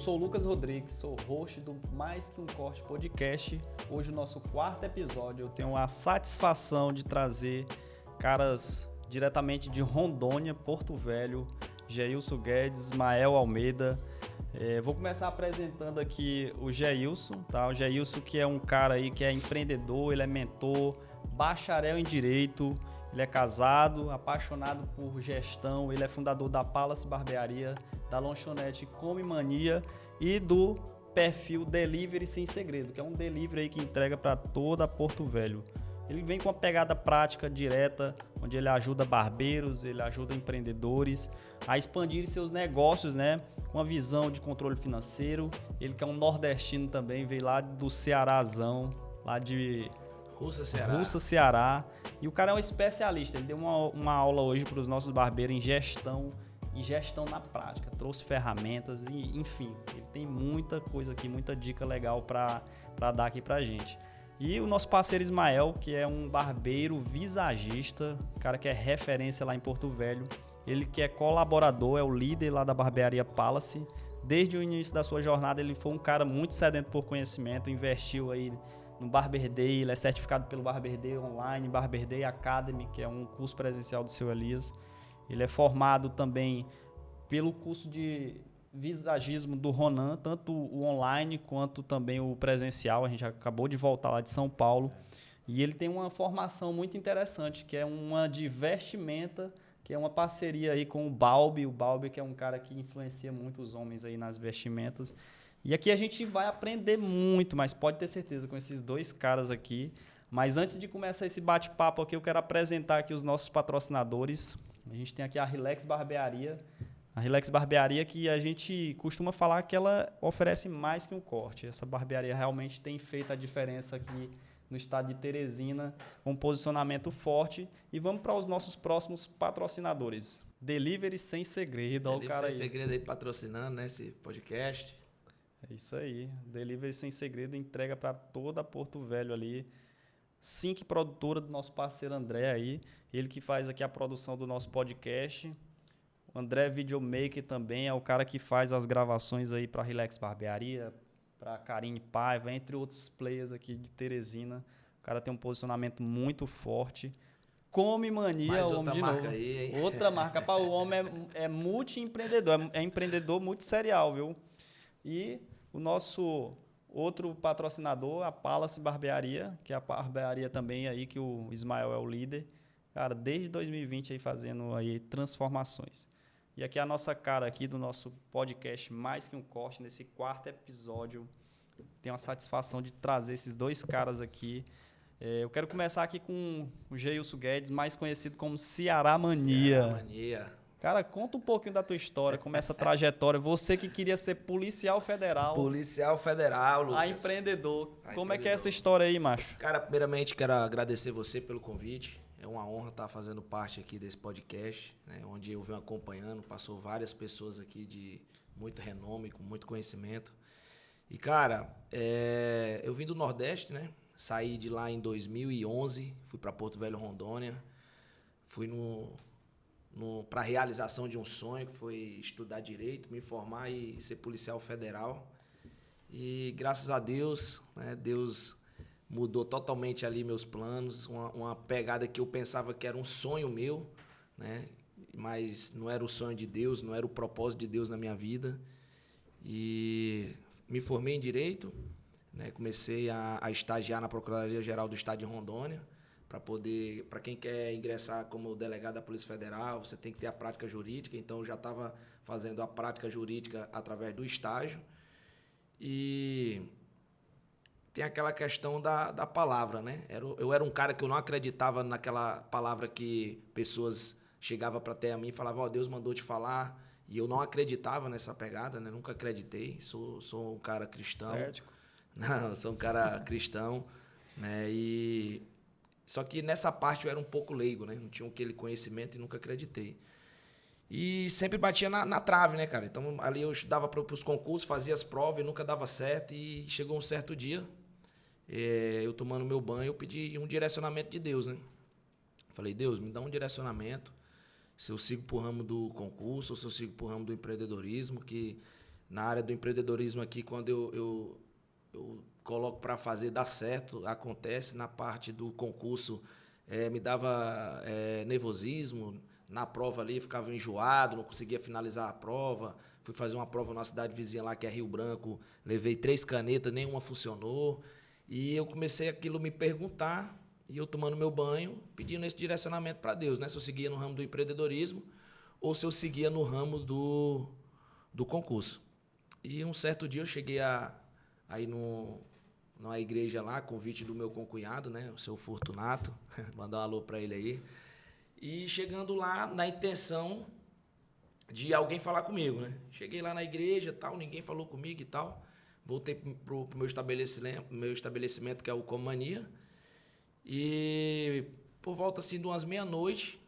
sou o Lucas Rodrigues, sou host do Mais Que Um Corte podcast. Hoje, o nosso 4º episódio, eu tenho a satisfação de trazer caras diretamente de Rondônia, Porto Velho, Geilson Guedes, Ismael Almeida. Vou começar apresentando aqui o Geilson, tá? O Geilson, que é um cara aí que é empreendedor, ele é mentor, bacharel em Direito, ele é casado, apaixonado por gestão, ele é fundador da Palace Barbearia, da lanchonete Come Mania e do perfil Delivery Sem Segredo, que é um delivery aí que entrega para toda Porto Velho. Ele vem com uma pegada prática, direta, onde ele ajuda barbeiros, ele ajuda empreendedores a expandir seus negócios, né? Com uma visão de controle financeiro. Ele que é um nordestino também, veio lá do Cearazão, lá de Russa, Ceará. E o cara é um especialista. Ele deu uma aula hoje para os nossos barbeiros em gestão e gestão na prática. Trouxe ferramentas e, enfim, ele tem muita coisa aqui, muita dica legal para dar aqui pra gente. E o nosso parceiro Ismael, que é um barbeiro visagista, cara que é referência lá em Porto Velho. Ele que é colaborador, é o líder lá da barbearia Palace. Desde o início da sua jornada, ele foi um cara muito sedento por conhecimento, investiu aí no Barber Day, ele é certificado pelo Barber Day Online, Barber Day Academy, que é um curso presencial do seu Elias. Ele é formado também pelo curso de visagismo do Ronan, tanto o online quanto também o presencial. A gente acabou de voltar lá de São Paulo. E ele tem uma formação muito interessante, que é uma de vestimenta, que é uma parceria aí com o Balbi. O Balbi, que é um cara que influencia muito os homens aí nas vestimentas. E aqui a gente vai aprender muito, mas pode ter certeza com esses dois caras aqui. Mas antes de começar esse bate-papo aqui, eu quero apresentar aqui os nossos patrocinadores. A gente tem aqui a Relax Barbearia. A Relax Barbearia, que a gente costuma falar que ela oferece mais que um corte. Essa barbearia realmente tem feito a diferença aqui no estado de Teresina, com um posicionamento forte. E vamos para os nossos próximos patrocinadores. Delivery Sem Segredo, olha o cara aí. Sem Segredo aí patrocinando, né, esse podcast. É isso aí. Delivery Sem Segredo entrega para toda Porto Velho ali. Sync produtora do nosso parceiro André aí. Ele que faz aqui a produção do nosso podcast. O André Videomaker também é o cara que faz as gravações aí para Relax Barbearia, para Karine Paiva, entre outros players aqui de Teresina. O cara tem um posicionamento muito forte. Come Mania, mais o homem de novo. Aí, hein? Outra marca. O homem é multi-empreendedor, é empreendedor multisserial, viu? E o nosso outro patrocinador, a Palace Barbearia, que é a barbearia também aí que o Ismael é o líder. Cara, desde 2020 aí fazendo aí transformações. E aqui é a nossa cara aqui do nosso podcast Mais Que Um Corte, nesse 4º episódio. Tenho a satisfação de trazer esses dois caras aqui. Eu quero começar aqui com o Geilson Guedes, mais conhecido como Ceará Mania. Ceará Mania. Cara, conta um pouquinho da tua história, como essa trajetória. Você que queria ser policial federal. Policial federal, Lucas. A empreendedor. Como é que é essa história aí, macho? Cara, primeiramente quero agradecer você pelo convite. É uma honra estar fazendo parte aqui desse podcast, né, onde eu venho acompanhando, passou várias pessoas aqui de muito renome, com muito conhecimento. E, cara, eu vim do Nordeste, né? Saí de lá em 2011, fui para Porto Velho, Rondônia. Fui para a realização de um sonho, que foi estudar Direito, me formar e ser policial federal. E, graças a Deus, né, Deus mudou totalmente ali meus planos, uma pegada que eu pensava que era um sonho meu, né? Mas não era o sonho de Deus, não era o propósito de Deus na minha vida. E me formei em Direito, né? Comecei a estagiar na Procuradoria-Geral do Estado de Rondônia, para quem quer ingressar como delegado da Polícia Federal, você tem que ter a prática jurídica, então eu já estava fazendo a prática jurídica através do estágio. E tem aquela questão da palavra, né? Eu era um cara que eu não acreditava naquela palavra que pessoas chegavam para até a mim e falavam, ó, Deus mandou te falar. E eu não acreditava nessa pegada, né? Nunca acreditei. Sou um cara cristão. Cético. Não, sou um cara cristão, né? Só que nessa parte eu era um pouco leigo, né? Não tinha aquele conhecimento e nunca acreditei. E sempre batia na trave, né, cara? Então ali eu estudava para os concursos, fazia as provas e nunca dava certo. E chegou um certo dia, eu tomando meu banho, eu pedi um direcionamento de Deus, né? Falei, Deus, me dá um direcionamento, se eu sigo pro ramo do concurso ou se eu sigo pro ramo do empreendedorismo, que na área do empreendedorismo aqui, quando eu coloco para fazer dar certo, acontece. Na parte do concurso, me dava nervosismo. Na prova ali, ficava enjoado, não conseguia finalizar a prova. Fui fazer uma prova numa cidade vizinha lá, que é Rio Branco. Levei 3 canetas, nenhuma funcionou. E eu comecei aquilo a me perguntar, e eu tomando meu banho, pedindo esse direcionamento para Deus, né? Se eu seguia no ramo do empreendedorismo ou se eu seguia no ramo do concurso. E um certo dia eu cheguei aí numa igreja lá, convite do meu concunhado, né? O seu Fortunato, mandar um alô para ele aí. E chegando lá, na intenção de alguém falar comigo, né? Cheguei lá na igreja, tal, ninguém falou comigo e tal. Voltei pro meu estabelecimento, que é o Comania. E por volta assim de umas meia-noite,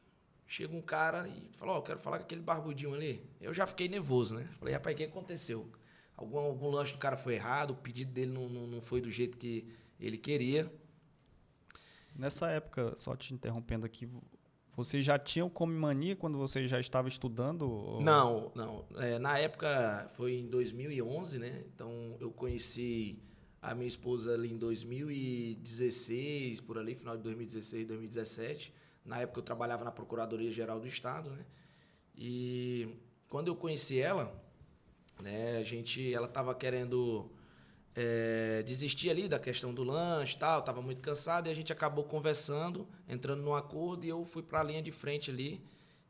chega um cara e fala, ó, quero falar com aquele barbudinho ali. Eu já fiquei nervoso, né? Falei, rapaz, o que aconteceu? Algum lanche do cara foi errado, o pedido dele não foi do jeito que ele queria. Nessa época, só te interrompendo aqui, você já tinha o Come Mania quando você já estava estudando? Ou... Não. Na época, foi em 2011, né? Então, eu conheci a minha esposa ali em 2016, por ali, final de 2016, 2017. Na época, eu trabalhava na Procuradoria-Geral do Estado, né? E quando eu conheci ela, né, ela estava querendo desistir ali da questão do lanche e tal, estava muito cansado, e a gente acabou conversando, entrando num acordo, e eu fui para a linha de frente ali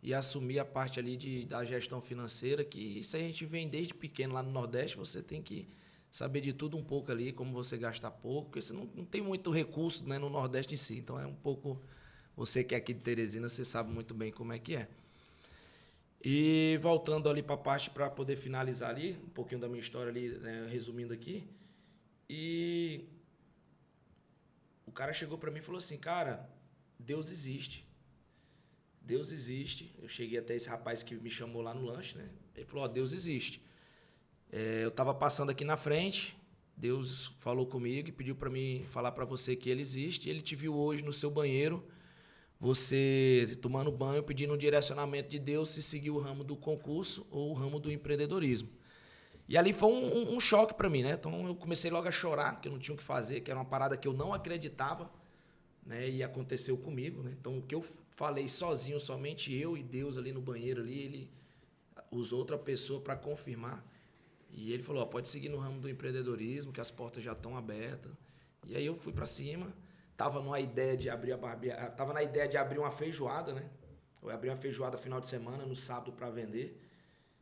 e assumi a parte ali da gestão financeira, que isso a gente vem desde pequeno lá no Nordeste. Você tem que saber de tudo um pouco ali, como você gastar pouco, porque você não tem muito recurso, né, no Nordeste em si, então é um pouco, você que é aqui de Teresina, você sabe muito bem como é que é. E voltando ali para a parte, para poder finalizar ali, um pouquinho da minha história ali, né, resumindo aqui, e o cara chegou para mim e falou assim, cara, Deus existe. Deus existe. Eu cheguei até esse rapaz que me chamou lá no lanche, né? Ele falou, ó, Deus existe. Eu estava passando aqui na frente, Deus falou comigo e pediu para mim falar para você que ele existe. Ele te viu hoje no seu banheiro, você tomando banho, pedindo um direcionamento de Deus se seguir o ramo do concurso ou o ramo do empreendedorismo. E ali foi um choque para mim, né? Então eu comecei logo a chorar, porque eu não tinha o que fazer, que era uma parada que eu não acreditava, né? E aconteceu comigo, né? Então o que eu falei sozinho, somente eu e Deus ali no banheiro ali, ele usou outra pessoa para confirmar. E ele falou, ó, pode seguir no ramo do empreendedorismo, que as portas já estão abertas. E aí eu fui para cima, tava na ideia de abrir uma feijoada, né? Eu abri uma feijoada final de semana, no sábado, para vender.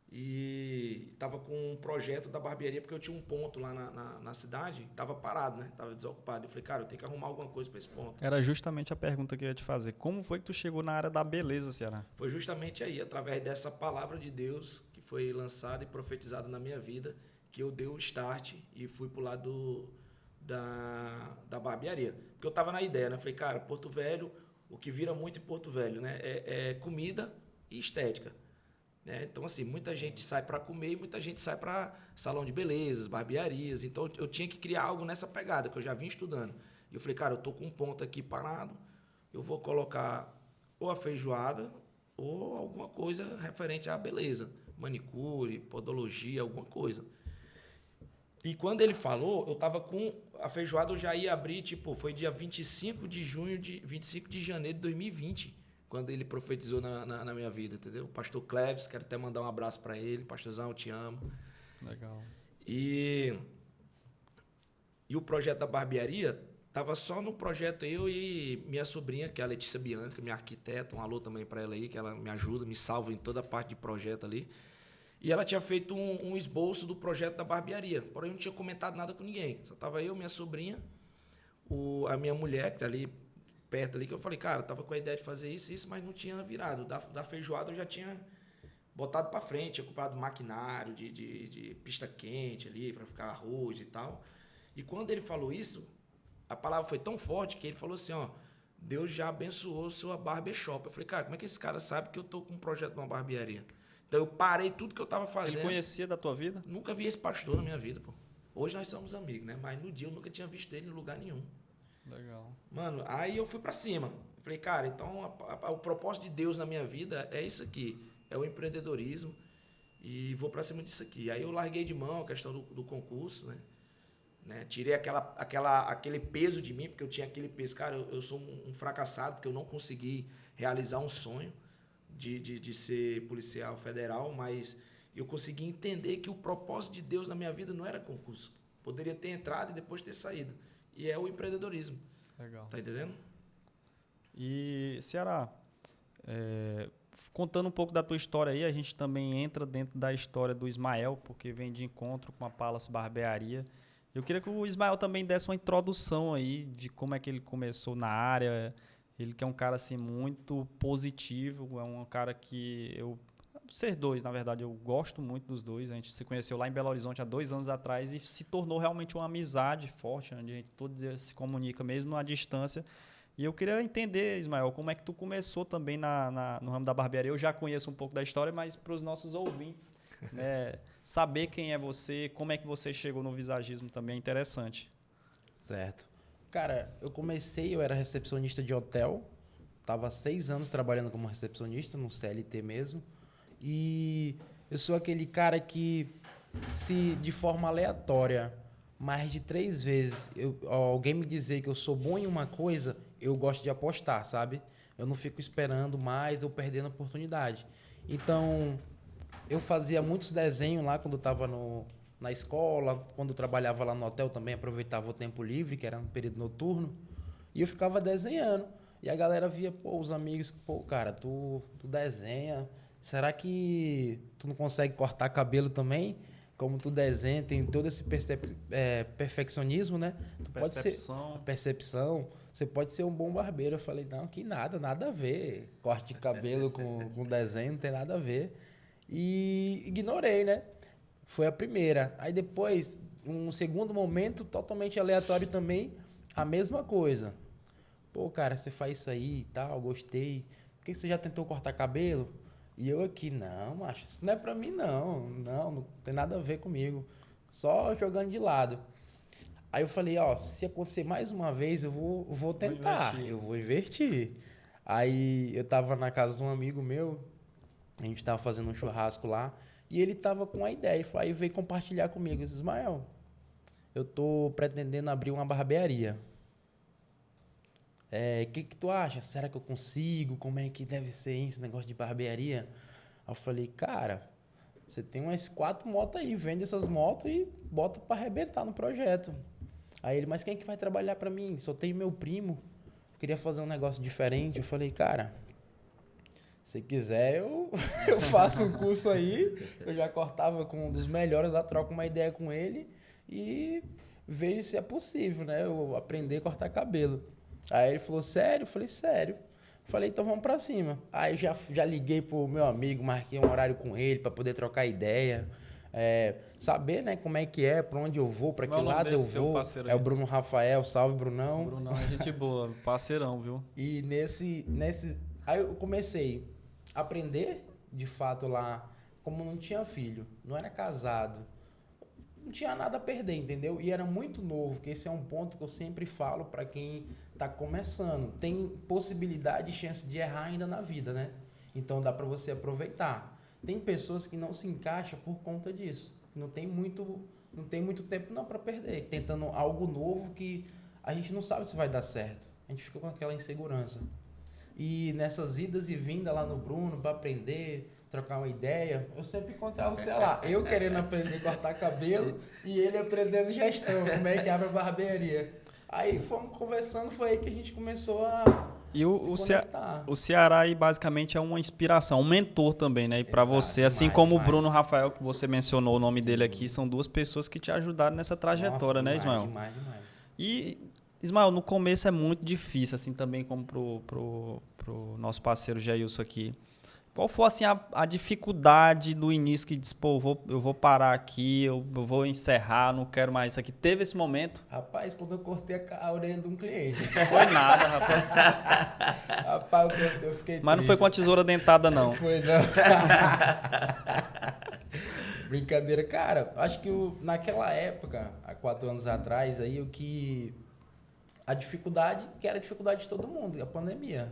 E tava com um projeto da barbearia, porque eu tinha um ponto lá na cidade, tava parado, né? Tava desocupado. Eu falei, cara, eu tenho que arrumar alguma coisa para esse ponto. Era justamente a pergunta que eu ia te fazer. Como foi que tu chegou na área da beleza, Ceará? Foi justamente aí, através dessa palavra de Deus que foi lançada e profetizada na minha vida, que eu dei o start e fui pro lado da barbearia. Porque eu tava na ideia, né? Eu falei, cara, Porto Velho, o que vira muito em Porto Velho, né? É comida e estética. Então, assim, muita gente sai para comer e muita gente sai para salão de belezas, barbearias. Então, eu tinha que criar algo nessa pegada, que eu já vinha estudando. E eu falei, cara, eu tô com um ponto aqui parado, eu vou colocar ou a feijoada ou alguma coisa referente à beleza. Manicure, podologia, alguma coisa. E quando ele falou, eu tava com a feijoada, eu já ia abrir, foi dia 25 de janeiro de 2020. Quando ele profetizou na minha vida, entendeu? O pastor Cleves, quero até mandar um abraço para ele. Pastorzão, eu te amo. Legal. E o projeto da barbearia, tava só no projeto eu e minha sobrinha, que é a Letícia Bianca, minha arquiteta. Um alô também para ela aí, que ela me ajuda, me salva em toda a parte de projeto ali. E ela tinha feito um esboço do projeto da barbearia. Porém, eu não tinha comentado nada com ninguém. Só tava eu, minha sobrinha, a minha mulher, que tá ali perto ali, que eu falei, cara, tava com a ideia de fazer isso, mas não tinha virado. Da feijoada eu já tinha botado para frente, tinha comprado maquinário de pista quente ali, para ficar arroz e tal. E quando ele falou isso, a palavra foi tão forte que ele falou assim, ó, Deus já abençoou sua barbershop. Eu falei, cara, como é que esse cara sabe que eu tô com um projeto de uma barbearia? Então eu parei tudo que eu tava fazendo. Ele conhecia da tua vida? Nunca vi esse pastor na minha vida, pô. Hoje nós somos amigos, né? Mas no dia eu nunca tinha visto ele em lugar nenhum. Legal. Mano, aí eu fui pra cima. Eu falei, cara, então o propósito de Deus na minha vida é isso aqui. É o empreendedorismo. e vou para cima disso aqui. Aí eu larguei de mão a questão do concurso, né? Tirei aquele peso de mim, porque eu tinha aquele peso. Cara, eu sou um fracassado, porque eu não consegui realizar um sonho de ser policial federal, mas eu consegui entender que o propósito de Deus na minha vida não era concurso. Poderia ter entrado e depois ter saído. E é o empreendedorismo. Legal. Tá entendendo? E, Ceará, contando um pouco da tua história aí, a gente também entra dentro da história do Ismael, porque vem de encontro com a Palace Barbearia. Eu queria que o Ismael também desse uma introdução aí de como é que ele começou na área. Ele que é um cara assim, muito positivo, é um cara que vocês dois, na verdade, eu gosto muito dos dois. A gente se conheceu lá em Belo Horizonte há 2 anos atrás e se tornou realmente uma amizade forte, onde a gente todo dia se comunica mesmo à distância. E eu queria entender, Ismael, como é que tu começou também no ramo da barbearia. Eu já conheço um pouco da história, mas para os nossos ouvintes, né, saber quem é você, como é que você chegou no visagismo também é interessante. Certo. Cara, eu era recepcionista de hotel, estava 6 anos trabalhando como recepcionista, no CLT mesmo, e eu sou aquele cara que, se de forma aleatória, mais de 3 vezes, alguém me dizer que eu sou bom em uma coisa, eu gosto de apostar, sabe? Eu não fico esperando mais ou perdendo a oportunidade. Então, eu fazia muitos desenhos lá quando eu estava na escola, quando eu trabalhava lá no hotel também, aproveitava o tempo livre, que era no período noturno, e eu ficava desenhando. E a galera via, os amigos, cara, tu desenha, será que tu não consegue cortar cabelo também? Como tu desenha, tem todo esse perfeccionismo, né? Percepção. Você pode ser um bom barbeiro. Eu falei, não, que nada a ver. Corte de cabelo com desenho, não tem nada a ver. E ignorei, né? Foi a primeira. Aí depois, um segundo momento, totalmente aleatório também, a mesma coisa. Cara, você faz isso aí e tal, gostei. Por que você já tentou cortar cabelo? E eu aqui, não, macho, isso não é pra mim, não tem nada a ver comigo. Só jogando de lado. Aí eu falei, se acontecer mais uma vez, eu vou tentar, eu vou investir. Aí eu tava na casa de um amigo meu, a gente tava fazendo um churrasco lá, e ele tava com a ideia, aí veio compartilhar comigo. Eu disse, Ismael, eu tô pretendendo abrir uma barbearia. Que tu acha? Será que eu consigo? Como é que deve ser esse negócio de barbearia? Aí eu falei, cara, você tem umas 4 motos aí, vende essas motos e bota pra arrebentar no projeto. Aí ele, mas quem é que vai trabalhar pra mim? Só tem meu primo, eu queria fazer um negócio diferente. Eu falei, cara, se quiser eu faço um curso aí, eu já cortava com um dos melhores, lá troco uma ideia com ele e vejo se é possível, né? Eu aprender a cortar cabelo. Aí ele falou, sério? Eu falei, sério. Falei, então vamos pra cima. Aí já liguei pro meu amigo, marquei um horário com ele pra poder trocar ideia. Saber, né, como é que é, pra onde eu vou, pra que lado eu vou. É o Bruno Rafael, salve Brunão. Brunão é gente boa, parceirão, viu? E aí eu comecei a aprender, de fato, lá, como não tinha filho, não era casado, não tinha nada a perder, entendeu? E era muito novo, que esse é um ponto que eu sempre falo para quem está começando. Tem possibilidade e chance de errar ainda na vida, né? Então dá para você aproveitar. Tem pessoas que não se encaixam por conta disso. Não tem muito tempo não para perder, tentando algo novo que a gente não sabe se vai dar certo. A gente fica com aquela insegurança. E nessas idas e vindas lá no Bruno para aprender, trocar uma ideia, eu sempre encontrava, sei lá, eu querendo aprender a cortar cabelo e ele aprendendo gestão, como é que abre a barbearia. Aí fomos conversando, foi aí que a gente começou a o Ceará aí basicamente é uma inspiração, um mentor também, né? E para você, assim como o Bruno Rafael, que você mencionou o nome dele aqui, são 2 pessoas que te ajudaram nessa trajetória, né, Ismael? Demais. E, Ismael, no começo é muito difícil, assim, também como pro nosso parceiro Jailson aqui. Qual foi, assim, a dificuldade do início que disse, eu vou parar aqui, eu vou encerrar, não quero mais isso aqui? Teve esse momento? Rapaz, quando eu cortei a orelha de um cliente. Não foi nada, rapaz. Rapaz, eu fiquei Mas não foi com a tesoura dentada, não. Não foi, não. Brincadeira. Cara, acho que naquela época, há 4 anos atrás, a dificuldade, que era a dificuldade de todo mundo, a pandemia.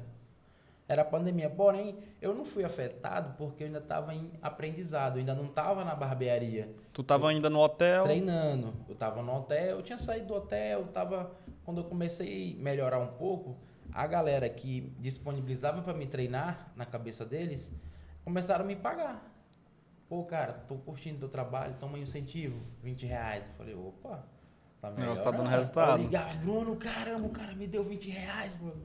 Era a pandemia. Porém, eu não fui afetado porque eu ainda estava em aprendizado, eu ainda não estava na barbearia. Tu tava ainda no hotel? Treinando. Eu estava no hotel, eu tinha saído do hotel, quando eu comecei a melhorar um pouco, a galera que disponibilizava para me treinar, na cabeça deles, começaram a me pagar. Pô, cara, tô curtindo teu trabalho, toma aí um incentivo, R$20. Eu falei, opa, tá melhor. Nossa, tá dando resultado. Eu ligava, Bruno, caramba, o cara me deu R$20, mano.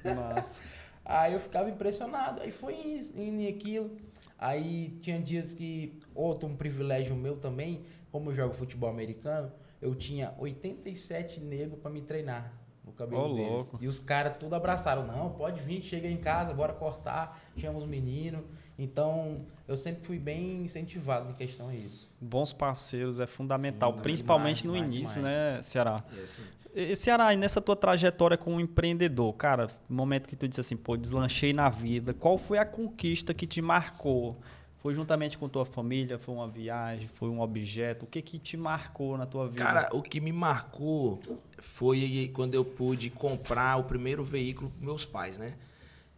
Nossa. Aí eu ficava impressionado, aí foi isso, indo e aquilo. Aí tinha dias que, outro um privilégio meu também, como eu jogo futebol americano, eu tinha 87 negros pra me treinar no cabelo deles. Louco. E os caras tudo abraçaram, não, pode vir, chega em casa, bora cortar, chama os meninos. Então, eu sempre fui bem incentivado em questão a isso. Bons parceiros é fundamental, Sim, principalmente demais, no início, demais. né, Ceará? É assim. E Ceará, e nessa tua trajetória como empreendedor, cara, no momento que tu disse assim, pô, deslanchei na vida, qual foi a conquista que te marcou? Foi juntamente com tua família? Foi uma viagem? Foi um objeto? O que te marcou na tua vida? Cara, o que me marcou foi quando eu pude comprar o primeiro veículo para meus pais, né?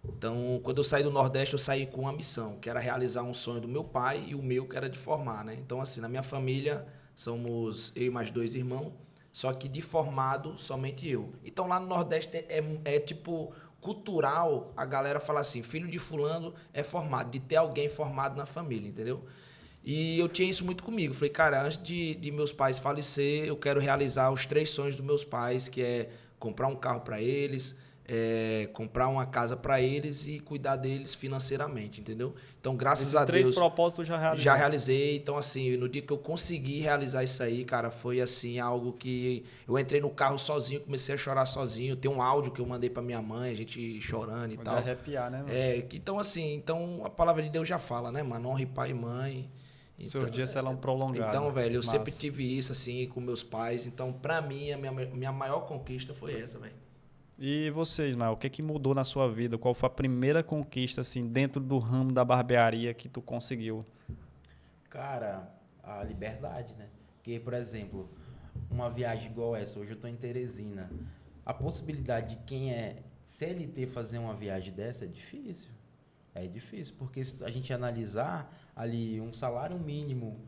Então, quando eu saí do Nordeste, eu saí com uma missão, que era realizar um sonho do meu pai e o meu, que era de formar, né? Então, assim, na minha família, somos eu e mais 2 irmãos, só que de formado, somente eu. Então, lá no Nordeste é tipo cultural, a galera fala assim, filho de fulano é formado, de ter alguém formado na família, entendeu? E eu tinha isso muito comigo. Falei, cara, antes de meus pais falecer, eu quero realizar os 3 sonhos dos meus pais, que é comprar um carro para eles, comprar uma casa para eles e cuidar deles financeiramente, entendeu? Então, graças a Deus... Esses 3 propósitos já realizou? Já realizei. Então, assim, no dia que eu consegui realizar isso aí, cara, foi, assim, algo que... Eu entrei no carro sozinho, comecei a chorar sozinho. Tem um áudio que eu mandei para minha mãe, a gente chorando e Pode tal. arrepiar, né, mano? Então, assim, a palavra de Deus já fala, né, mano? Honre pai e mãe. Seus dias serão prolongados. Então, velho, eu Massa. sempre tive isso, assim, com meus pais. Então, pra mim, a minha maior conquista foi essa, velho. E você, Ismael, o que mudou na sua vida? Qual foi a primeira conquista, assim, dentro do ramo da barbearia que tu conseguiu? Cara, a liberdade, né? Porque, por exemplo, uma viagem igual essa, hoje eu tô em Teresina. A possibilidade de quem é CLT fazer uma viagem dessa é difícil. É difícil, porque se a gente analisar ali um salário mínimo,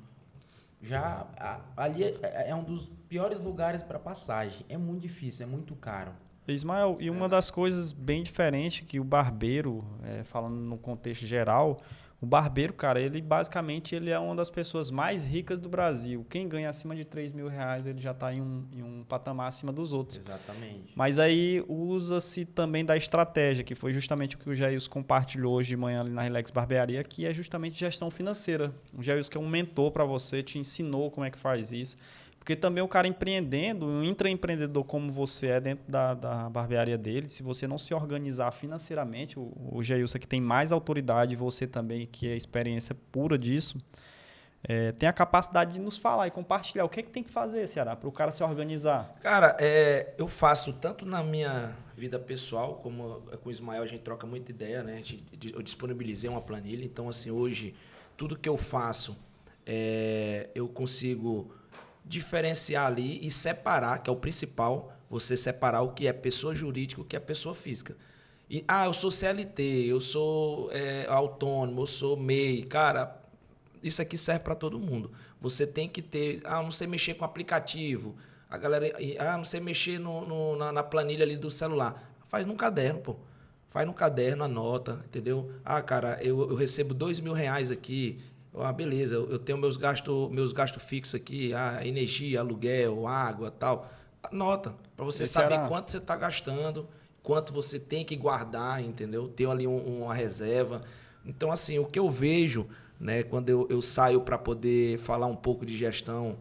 ali é um dos piores lugares para passagem. É muito difícil, é muito caro. Ismael, e uma das coisas bem diferentes que o barbeiro, falando no contexto geral, o barbeiro, cara, ele basicamente ele é uma das pessoas mais ricas do Brasil. Quem ganha acima de R$3.000, ele já está em um patamar acima dos outros. Exatamente. Mas aí usa-se também da estratégia, que foi justamente o que o Jailson compartilhou hoje de manhã ali na Relax Barbearia, que é justamente gestão financeira. O Jailson, que é um mentor para você, te ensinou como é que faz isso. Porque também o cara empreendendo, um intraempreendedor como você é dentro da barbearia dele, se você não se organizar financeiramente, o Jailson que tem mais autoridade, você também, que é experiência pura disso, tem a capacidade de nos falar e compartilhar. O que tem que fazer, Ceará, para o cara se organizar? Cara, eu faço tanto na minha vida pessoal, como com o Ismael, a gente troca muita ideia, né? Eu disponibilizei uma planilha, então, assim, hoje, tudo que eu faço, eu consigo diferenciar ali e separar, que é o principal, você separar o que é pessoa jurídica e o que é pessoa física. E, eu sou CLT, eu sou autônomo, eu sou MEI. Cara, isso aqui serve para todo mundo. Você tem que ter... eu não sei mexer com aplicativo. A galera... não sei mexer na planilha ali do celular. Faz num caderno, pô. Faz no caderno, anota, entendeu? Cara, eu recebo R$2.000 aqui... beleza, eu tenho meus gastos fixos aqui, energia, aluguel, água, tal. Anota, para você saber quanto você está gastando, quanto você tem que guardar, entendeu? Ter ali uma reserva. Então, assim, o que eu vejo, né, quando eu saio para poder falar um pouco de gestão,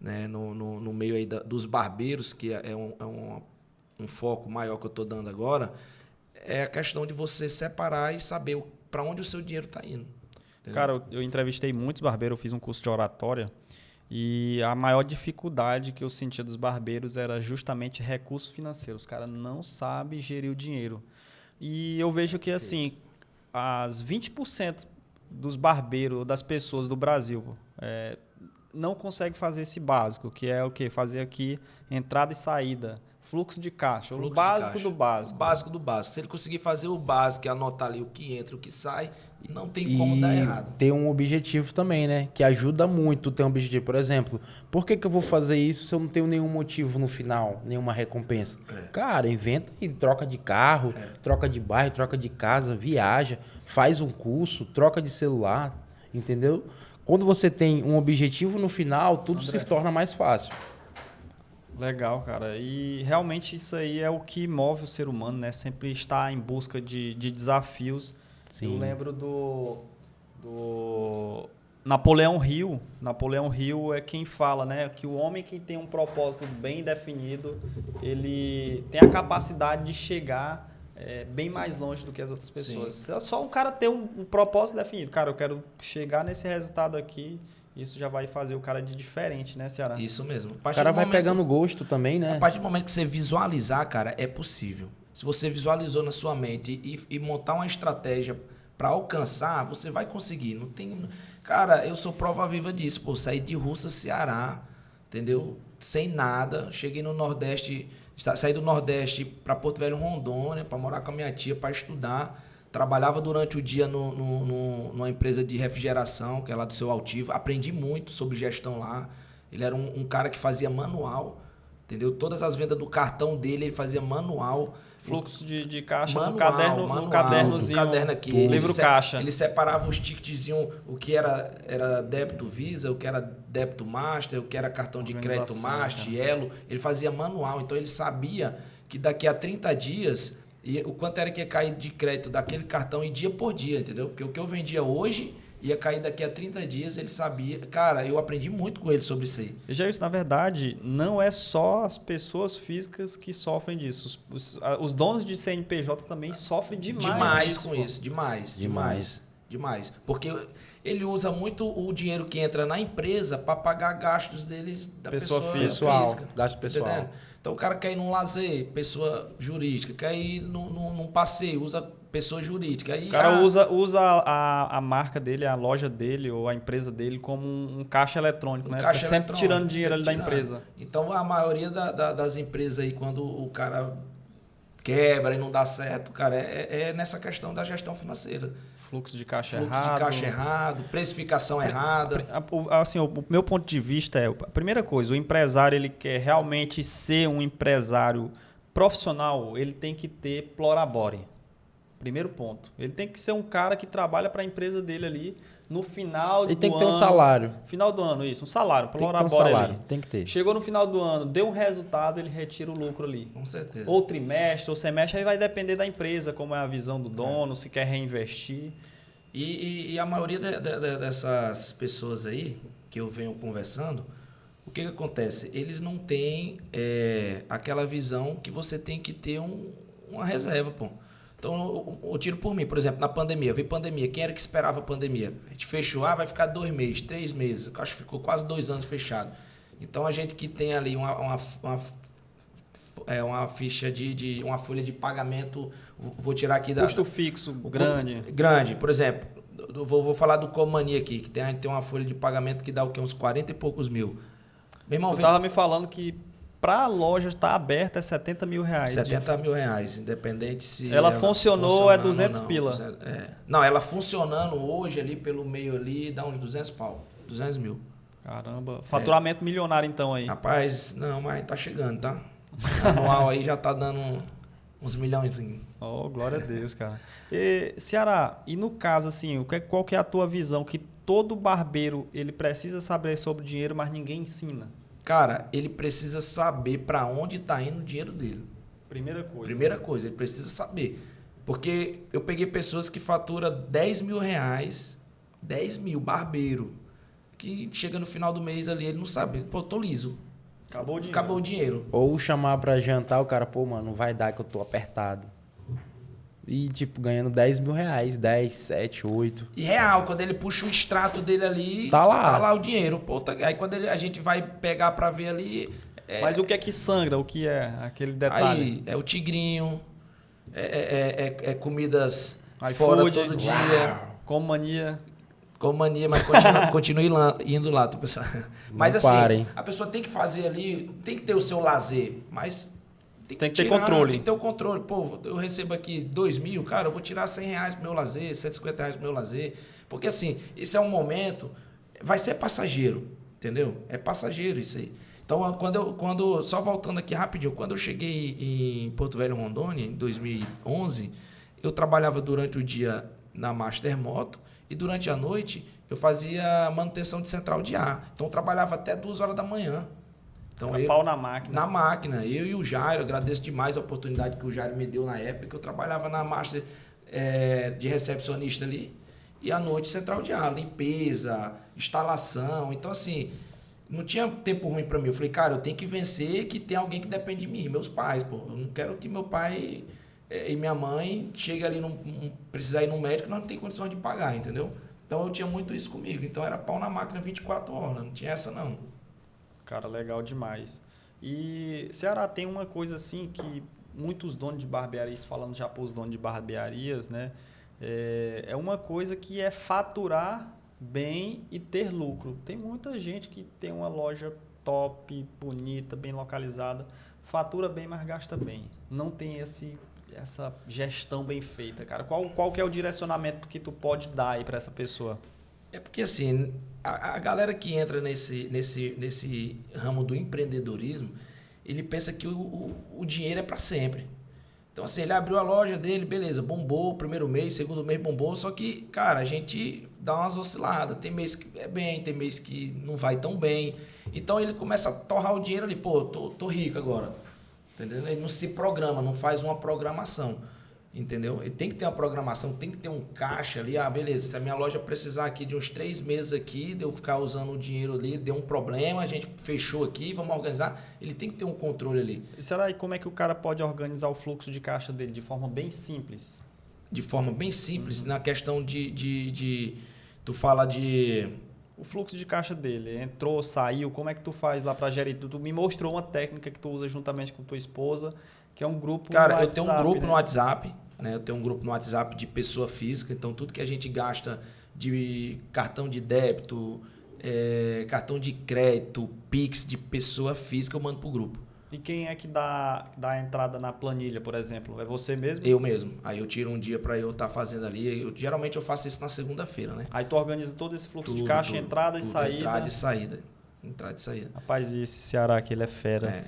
né, no meio aí dos barbeiros, que é um foco maior que eu estou dando agora, é a questão de você separar e saber para onde o seu dinheiro está indo. Cara, eu entrevistei muitos barbeiros, eu fiz um curso de oratória e a maior dificuldade que eu sentia dos barbeiros era justamente recursos financeiros. Os caras não sabem gerir o dinheiro. E eu vejo que, assim, as 20% dos barbeiros, das pessoas do Brasil, não conseguem fazer esse básico, que é o quê? Fazer aqui entrada e saída, Fluxo de caixa, Fluxo o de básico caixa. do básico. O básico do básico. Se ele conseguir fazer o básico e anotar ali o que entra, o que sai, não tem como dar errado. Ter um objetivo também, né? Que ajuda muito ter um objetivo. Por exemplo, por que eu vou fazer isso se eu não tenho nenhum motivo no final, nenhuma recompensa? Cara, inventa e troca de carro, troca de bairro, troca de casa, viaja, faz um curso, troca de celular, entendeu? Quando você tem um objetivo no final, tudo se torna mais fácil. Legal, cara. E realmente isso aí é o que move o ser humano, né? Sempre estar em busca de desafios. Sim. Eu lembro do Napoleão Hill. Napoleão Hill é quem fala, né? Que o homem que tem um propósito bem definido, ele tem a capacidade de chegar bem mais longe do que as outras pessoas. É só um cara ter um propósito definido. Cara, eu quero chegar nesse resultado aqui. Isso já vai fazer o cara de diferente, né, Ceará? Isso mesmo. O cara vai pegando gosto também, né? A partir do momento que você visualizar, cara, é possível. Se você visualizou na sua mente e montar uma estratégia para alcançar, você vai conseguir. Não tem... Cara, eu sou prova viva disso. Pô, saí de Russa, Ceará, entendeu? Sem nada. Cheguei no Nordeste, saí do Nordeste para Porto Velho, Rondônia, para morar com a minha tia, para estudar. Trabalhava durante o dia numa empresa de refrigeração, que é lá do Seu Altivo. Aprendi muito sobre gestão lá. Ele era um cara que fazia manual, entendeu? Todas as vendas do cartão dele, ele fazia manual. Fluxo de caixa Manual, no cadernozinho. No caderno aqui. Livro caixa. Ele separava os ticketzinhos, o que era débito Visa, o que era débito Master, o que era cartão de crédito Master, Elo. Ele fazia manual, então ele sabia que daqui a 30 dias... E o quanto era que ia cair de crédito daquele cartão e dia por dia, entendeu? Porque o que eu vendia hoje ia cair daqui a 30 dias, ele sabia. Cara, eu aprendi muito com ele sobre isso aí. E já isso, na verdade, não é só as pessoas físicas que sofrem disso. Os donos de CNPJ também sofrem demais disso, com isso, demais. Porque ele usa muito o dinheiro que entra na empresa para pagar gastos deles da pessoa física. Gasto pessoal. Entendendo? Então o cara quer ir num lazer, pessoa jurídica, quer ir num passeio, usa pessoa jurídica. Aí, o cara usa a marca dele, a loja dele ou a empresa dele como um caixa eletrônico, né? Caixa Fica sempre eletrônico, tirando dinheiro ali da empresa. Então a maioria das empresas aí, quando o cara quebra e não dá certo, cara, é nessa questão da gestão financeira. Fluxo de caixa errado, precificação errada. Assim, o meu ponto de vista é, a primeira coisa, o empresário, ele quer realmente ser um empresário profissional, ele tem que ter plorabore. Primeiro ponto. Ele tem que ser um cara que trabalha para a empresa dele ali no final do ano. Ele tem que ter um salário. Final do ano, isso. Um salário. Tem que ter um salário, tem que ter. Chegou no final do ano, deu um resultado, ele retira o lucro ali. Com certeza. Ou trimestre, ou semestre, aí vai depender da empresa, como é a visão do dono, se quer reinvestir. E a maioria dessas pessoas aí, que eu venho conversando, o que acontece? Eles não têm aquela visão que você tem que ter uma reserva, pô. Então, eu tiro por mim. Por exemplo, na pandemia, veio pandemia. Quem era que esperava a pandemia? A gente fechou, vai ficar 2 meses, 3 meses. Eu acho que ficou quase 2 anos fechado. Então, a gente que tem ali uma ficha uma folha de pagamento, vou tirar aqui da... Custo fixo grande. Grande. Por exemplo, vou falar do Comania aqui, que tem uma folha de pagamento que dá o quê? Uns 40 e poucos mil. Meu irmão, tu estava me falando que para a loja estar aberta é R$70 mil. R$70 mil, independente se... Ela funcionou, é 200 pila. Não, ela funcionando hoje ali pelo meio ali, dá uns 200 pau. 200 mil. Caramba. Faturamento milionário então aí. Rapaz, não, mas tá chegando, tá? Anual aí já tá dando uns milhões. Oh, glória a Deus, cara. Ceará, e no caso assim, qual que é a tua visão que todo barbeiro ele precisa saber sobre dinheiro, mas ninguém ensina? Cara, ele precisa saber para onde está indo o dinheiro dele. Primeira coisa, ele precisa saber. Porque eu peguei pessoas que faturam R$10 mil, 10 mil, barbeiro, que chega no final do mês ali, ele não sabe. Pô, tô liso. Acabou o dinheiro. Ou chamar para jantar, o cara, pô, mano, não vai dar que eu tô apertado. E, tipo, ganhando R$10 mil, 10, 7, 8. E real, quando ele puxa o extrato dele ali, tá lá o dinheiro. Pô, aí quando a gente vai pegar pra ver ali... Mas o que é que sangra? O que é aquele detalhe? Aí é o tigrinho, comidas iFood, fora todo dia. Comania, mas continue indo lá, pessoal. Mas assim, a pessoa tem que fazer ali, tem que ter o seu lazer, mas Tem que ter controle. Tem que ter o controle. Pô, eu recebo aqui 2.000, cara, eu vou tirar R$100 pro meu lazer, R$150 pro meu lazer. Porque assim, esse é um momento, vai ser passageiro, entendeu? É passageiro isso aí. Então, só voltando aqui rapidinho, quando eu cheguei em Porto Velho, Rondônia, em 2011, eu trabalhava durante o dia na Master Moto e durante a noite eu fazia manutenção de central de ar. Então, eu trabalhava até 2 horas da manhã. Então, pau na máquina. Na máquina. Eu e o Jairo, agradeço demais a oportunidade que o Jairo me deu na época, que eu trabalhava na Master de recepcionista ali. E à noite, central de ar, limpeza, instalação. Então, assim, não tinha tempo ruim para mim. Eu falei, cara, eu tenho que vencer que tem alguém que depende de mim, meus pais, pô. Eu não quero que meu pai e minha mãe cheguem ali, precisar ir no médico, nós não temos condições de pagar, entendeu? Então, eu tinha muito isso comigo. Então, era pau na máquina 24 horas, não tinha essa, não. Cara, legal demais. E Ceará tem uma coisa assim que muitos donos de barbearias, falando já para os donos de barbearias, né? É uma coisa que é faturar bem e ter lucro. Tem muita gente que tem uma loja top, bonita, bem localizada, fatura bem, mas gasta bem. Não tem essa gestão bem feita, cara. Qual que é o direcionamento que tu pode dar aí para essa pessoa? É porque assim, a galera que entra nesse ramo do empreendedorismo, ele pensa que o dinheiro é para sempre. Então, assim, ele abriu a loja dele, beleza, bombou, primeiro mês, segundo mês bombou, só que, cara, a gente dá umas osciladas. Tem mês que é bem, tem mês que não vai tão bem. Então, ele começa a torrar o dinheiro ali, pô, tô rico agora. Entendeu? Ele não se programa, não faz uma programação. Entendeu? Ele tem que ter uma programação, tem que ter um caixa ali. Ah, beleza, se a minha loja precisar aqui de uns 3 meses aqui, de eu ficar usando o dinheiro ali, deu um problema, a gente fechou aqui, vamos organizar. Ele tem que ter um controle ali. E será aí como é que o cara pode organizar o fluxo de caixa dele de forma bem simples? De forma bem simples, na questão tu fala de... O fluxo de caixa dele, entrou, saiu, como é que tu faz lá para gerir? Tu me mostrou uma técnica que tu usa juntamente com tua esposa, que é um grupo Cara, no WhatsApp. Eu tenho um grupo, né? no WhatsApp, né? Eu tenho um grupo no WhatsApp de pessoa física, então tudo que a gente gasta de cartão de débito, cartão de crédito, Pix de pessoa física, eu mando pro grupo. E quem é que dá a entrada na planilha, por exemplo? É você mesmo? Eu mesmo. Aí eu tiro um dia para eu estar fazendo ali. Geralmente eu faço isso na segunda-feira, né? Aí tu organiza todo esse fluxo de caixa, entrada e saída. Entrada e saída. Entrada e saída. Rapaz, e esse Ceará aqui, ele é fera.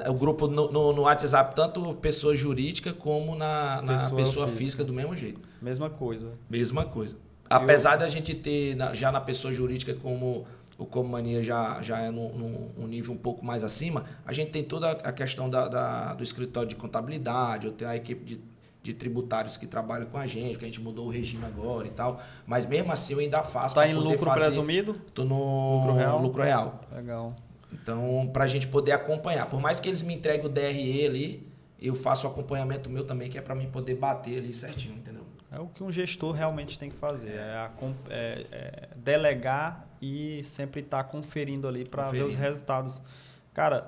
O grupo no WhatsApp, tanto pessoa jurídica como na pessoa física, do mesmo jeito. Mesma coisa. Mesma coisa. Apesar da gente ter já na pessoa jurídica, como o Comania já é num nível um pouco mais acima, a gente tem toda a questão do escritório de contabilidade, eu tenho a equipe de tributários que trabalham com a gente, que a gente mudou o regime agora e tal. Mas mesmo assim eu ainda faço. Tá em lucro presumido? Tô no lucro real. Legal. Então, pra gente poder acompanhar. Por mais que eles me entreguem o DRE ali, eu faço o acompanhamento meu também, que é pra mim poder bater ali certinho, entendeu? É o que um gestor realmente tem que fazer. Delegar e sempre estar conferindo ali para ver os resultados. Cara,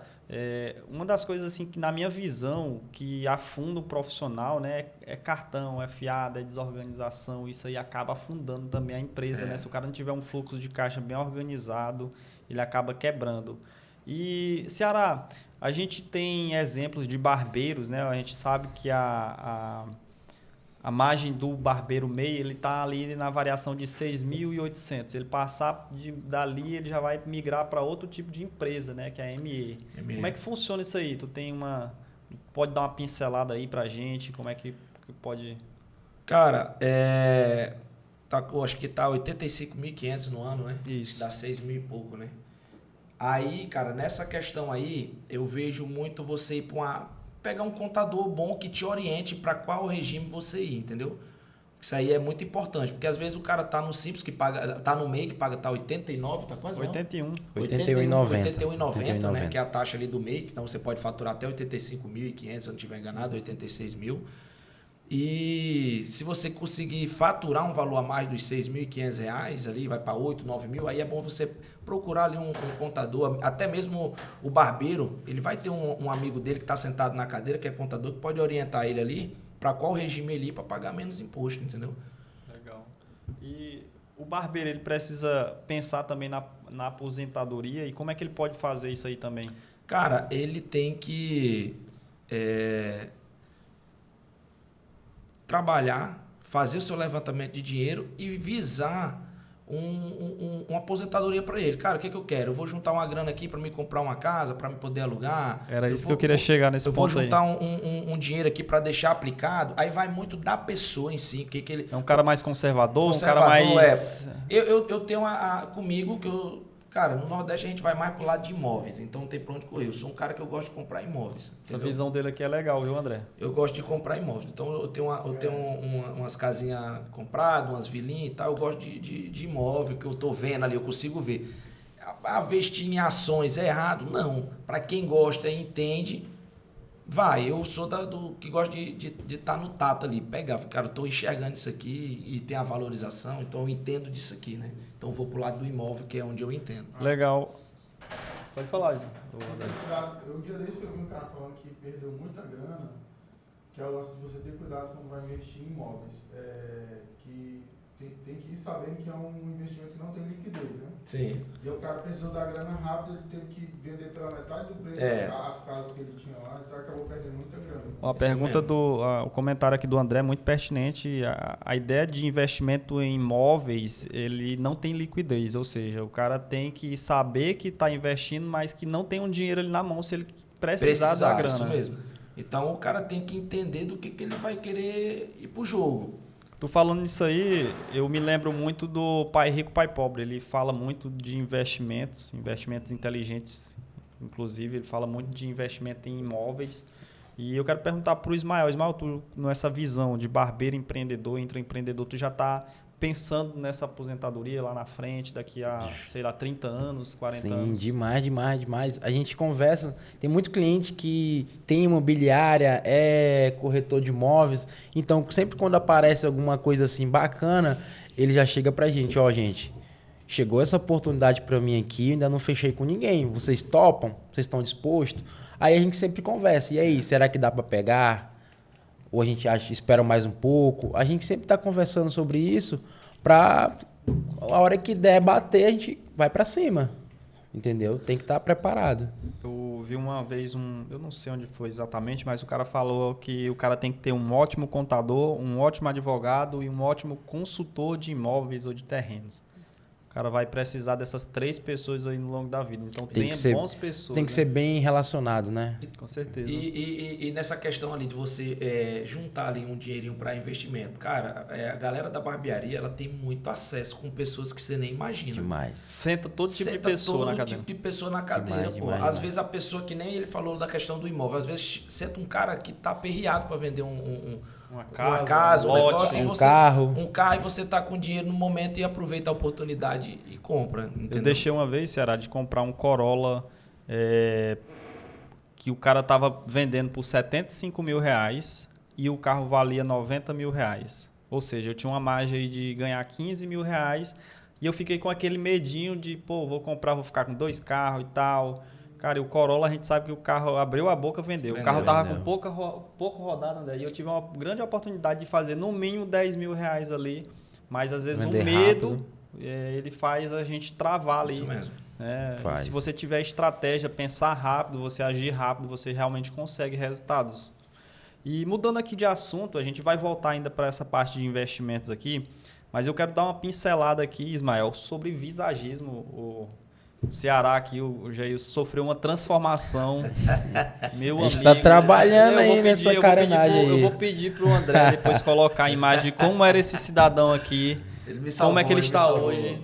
uma das coisas assim que na minha visão que afunda o profissional, né, é cartão, é fiado, é desorganização. Isso aí acaba afundando também a empresa, né? Se o cara não tiver um fluxo de caixa bem organizado, ele acaba quebrando. E Ceará, a gente tem exemplos de barbeiros, né? A gente sabe que a margem do barbeiro MEI, ele está ali na variação de 6.800. Ele passar dali, ele já vai migrar para outro tipo de empresa, né? Que é a ME. Como é que funciona isso aí? Tu tem pode dar uma pincelada aí para a gente? Como é que pode... Cara, acho que tá 85.500 no ano, né? Isso. Dá 6.000 e pouco, né? Aí, cara, nessa questão aí, eu vejo muito você ir para pegar um contador bom que te oriente para qual regime você ir, entendeu? Isso aí é muito importante, porque às vezes o cara tá no Simples, que paga, tá no MEI, que paga 89, tá quase 81. 81,90, né? Que é a taxa ali do MEI, então você pode faturar até 85.500, se eu não estiver enganado, 86.000. E se você conseguir faturar um valor a mais dos R$6.500 ali, vai para 8, 9 mil, aí é bom você procurar ali um contador, até mesmo o barbeiro, ele vai ter um amigo dele que está sentado na cadeira, que é contador, que pode orientar ele ali para qual regime ele ir para pagar menos imposto, entendeu? Legal. E o barbeiro, ele precisa pensar também na aposentadoria, e como é que ele pode fazer isso aí também? Cara, ele tem que trabalhar, fazer o seu levantamento de dinheiro e visar uma aposentadoria para ele. Cara, o que eu quero? Eu vou juntar uma grana aqui para me comprar uma casa, para me poder alugar. Era isso que eu queria chegar nesse ponto aí. Eu vou juntar um dinheiro aqui para deixar aplicado. Aí vai muito da pessoa em si. Que ele, é um cara mais conservador, um cara mais... Eu tenho comigo que eu... Cara, no Nordeste a gente vai mais pro lado de imóveis, então não tem pra onde correr. Eu sou um cara que eu gosto de comprar imóveis. Essa visão dele aqui é legal, viu, André? Eu gosto de comprar imóveis. Então eu tenho umas casinhas compradas, umas vilinhas e tal. Eu gosto de imóvel que eu tô vendo ali, eu consigo ver. Investir em ações é errado? Não. Para quem gosta e entende, vai. Eu sou do que gosta de estar no tato ali, pegar. Cara, eu tô enxergando isso aqui e tem a valorização, então eu entendo disso aqui, né? Então eu vou pro lado do imóvel, que é onde eu entendo. Legal. Pode falar, Zinho. Um dia desse eu vi um cara falando que perdeu muita grana, que é o lance de você ter cuidado quando vai investir em imóveis. Que tem que ir sabendo que é um investimento que não tem liquidez, né? Sim. E o cara precisou da grana rápida, ele teve que vender pela metade do preço as casas que ele tinha lá, então acabou perdendo muita grana. A pergunta o comentário aqui do André é muito pertinente. A ideia de investimento em imóveis, ele não tem liquidez, ou seja, o cara tem que saber que está investindo, mas que não tem um dinheiro ali na mão se ele precisar da grana. Isso mesmo. Então o cara tem que entender do que ele vai querer ir pro jogo. Tu falando nisso aí, eu me lembro muito do Pai Rico, Pai Pobre. Ele fala muito de investimentos inteligentes. Inclusive, ele fala muito de investimento em imóveis. E eu quero perguntar para o Ismael. Ismael, tu, nessa visão de barbeiro empreendedor, intraempreendedor, tu já está pensando nessa aposentadoria lá na frente, daqui a, sei lá, 30 anos, 40 anos? Sim, demais. A gente conversa, tem muito cliente que tem imobiliária, é corretor de imóveis, então sempre quando aparece alguma coisa assim bacana, ele já chega pra gente, gente, chegou essa oportunidade para mim aqui, ainda não fechei com ninguém, vocês topam? Vocês estão dispostos? Aí a gente sempre conversa, e aí, será que dá para pegar? Ou a gente espera mais um pouco? A gente sempre está conversando sobre isso para a hora que der bater, a gente vai para cima. Entendeu? Tem que estar preparado. Eu vi uma vez eu não sei onde foi exatamente, mas o cara falou que o cara tem que ter um ótimo contador, um ótimo advogado e um ótimo consultor de imóveis ou de terrenos. O cara vai precisar dessas 3 pessoas aí no longo da vida. Então tenha bons pessoas. Tem que ser bem relacionado, né? Com certeza. E nessa questão ali de você juntar ali um dinheirinho para investimento, cara, a galera da barbearia, ela tem muito acesso com pessoas que você nem imagina. Demais. Senta todo tipo de pessoa na cadeira. Todo tipo de pessoa na cadeira, pô. Às vezes a pessoa, que nem ele falou da questão do imóvel, às vezes senta um cara que tá aperreado para vender uma casa, um negócio, um carro, e você tá com dinheiro no momento e aproveita a oportunidade e compra. Entendeu? Eu deixei uma vez, Ceará, de comprar um Corolla que o cara tava vendendo por R$75 mil e o carro valia R$90 mil. Ou seja, eu tinha uma margem aí de ganhar R$15 mil e eu fiquei com aquele medinho de, vou comprar, vou ficar com 2 carros e tal. Cara, e o Corolla, a gente sabe que o carro abriu a boca, vendeu. O carro tava com pouco rodado, André. E eu tive uma grande oportunidade de fazer no mínimo R$10 mil ali. Mas às vezes vender o medo, ele faz a gente travar ali. Isso mesmo. Se você tiver estratégia, pensar rápido, você agir rápido, você realmente consegue resultados. E mudando aqui de assunto, a gente vai voltar ainda para essa parte de investimentos aqui. Mas eu quero dar uma pincelada aqui, Ismael, sobre visagismo. O Ceará aqui, o Jair sofreu uma transformação. Meu amigo. A gente está trabalhando aí nessa carenagem aí. Eu vou pedir para o André depois colocar a imagem de como era esse cidadão aqui, como é que ele está hoje.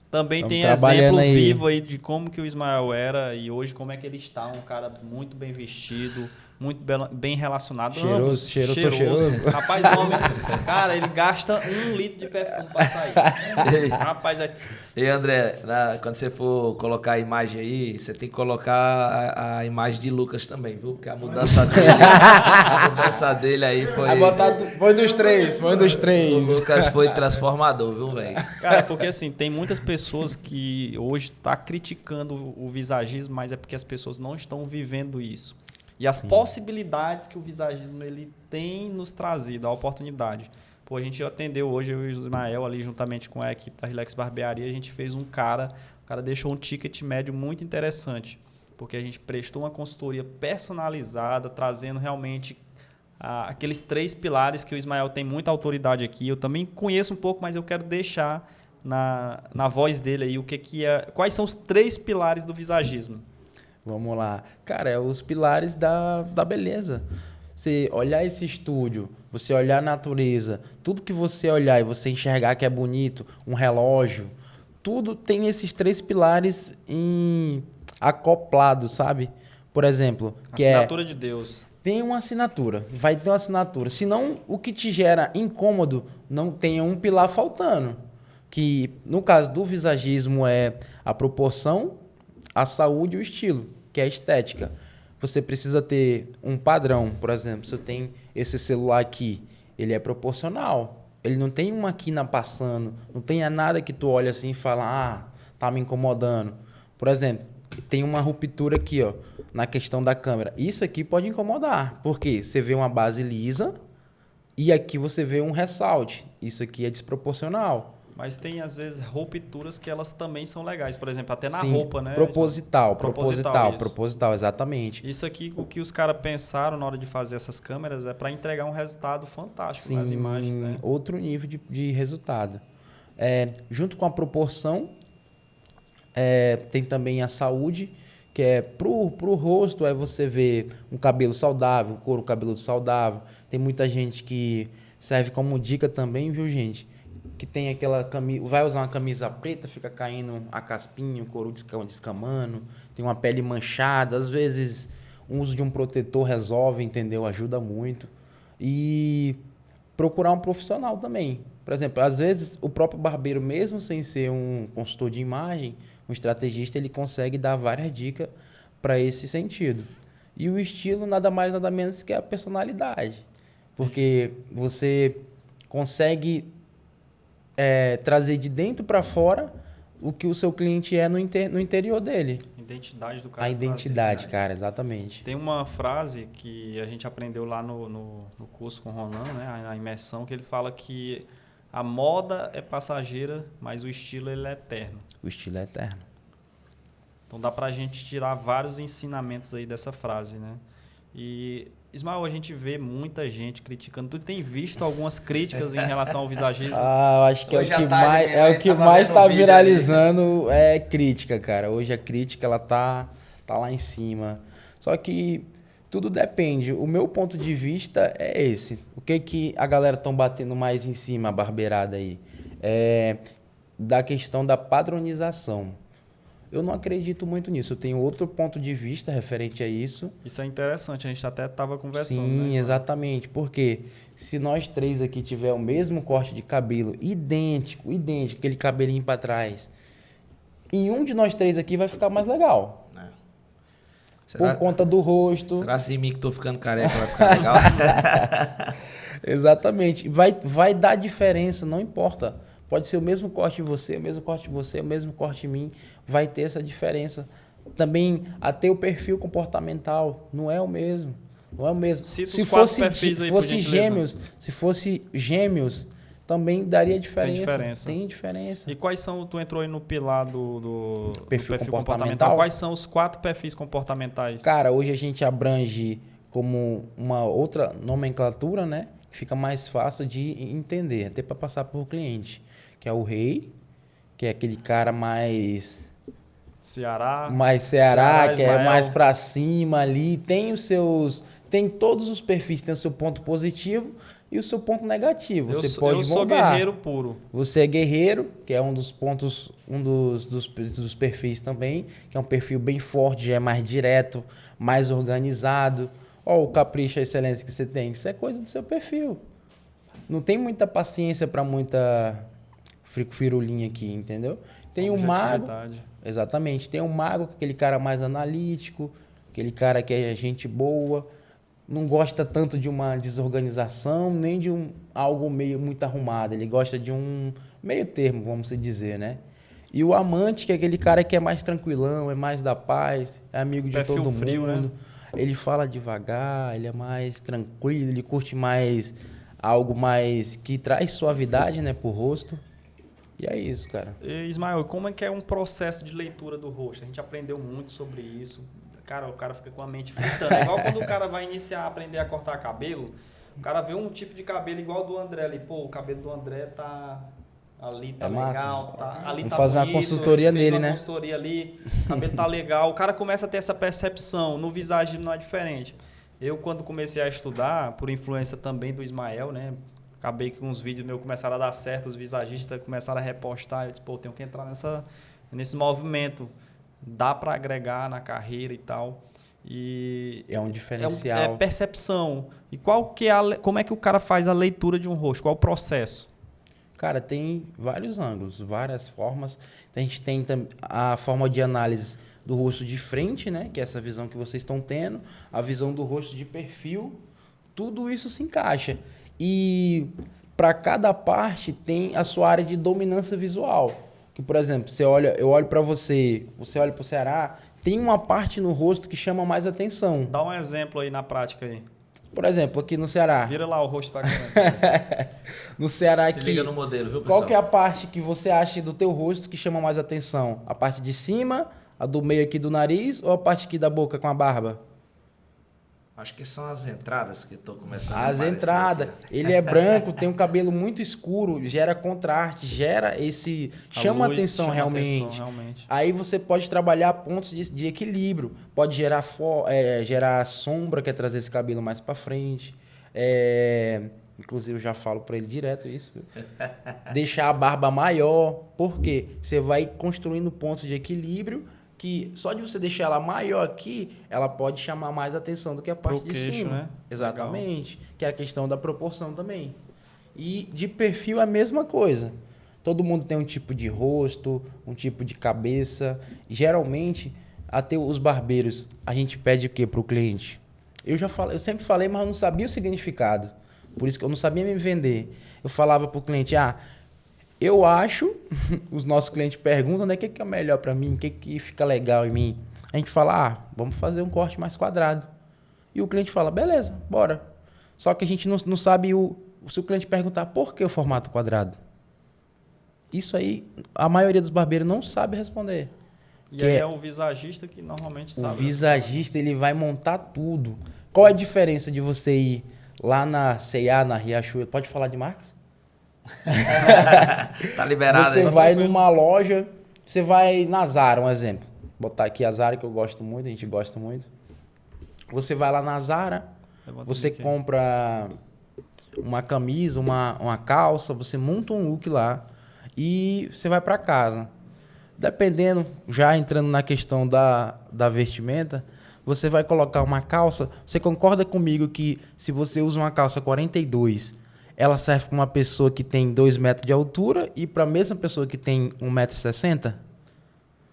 Também tem exemplo vivo aí de como que o Ismael era e hoje como é que ele está. Um cara muito bem vestido, muito bem relacionado. Cheiroso. Rapaz, homem, cara, ele gasta 1 litro de perfume pra sair. Rapaz, E André, quando você for colocar a imagem aí, você tem que colocar a imagem de Lucas também, viu? Porque a mudança dele aí foi... Foi dos três. O Lucas foi transformador, viu, velho? Cara, porque assim, tem muitas pessoas que hoje tá criticando o visagismo, mas é porque as pessoas não estão vivendo isso. E as possibilidades que o visagismo ele tem nos trazido, a oportunidade. A gente atendeu hoje, eu e o Ismael, ali juntamente com a equipe da Relax Barbearia, a gente fez o cara deixou um ticket médio muito interessante. porque a gente prestou uma consultoria personalizada, trazendo realmente aqueles 3 pilares que o Ismael tem muita autoridade aqui. Eu também conheço um pouco, mas eu quero deixar na voz dele aí quais são os 3 pilares do visagismo. Vamos lá. Cara, os pilares da beleza. Você olhar esse estúdio, você olhar a natureza, tudo que você olhar e você enxergar que é bonito, um relógio, tudo tem esses 3 pilares acoplados, sabe? Por exemplo, Assinatura de Deus. Tem uma assinatura, vai ter uma assinatura. Senão, o que te gera incômodo, não tenha um pilar faltando. Que, no caso do visagismo, é a proporção, a saúde e o estilo, que é a estética. Você precisa ter um padrão. Por exemplo, se eu tenho esse celular aqui, ele é proporcional. Ele não tem uma quina passando, não tem nada que tu olha assim e fala, tá me incomodando. Por exemplo, tem uma ruptura aqui, ó, na questão da câmera. Isso aqui pode incomodar, porque você vê uma base lisa e aqui você vê um ressalte. Isso aqui é desproporcional. Mas tem, às vezes, rupturas que elas também são legais. Por exemplo, até na Sim, roupa, né? Proposital, exatamente. Isso aqui, o que os caras pensaram na hora de fazer essas câmeras é para entregar um resultado fantástico nas imagens, né? Outro nível de resultado. Junto com a proporção, tem também a saúde, que é pro rosto, você vê um cabelo saudável, um couro cabeludo saudável. Tem muita gente que serve como dica também, viu, gente? Que tem aquela camisa, vai usar uma camisa preta, fica caindo a caspinha, o couro descamando, tem uma pele manchada, às vezes o uso de um protetor resolve, entendeu? Ajuda muito. E procurar um profissional também. Por exemplo, às vezes o próprio barbeiro, mesmo sem ser um consultor de imagem, um estrategista, ele consegue dar várias dicas para esse sentido. E o estilo nada mais, nada menos que a personalidade. Porque você consegue trazer de dentro para fora o que o seu cliente é no interior dele. Identidade do cara. A identidade, cara, exatamente. Tem uma frase que a gente aprendeu lá no curso com o Ronan, né, a imersão, que ele fala que a moda é passageira, mas o estilo ele é eterno. O estilo é eterno. Então dá pra gente tirar vários ensinamentos aí dessa frase, né? E, Ismael, a gente vê muita gente criticando. Tu tem visto algumas críticas em relação ao visagismo? Eu acho que é o que mais está viralizando é crítica, cara. Hoje a crítica ela tá lá em cima. Só que tudo depende. O meu ponto de vista é esse. O que a galera estão batendo mais em cima, a barbeirada aí? Da questão da padronização. Eu não acredito muito nisso. Eu tenho outro ponto de vista referente a isso. Isso é interessante. A gente até estava conversando. Sim, né? Exatamente. Porque se nós 3 aqui tiver o mesmo corte de cabelo, idêntico, aquele cabelinho para trás, em um de nós 3 aqui vai ficar mais legal. Por conta do rosto. Será assim mim que tô ficando careca vai ficar legal? Exatamente. Vai dar diferença, não importa. Pode ser o mesmo corte em você, o mesmo corte em você, o mesmo corte em mim. Vai ter essa diferença. Também até o perfil comportamental não é o mesmo. Não é o mesmo. Se fosse gêmeos, também daria diferença. Tem diferença. E quais são, tu entrou aí no pilar do perfil comportamental? Quais são os 4 perfis comportamentais? Cara, hoje a gente abrange como uma outra nomenclatura, né? Que fica mais fácil de entender, até para passar por cliente. Que é o rei, que é aquele cara mais Ceará, que é mais para cima ali. Tem todos os perfis, tem o seu ponto positivo e o seu ponto negativo. Você pode sou guerreiro puro. Você é guerreiro, que é um dos pontos, dos perfis também, que é um perfil bem forte, já é mais direto, mais organizado. Ó, o capricho, a excelência que você tem, isso é coisa do seu perfil. Não tem muita paciência para muita firulinha aqui, entendeu? Tem um mago, exatamente, tem um mago, aquele cara mais analítico, aquele cara que é gente boa, não gosta tanto de uma desorganização, nem de algo meio muito arrumado, ele gosta de um meio termo, vamos dizer, né? E o amante, que é aquele cara que é mais tranquilão, é mais da paz, é amigo de todo mundo, frio, né? Ele fala devagar, ele é mais tranquilo, ele curte mais algo mais que traz suavidade, né, pro rosto. E é isso, cara. E, Ismael, como é que é um processo de leitura do rosto? A gente aprendeu muito sobre isso. Cara, o cara fica com a mente fritando. É igual quando o cara vai iniciar a aprender a cortar cabelo, o cara vê um tipo de cabelo igual do André ali. Pô, o cabelo do André tá ali, tá legal, tá, ali Vamos tá fazer bonito, uma consultoria fez nele, uma né? consultoria ali, o cabelo tá legal. O cara começa a ter essa percepção. No visagismo não é diferente. Eu, quando comecei a estudar, por influência também do Ismael, né? Acabei que uns vídeos meus começaram a dar certo, os visagistas começaram a repostar. Eu disse, pô, tenho que entrar nesse movimento. Dá para agregar na carreira e tal. E É um diferencial. é percepção. E como é que o cara faz a leitura de um rosto? Qual o processo? Cara, tem vários ângulos, várias formas. A gente tem a forma de análise do rosto de frente, né? Que é essa visão que vocês estão tendo. A visão do rosto de perfil. Tudo isso se encaixa. E para cada parte tem a sua área de dominância visual. Que, por exemplo, eu olho para você olha para o Ceará, tem uma parte no rosto que chama mais atenção. Dá um exemplo aí na prática aí. Por exemplo, aqui no Ceará. Vira lá o rosto para câmera. No Ceará Se aqui. liga no modelo, viu, pessoal? Qual que é a parte que você acha do teu rosto que chama mais atenção? A parte de cima, a do meio aqui do nariz ou a parte aqui da boca com a barba? Acho que são as entradas que estou começando a As aparecer entradas. aqui. Ele é branco, tem um cabelo muito escuro, gera contraste, gera esse... Chama A luz atenção chama realmente. atenção, realmente. Aí você pode trabalhar pontos de equilíbrio. Pode gerar sombra, que é trazer esse cabelo mais para frente. Inclusive, eu já falo para ele direto isso. Viu? Deixar a barba maior. Por quê? Você vai construindo pontos de equilíbrio que só de você deixar ela maior aqui, ela pode chamar mais atenção do que a parte Pro de queixo, cima. né? Exatamente. Que é a questão da proporção também. E de perfil é a mesma coisa. Todo mundo tem um tipo de rosto, um tipo de cabeça. Geralmente, até os barbeiros, a gente pede o quê para o cliente? Eu sempre falei, mas eu não sabia o significado. Por isso que eu não sabia me vender. Eu falava para o cliente, eu acho, os nossos clientes perguntam, né, o que é melhor para mim, o que fica legal em mim. A gente fala, vamos fazer um corte mais quadrado. E o cliente fala, beleza, bora. Só que a gente não sabe, se o cliente perguntar por que o formato quadrado. Isso aí, a maioria dos barbeiros não sabe responder. E aí é o visagista que normalmente sabe. O visagista, ele vai montar tudo. Qual é a diferença de você ir lá na C&A, na Riachuelo? Pode falar de marcas? Tá liberado Você aí. vai numa loja, você vai na Zara, um exemplo. Vou botar aqui a Zara, que eu gosto muito, a gente gosta muito. Você vai lá na Zara, você compra uma camisa, uma calça, você monta um look lá e você vai para casa. Dependendo, já entrando na questão da vestimenta, você vai colocar uma calça. Você concorda comigo que se você usa uma calça 42, ela serve para uma pessoa que tem 2 metros de altura e para a mesma pessoa que tem 1,60 m?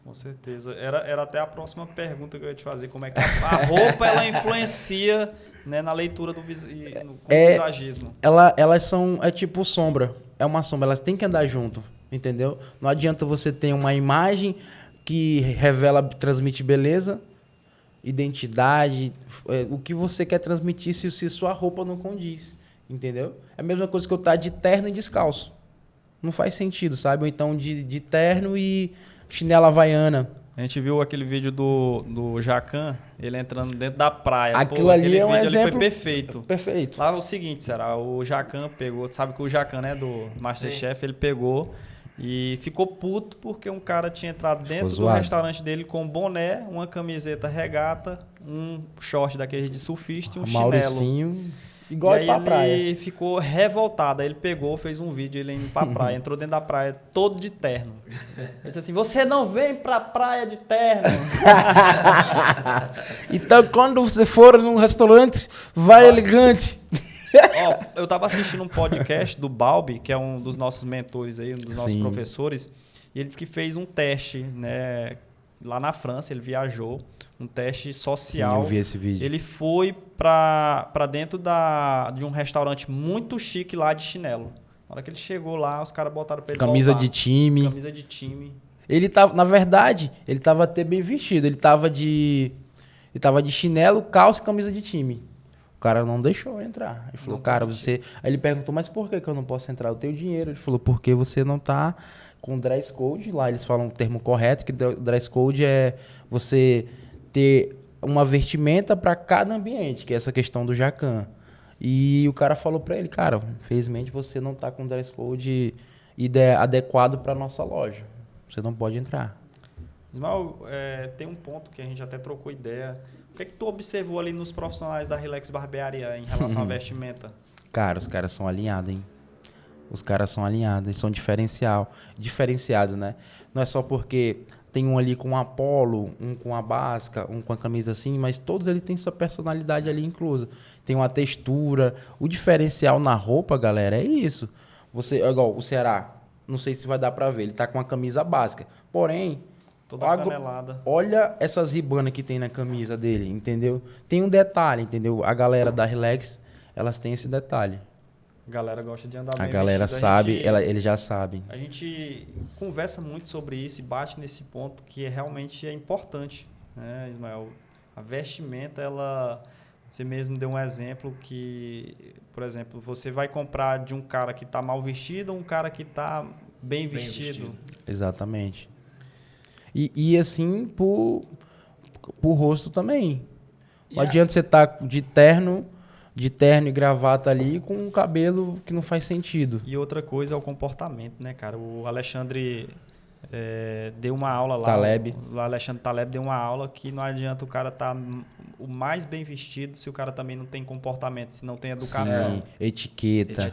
Com certeza. Era até a próxima pergunta que eu ia te fazer. Como é que a roupa ela influencia, né, na leitura do visagismo? Elas são, tipo sombra. É uma sombra, elas têm que andar junto, entendeu? Não adianta você ter uma imagem que revela, transmite beleza, identidade, o que você quer transmitir se sua roupa não condiz. Entendeu? É a mesma coisa que eu estar de terno e descalço. Não faz sentido, sabe? Ou então de terno e chinela havaiana. A gente viu aquele vídeo do Jacan, ele entrando dentro da praia. Aquilo ali é um vídeo exemplo. Ali foi perfeito. Perfeito. Lá é o seguinte, será? O Jacan pegou, sabe que o Jacan, né, do Masterchef, ele pegou e ficou puto porque um cara tinha entrado dentro do restaurante dele com um boné, uma camiseta regata, um short daquele de surfista e um chinelo. Mauricinho. Igual e pra aí praia. Ele ficou revoltado. Aí ele pegou, fez um vídeo ele indo pra praia. Entrou dentro da praia todo de terno. Ele disse assim, você não vem pra praia de terno. Então, quando você for num restaurante, vai elegante. Ó, eu tava assistindo um podcast do Balbi, que é um dos nossos mentores aí, um dos nossos professores. E ele disse que fez um teste, né, lá na França. Ele viajou. Um teste social. Sim, eu vi esse vídeo. Ele foi pra dentro de um restaurante muito chique lá de chinelo. Na hora que ele chegou lá, os caras botaram pra ele Camisa voltar. de time. Camisa de time. Ele tava, na verdade, ele tava até bem vestido. Ele tava de chinelo, calça e camisa de time. O cara não deixou eu entrar. Ele falou, cara, você... Aí ele perguntou, mas por que eu não posso entrar? Eu tenho dinheiro. Ele falou, porque você não tá com dress code. Lá eles falam o termo correto, que dress code é você ter uma vestimenta para cada ambiente, que é essa questão do Jacan. E o cara falou para ele, cara, infelizmente você não tá com dress code adequado para nossa loja. Você não pode entrar. Ismael, tem um ponto que a gente até trocou ideia. O que é que tu observou ali nos profissionais da Relax Barbearia em relação à vestimenta? Cara, os caras são alinhados, hein? Os caras são alinhados, eles são diferenciados, né? Não é só porque tem um ali com uma polo, um com a básica, um com a camisa assim, mas todos eles têm sua personalidade ali inclusa. Tem uma textura. O diferencial na roupa, galera, é isso. Você, igual o Ceará, não sei se vai dar pra ver, ele tá com uma camisa básica. Porém, Toda canelada. olha essas ribanas que tem na camisa dele, entendeu? Tem um detalhe, entendeu? A galera da Relax, elas têm esse detalhe. A galera gosta de andar bem A galera vestido. sabe, eles já sabem. A gente conversa muito sobre isso e bate nesse ponto que realmente é importante, né, Ismael? A vestimenta, você mesmo deu um exemplo que, por exemplo, você vai comprar de um cara que está mal vestido ou um cara que está bem vestido. Exatamente. E assim, pro rosto também. Não adianta você estar de terno e gravata ali com um cabelo que não faz sentido. E outra coisa é o comportamento, né, cara? O Alexandre deu uma aula lá. O Alexandre Taleb deu uma aula que não adianta o cara estar o mais bem vestido se o cara também não tem comportamento, se não tem educação. Sim, etiqueta.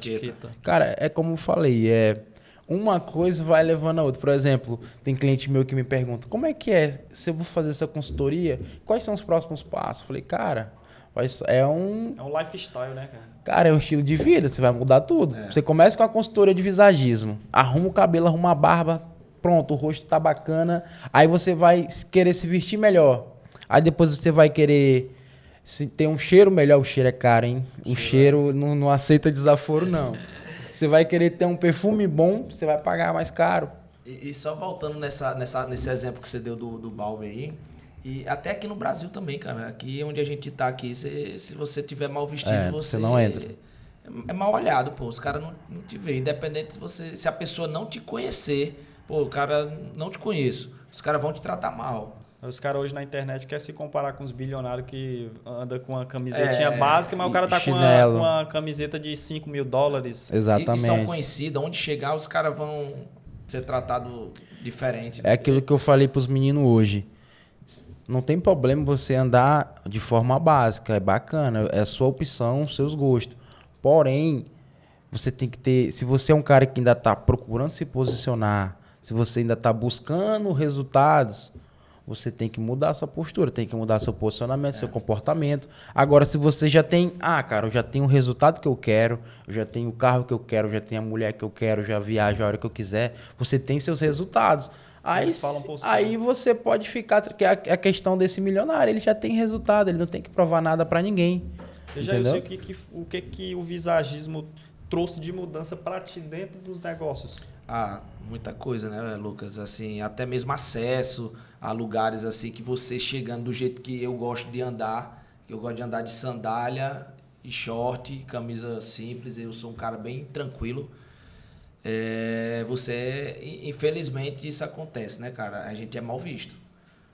Cara, é como eu falei, uma coisa vai levando a outra. Por exemplo, tem cliente meu que me pergunta, como é que é, se eu vou fazer essa consultoria, quais são os próximos passos? Eu falei, cara, é um lifestyle, né, cara? Cara, é um estilo de vida, você vai mudar tudo. Você começa com a consultoria de visagismo, arruma o cabelo, arruma a barba, pronto, o rosto tá bacana, aí você vai querer se vestir melhor. Aí depois você vai querer se ter um cheiro melhor, o cheiro é caro, hein? O cheiro não aceita desaforo, não. Você vai querer ter um perfume bom, você vai pagar mais caro. E só voltando nesse exemplo que você deu do balme aí, e até aqui no Brasil também, cara. Aqui onde a gente tá aqui, se você tiver mal vestido, você não entra. É mal olhado, pô. Os caras não te veem. Independente se a pessoa não te conhecer, pô, o cara não te conheço. Os caras vão te tratar mal. Os caras hoje na internet querem se comparar com os bilionários que andam com uma camisetinha básica, mas o cara tá com uma camiseta de $5 mil. Exatamente. E são conhecidos. Onde chegar, os caras vão ser tratados diferente. Né? É aquilo que eu falei pros meninos hoje. Não tem problema você andar de forma básica, é bacana, é a sua opção, seus gostos. Porém, você tem que ter... Se você é um cara que ainda está procurando se posicionar, se você ainda está buscando resultados, você tem que mudar a sua postura, tem que mudar seu posicionamento, seu comportamento. Agora, se você já tem... cara, eu já tenho o resultado que eu quero, eu já tenho o carro que eu quero, eu já tenho a mulher que eu quero, eu já viajo a hora que eu quiser. Você tem seus resultados. Aí você pode ficar... Que a questão desse milionário, ele já tem resultado, ele não tem que provar nada para ninguém. Veja isso, o que o visagismo trouxe de mudança para ti dentro dos negócios? Muita coisa, né, Lucas? Assim, até mesmo acesso a lugares assim que você chegando do jeito que eu gosto de andar, que eu gosto de andar de sandália e short, camisa simples, eu sou um cara bem tranquilo. Infelizmente isso acontece, né, cara? A gente é mal visto,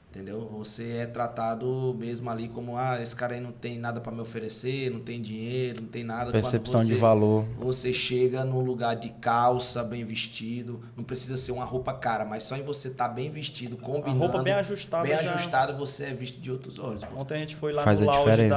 entendeu? Você é tratado mesmo ali como esse cara aí não tem nada para me oferecer, não tem dinheiro, não tem nada. Percepção de valor. Você chega num lugar de calça, bem vestido, não precisa ser uma roupa cara, mas só em você estar bem vestido, combinando. A roupa bem ajustada. Ajustada, você é visto de outros olhos. Pô. Ontem a gente foi lá no lounge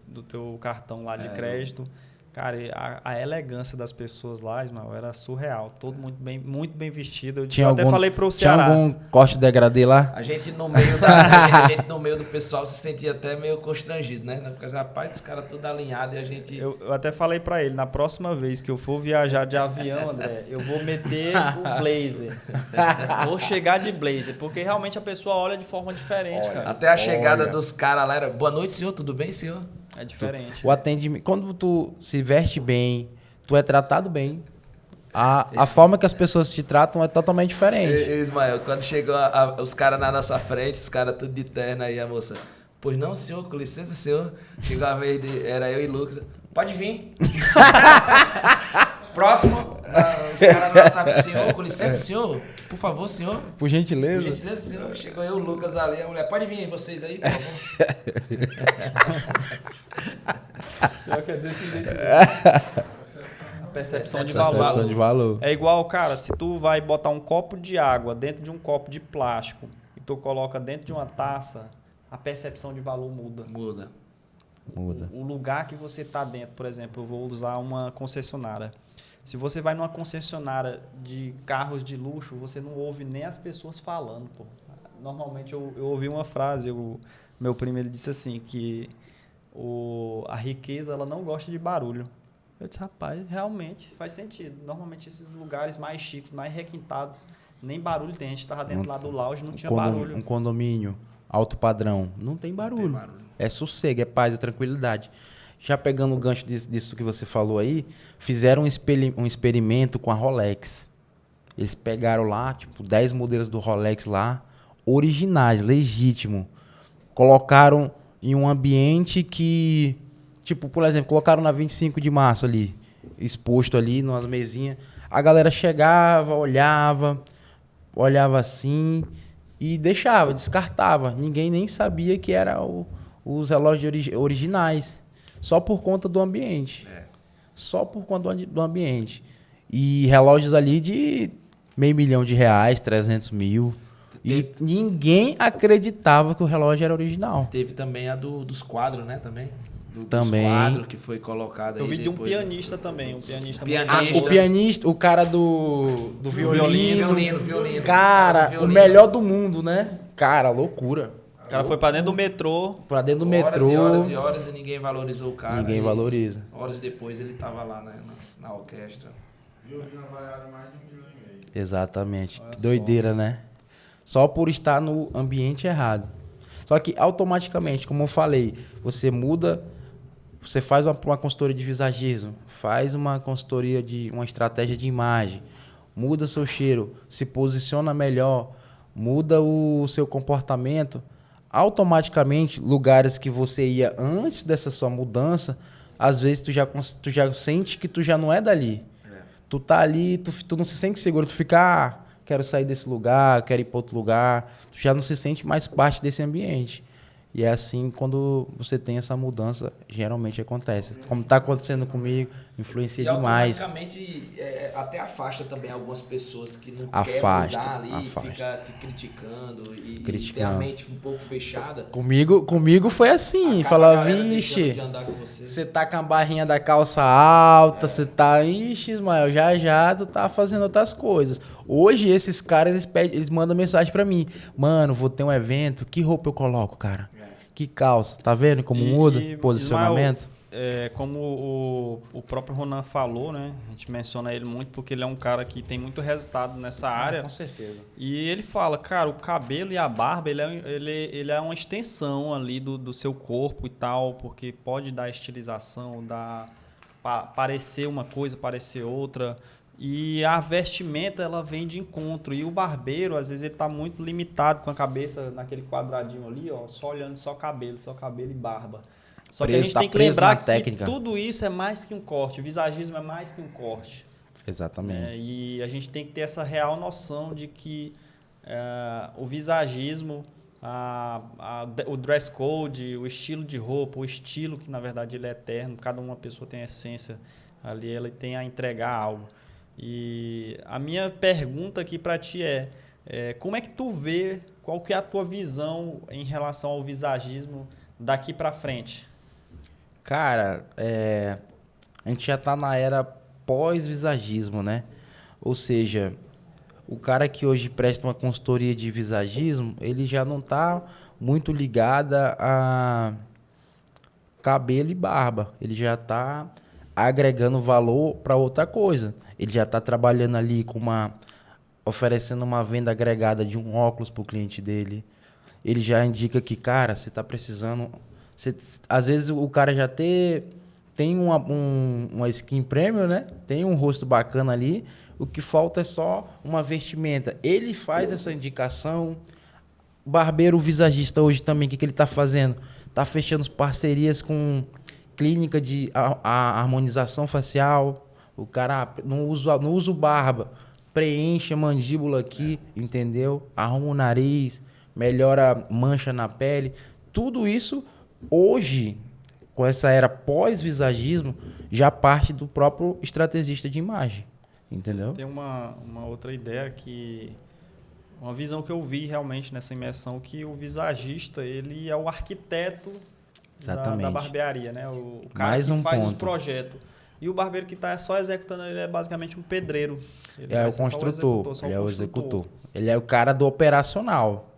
do teu cartão lá de crédito. Cara, a elegância das pessoas lá, Ismael, era surreal. Todo muito bem vestido. Eu até falei pro Ceará. Tinha algum corte degradê lá? A gente no meio do pessoal se sentia até meio constrangido, né? Porque, rapaz, os caras tudo alinhados e a gente... Eu até falei pra ele, na próxima vez que eu for viajar de avião, André, eu vou meter o blazer. Vou chegar de blazer, porque realmente a pessoa olha de forma diferente, cara. Até a chegada dos caras lá era, boa noite, senhor, tudo bem, senhor? É diferente. O atendimento, quando tu se veste bem, tu é tratado bem, a forma que as pessoas te tratam é totalmente diferente. Ismael, quando chegou os caras na nossa frente, os caras tudo de terno aí, a moça, pois não, senhor, com licença, senhor. Chegou a vez era eu e Lucas, pode vir. Próximo, esse cara não sabe o senhor. Com licença, senhor. Por favor, senhor. Por gentileza. Por gentileza, senhor. Chegou eu, o Lucas ali, a mulher. Pode vir aí, vocês aí, por favor. Pior que é desse jeito. A percepção de Percepção valor. de valor. É igual, cara, se tu vai botar um copo de água dentro de um copo de plástico e tu coloca dentro de uma taça, a percepção de valor muda. Muda. Muda. O lugar que você tá dentro, por exemplo, eu vou usar uma concessionária. Se você vai numa concessionária de carros de luxo, você não ouve nem as pessoas falando, pô. Normalmente eu ouvi uma frase, meu primo ele disse assim, que a riqueza ela não gosta de barulho. Eu disse, rapaz, realmente faz sentido. Normalmente esses lugares mais chiques, mais requintados, nem barulho tem. A gente estava dentro lá do lounge, não tinha barulho. Um condomínio alto padrão, não tem barulho. É sossego, é paz, é tranquilidade. Já pegando o gancho disso que você falou aí, fizeram um experimento com a Rolex. Eles pegaram lá, tipo, 10 modelos do Rolex lá, originais, legítimo. Colocaram em um ambiente que, tipo, por exemplo, colocaram na 25 de março ali, exposto ali, nas mesinhas. A galera chegava, olhava assim e deixava, descartava. Ninguém nem sabia que eram os relógios originais. Só por conta do ambiente. Só por conta do ambiente. E relógios ali de R$500 mil, 300 mil. E ninguém acreditava que o relógio era original. Teve também a dos quadros, né? Também. Também. Dos quadros que foi colocado aí. Eu vi de um depois. pianista também. Um pianista. O pianista, o cara do violino. Violino. Cara, Violino. o melhor do mundo, né? Cara, loucura. O cara foi pra dentro do metrô. Pra dentro do metrô. Horas e horas e ninguém valorizou o cara. Ninguém valoriza. Horas depois ele tava lá na orquestra. Violino avaliado em mais de R$1,5 milhão. Exatamente. Que doideira, né? Só por estar no ambiente errado. Só que automaticamente, como eu falei, você muda, você faz uma consultoria de visagismo, faz uma consultoria de uma estratégia de imagem, muda seu cheiro, se posiciona melhor, muda o seu comportamento, automaticamente, lugares que você ia antes dessa sua mudança, às vezes tu já sente que tu já não é dali. Tu tá ali, tu não se sente seguro, tu fica, quero sair desse lugar, quero ir para outro lugar, tu já não se sente mais parte desse ambiente. E é assim, quando você tem essa mudança, geralmente acontece. Como está acontecendo comigo, influencia demais. Automaticamente até afasta também algumas pessoas que não Afasta, querem mudar ali, afasta. fica te criticando e Criticando. tem a mente um pouco fechada. Comigo foi assim, Acaba a falar, galera deixando vixe, de andar com você. você tá com a barrinha da calça alta, você tá, ixi, Ismael, já tu tá fazendo outras coisas. Hoje esses caras, eles mandam mensagem pra mim, mano, vou ter um evento, que roupa eu coloco, cara? Que calça, tá vendo como muda o posicionamento? Ismael, como o próprio Ronan falou, né? A gente menciona ele muito porque ele é um cara que tem muito resultado nessa área. Com certeza. E ele fala, cara, o cabelo e a barba, ele é uma extensão ali do seu corpo e tal, porque pode dar estilização, parecer uma coisa, parecer outra. E a vestimenta, ela vem de encontro. E o barbeiro, às vezes, ele tá muito limitado com a cabeça naquele quadradinho ali, ó, só olhando só cabelo e barba. Só que a gente tem que lembrar que tudo isso é mais que um corte. O visagismo é mais que um corte. Exatamente. E a gente tem que ter essa real noção de que o visagismo, o dress code, o estilo de roupa, o estilo que, na verdade, ele é eterno. Cada uma pessoa tem a essência ali, ela tem a entregar algo. E a minha pergunta aqui para ti como é que tu vê, qual que é a tua visão em relação ao visagismo daqui para frente? Cara, a gente já tá na era pós-visagismo, né? Ou seja, o cara que hoje presta uma consultoria de visagismo, ele já não tá muito ligado a cabelo e barba. Ele já tá agregando valor para outra coisa. Ele já está trabalhando ali oferecendo uma venda agregada de um óculos para o cliente dele. Ele já indica que, cara, você está precisando... às vezes o cara já tem uma skin premium, né? Tem um rosto bacana ali. O que falta é só uma vestimenta. Ele faz essa indicação. O barbeiro, o visagista hoje também, o que ele está fazendo? Está fechando parcerias com clínica de harmonização facial, O cara não usa o barba, preenche a mandíbula aqui, entendeu? Arruma o nariz, melhora a mancha na pele. Tudo isso, hoje, com essa era pós-visagismo, já parte do próprio estrategista de imagem, entendeu? Tem uma outra ideia que... Uma visão que eu vi realmente nessa imersão, que o visagista, ele é o arquiteto da barbearia, né? O cara Mais que um faz os ponto. projetos. E o barbeiro que está só executando, ele é basicamente um pedreiro. Ele É vai o ser só construtor, só ele é o executor. Ele é o cara do operacional.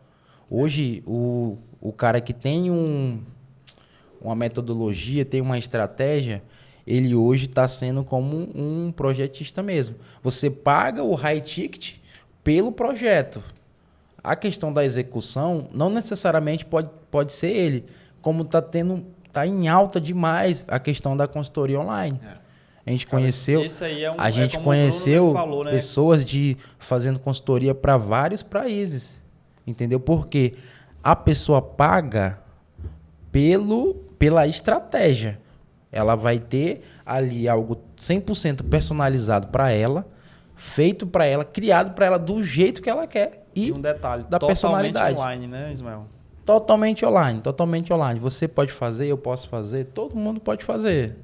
Hoje, o cara que tem uma metodologia, tem uma estratégia, ele hoje está sendo como um projetista mesmo. Você paga o high ticket pelo projeto. A questão da execução não necessariamente pode ser ele, como tá em alta demais a questão da consultoria online. A gente conheceu, esse aí é a gente como o conheceu Bruno falou, né? pessoas fazendo consultoria para vários países, entendeu? Porque a pessoa paga pela estratégia. Ela vai ter ali algo 100% personalizado para ela, feito para ela, criado para ela do jeito que ela quer. E um detalhe, da totalmente personalidade. online, né, Ismael? Totalmente online, totalmente online. Você pode fazer, eu posso fazer, todo mundo pode fazer.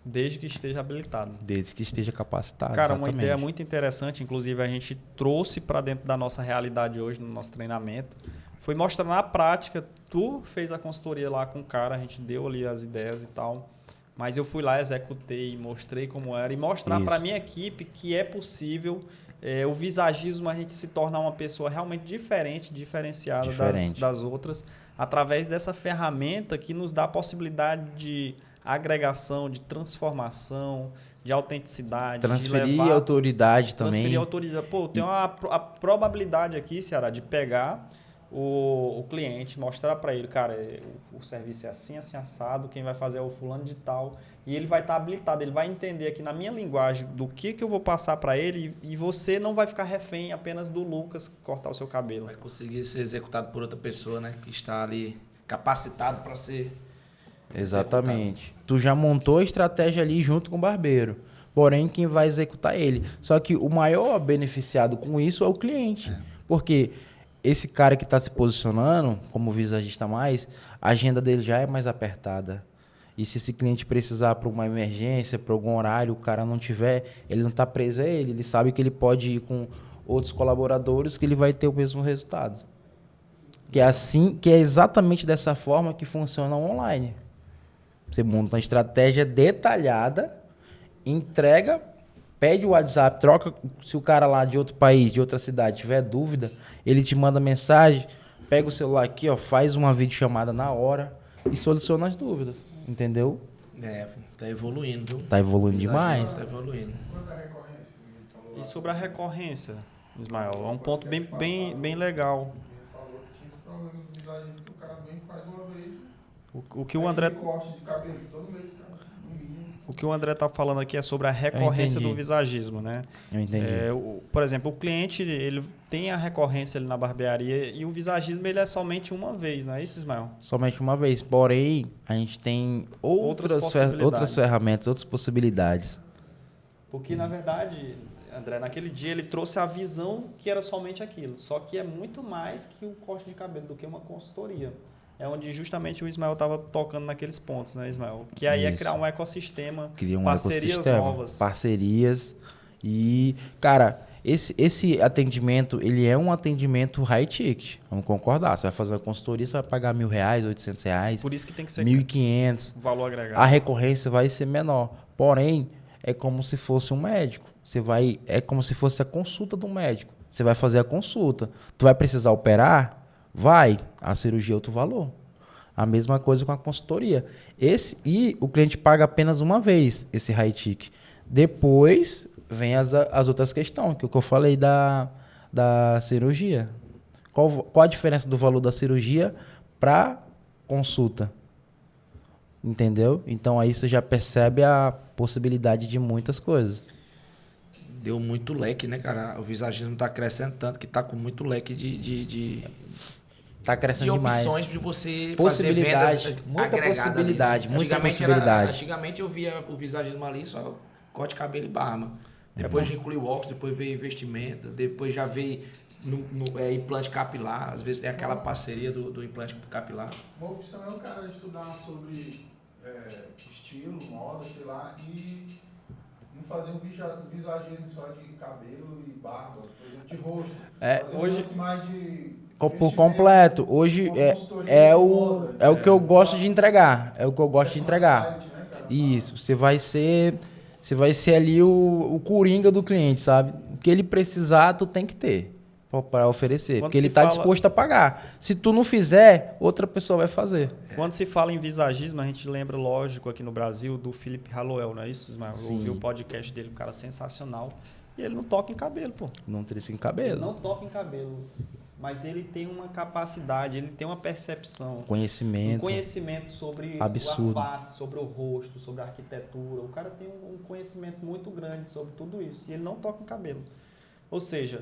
Desde que esteja habilitado. Desde que esteja capacitado. Cara, exatamente. uma ideia muito interessante, inclusive a gente trouxe para dentro da nossa realidade hoje, no nosso treinamento, foi mostrar na prática. Tu fez a consultoria lá com o cara, a gente deu ali as ideias e tal, mas eu fui lá, executei, mostrei como era e mostrar para a minha equipe que é possível o visagismo, a gente se tornar uma pessoa realmente diferenciada das outras, através dessa ferramenta que nos dá a possibilidade de agregação, de transformação, de autenticidade, transferir de levar, autoridade também. Transferir autoridade. Pô, tem a probabilidade aqui, Ceará, de pegar o cliente, mostrar para ele, cara, o serviço é assim, assim, assado, quem vai fazer é o fulano de tal, e ele vai estar habilitado, ele vai entender aqui na minha linguagem do que eu vou passar para ele, e você não vai ficar refém apenas do Lucas cortar o seu cabelo. Vai conseguir ser executado por outra pessoa, né? Que está ali capacitado para ser Exatamente. executado. Tu já montou a estratégia ali junto com o barbeiro. Porém, quem vai executar ele. Só que o maior beneficiado com isso é o cliente. Porque esse cara que está se posicionando como visagista mais, a agenda dele já é mais apertada. E se esse cliente precisar para uma emergência, para algum horário, o cara não tiver, ele não está preso a ele. Ele sabe que ele pode ir com outros colaboradores que ele vai ter o mesmo resultado. Que é exatamente dessa forma que funciona online. Você monta uma estratégia detalhada, entrega, pede o WhatsApp, troca. Se o cara lá de outro país, de outra cidade, tiver dúvida, ele te manda mensagem, pega o celular aqui, ó, faz uma videochamada na hora e soluciona as dúvidas. Entendeu? Tá evoluindo, viu? Tá evoluindo demais. Tá evoluindo. E sobre a recorrência, Ismael, é um ponto bem legal. Falou que tinha esse problema de visagem que o cara vem e faz uma vez. O que o André... corte de cabelo todo mês, cara. O que o André está falando aqui é sobre a recorrência do visagismo, né? Eu entendi. Por exemplo, o cliente ele tem a recorrência ali na barbearia e o visagismo ele é somente uma vez, não é isso, Ismael? Somente uma vez. Porém, a gente tem outras ferramentas, outras possibilidades. Porque, na verdade, André, naquele dia ele trouxe a visão que era somente aquilo. Só que é muito mais que o corte de cabelo, do que uma consultoria. É onde justamente o Ismael estava tocando naqueles pontos, né, Ismael? Que aí é criar um ecossistema, parcerias novas. Parcerias. E, cara, esse atendimento, ele é um atendimento high ticket. Vamos concordar. Você vai fazer uma consultoria, você vai pagar R$1.000, R$800. Por isso que tem que ser R$1.500. valor agregado. A recorrência vai ser menor. Porém, é como se fosse um médico. É como se fosse a consulta do médico. Você vai fazer a consulta. Tu vai precisar operar? Vai. A cirurgia é outro valor. A mesma coisa com a consultoria. E o cliente paga apenas uma vez esse high ticket. Depois vem as outras questões, que é o que eu falei da cirurgia. Qual a diferença do valor da cirurgia para consulta? Entendeu? Então aí você já percebe a possibilidade de muitas coisas. Deu muito leque, né, cara? O visagismo tá crescendo tanto que tá com muito leque de tá crescendo demais. Opções de você fazer vendas muita possibilidade, muita possibilidade. Antigamente eu via o visagismo ali, só corte de cabelo e barba. Depois já inclui o óculos, depois veio investimento, depois já veio implante capilar. Às vezes tem aquela parceria do implante capilar. Uma opção é o cara estudar sobre estilo, moda, sei lá, e não fazer um visagismo só de cabelo e barba, por exemplo, de rosto. Fazer hoje- um lance mais de Por completo. Hoje é o que eu gosto de entregar. É o que eu gosto de entregar. Site, né, cara? Isso. Você vai ser ali o coringa do cliente, sabe? O que ele precisar, tu tem que ter para oferecer. Quando Porque ele se tá fala- disposto a pagar. Se tu não fizer, outra pessoa vai fazer. Quando se fala em visagismo, a gente lembra, lógico, aqui no Brasil, do Philip Hallowell, não é isso, Ismael? Eu Sim. ouvi o podcast dele, um cara sensacional. E ele não toca em cabelo, pô. Não ter sem Ele cabelo. não toca em cabelo. Mas ele tem uma capacidade, ele tem uma percepção, um Conhecimento. conhecimento sobre Absurdo. a face, sobre o rosto, sobre a arquitetura. O cara tem um conhecimento muito grande sobre tudo isso. E ele não toca em cabelo. Ou seja,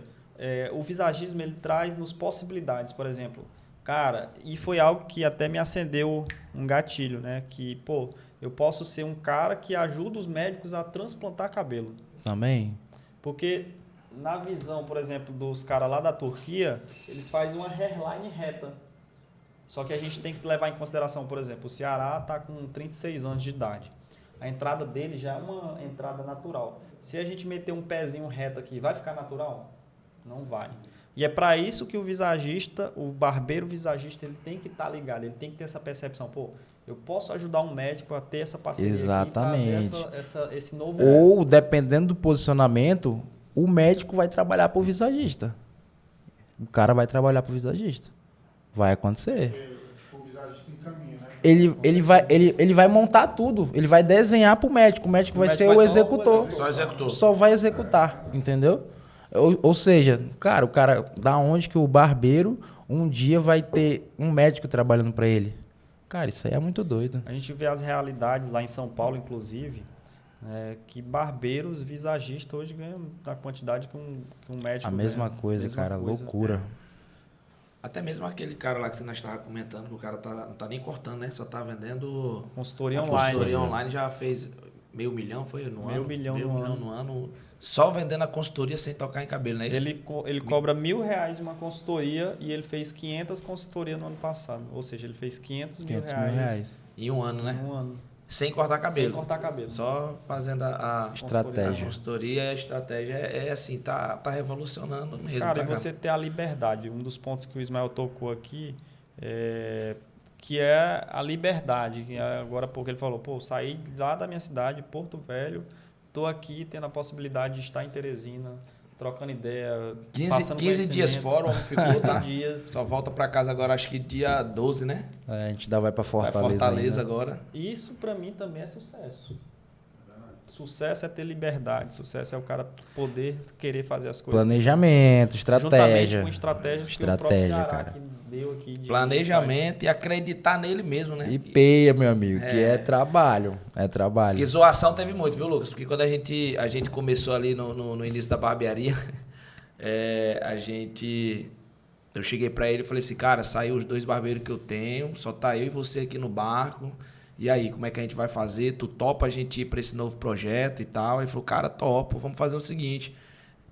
o visagismo ele traz-nos possibilidades. Por exemplo, cara, e foi algo que até me acendeu um gatilho, né? Que, pô, eu posso ser um cara que ajuda os médicos a transplantar cabelo. Também. Porque na visão, por exemplo, dos caras lá da Turquia, eles fazem uma hairline reta. Só que a gente tem que levar em consideração, por exemplo, o Ceará está com 36 anos de idade. A entrada dele já é uma entrada natural. Se a gente meter um pezinho reto aqui, vai ficar natural? Não vai. E é para isso que o visagista, o barbeiro visagista, ele tem que estar ligado, ele tem que ter essa percepção. Pô, eu posso ajudar um médico a ter essa parceria Exatamente. aqui e trazer esse novo... Ou, dependendo do posicionamento, o médico vai trabalhar pro visagista. O cara vai trabalhar pro visagista. Vai acontecer. Tipo, o visagista encaminha, né? Ele vai montar tudo. Ele vai desenhar pro médico. O médico vai ser o executor. Só executor. Só vai executar, entendeu? Ou seja, cara, da onde que o barbeiro um dia vai ter um médico trabalhando para ele? Cara, isso aí é muito doido. A gente vê as realidades lá em São Paulo, inclusive, que barbeiros, visagistas hoje ganham da quantidade que um médico A mesma ganha. coisa, cara, loucura. Até mesmo aquele cara lá que você nós estava comentando, que o cara não tá nem cortando, né? Só tá vendendo Consultoria a online. consultoria online, já fez $500 mil, foi no ano? Meio milhão no ano. Só vendendo a consultoria sem tocar em cabelo, não é isso? Ele cobra R$1.000 uma consultoria e ele fez 500 consultorias no ano passado. Ou seja, ele fez 500 mil reais Em um ano, né? em um ano. Sem cortar cabelo. Sem cortar cabelo. Só fazendo a Estratégia. consultoria e a estratégia é assim, tá revolucionando mesmo. Cara, tá, e você ter a liberdade. Um dos pontos que o Ismael tocou aqui que é a liberdade. Que agora há pouco ele falou, pô, saí lá da minha cidade, Porto Velho, tô aqui tendo a possibilidade de estar em Teresina, trocando ideia, 15 dias fora, o homem ficou 15 tá? dias. Só volta pra casa agora, acho que dia 12, né? A gente vai pra Vai Fortaleza. Fortaleza ainda. agora. Isso para mim também é sucesso. Sucesso é ter liberdade, sucesso é o cara poder querer fazer as coisas. Planejamento, Juntamente estratégia. com estratégia que Estratégia, o próprio Ceará cara. que deu aqui de Planejamento e acreditar nele mesmo, né? E peia, meu amigo, que é trabalho. É trabalho. Porque zoação teve muito, viu, Lucas? Porque quando a gente começou ali no início da barbearia, eu cheguei pra ele e falei assim, cara, saiu os 2 barbeiros que eu tenho, só tá eu e você aqui no barco. E aí, como é que a gente vai fazer? Tu topa a gente ir pra esse novo projeto e tal? Ele falou, cara, topo, vamos fazer o seguinte,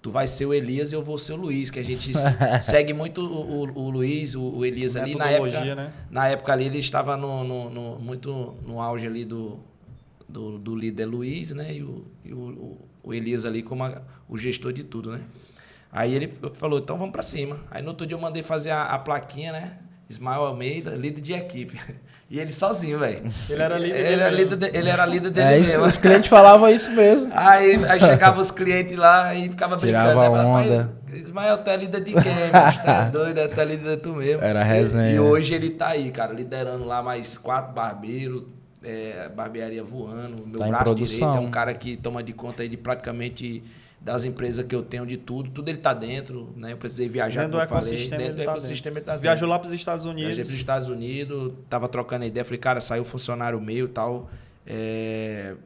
tu vai ser o Elias e eu vou ser o Luiz, que a gente segue muito o Luiz, o Elias ali. Né? Na época ali ele estava muito no auge ali do líder Luiz, né? E o Elias ali como o gestor de tudo, né? Aí ele falou, então vamos pra cima. Aí no outro dia eu mandei fazer a plaquinha, né? Ismael Almeida, líder de equipe. E ele sozinho, velho. Ele era líder Ele era líder dele Isso, mesmo. os clientes falavam isso mesmo. Aí chegava os clientes lá e ficava brincando. Tirava Né? onda. Ismael, tu é líder de quem? Mas tu é doido, tu é líder de tu mesmo. Era resenha. E hoje ele tá aí, cara, liderando lá mais 4 barbeiros, barbearia voando. Meu Tá em braço produção. direito é um cara que toma de conta aí de praticamente das empresas que eu tenho, de tudo ele tá dentro, né? Eu precisei viajar, Dentro do ecossistema dentro do ele tá ecossistema ele tá dentro. Viajou lá para os Estados Viajei para os Unidos. Estados Unidos, tava trocando ideia, falei, cara, saiu funcionário meu e tal,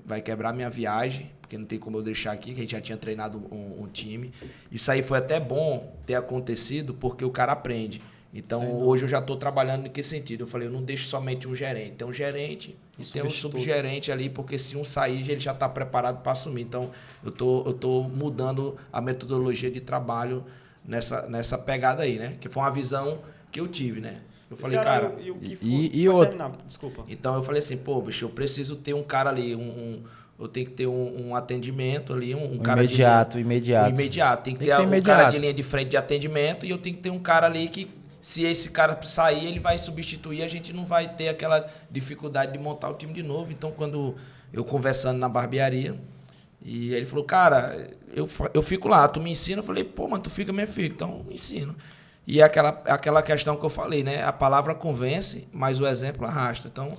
vai quebrar minha viagem, porque não tem como eu deixar aqui, que a gente já tinha treinado um time. Isso aí foi até bom ter acontecido, porque o cara aprende. Então, Sem hoje eu já estou trabalhando em que sentido? Eu falei, eu não deixo somente um gerente. Tem um gerente e tem um subgerente ali, porque se um sair, ele já está preparado para assumir. Então, eu tô mudando a metodologia de trabalho nessa pegada aí, né? Que foi uma visão que eu tive, né? Eu falei, cara... Desculpa. Então, eu falei assim, pô, bicho, eu preciso ter um cara ali, eu tenho que ter um atendimento ali, um cara imediato. Tem que ter um cara de linha de frente de atendimento e eu tenho que ter um cara ali que, se esse cara sair, ele vai substituir, a gente não vai ter aquela dificuldade de montar o time de novo. Então, quando eu conversando na barbearia, e ele falou, cara, eu fico lá, tu me ensina? Eu falei, pô, mano, tu fica, meu filho, então ensino. E aquela questão que eu falei, né? A palavra convence, mas o exemplo arrasta. Então,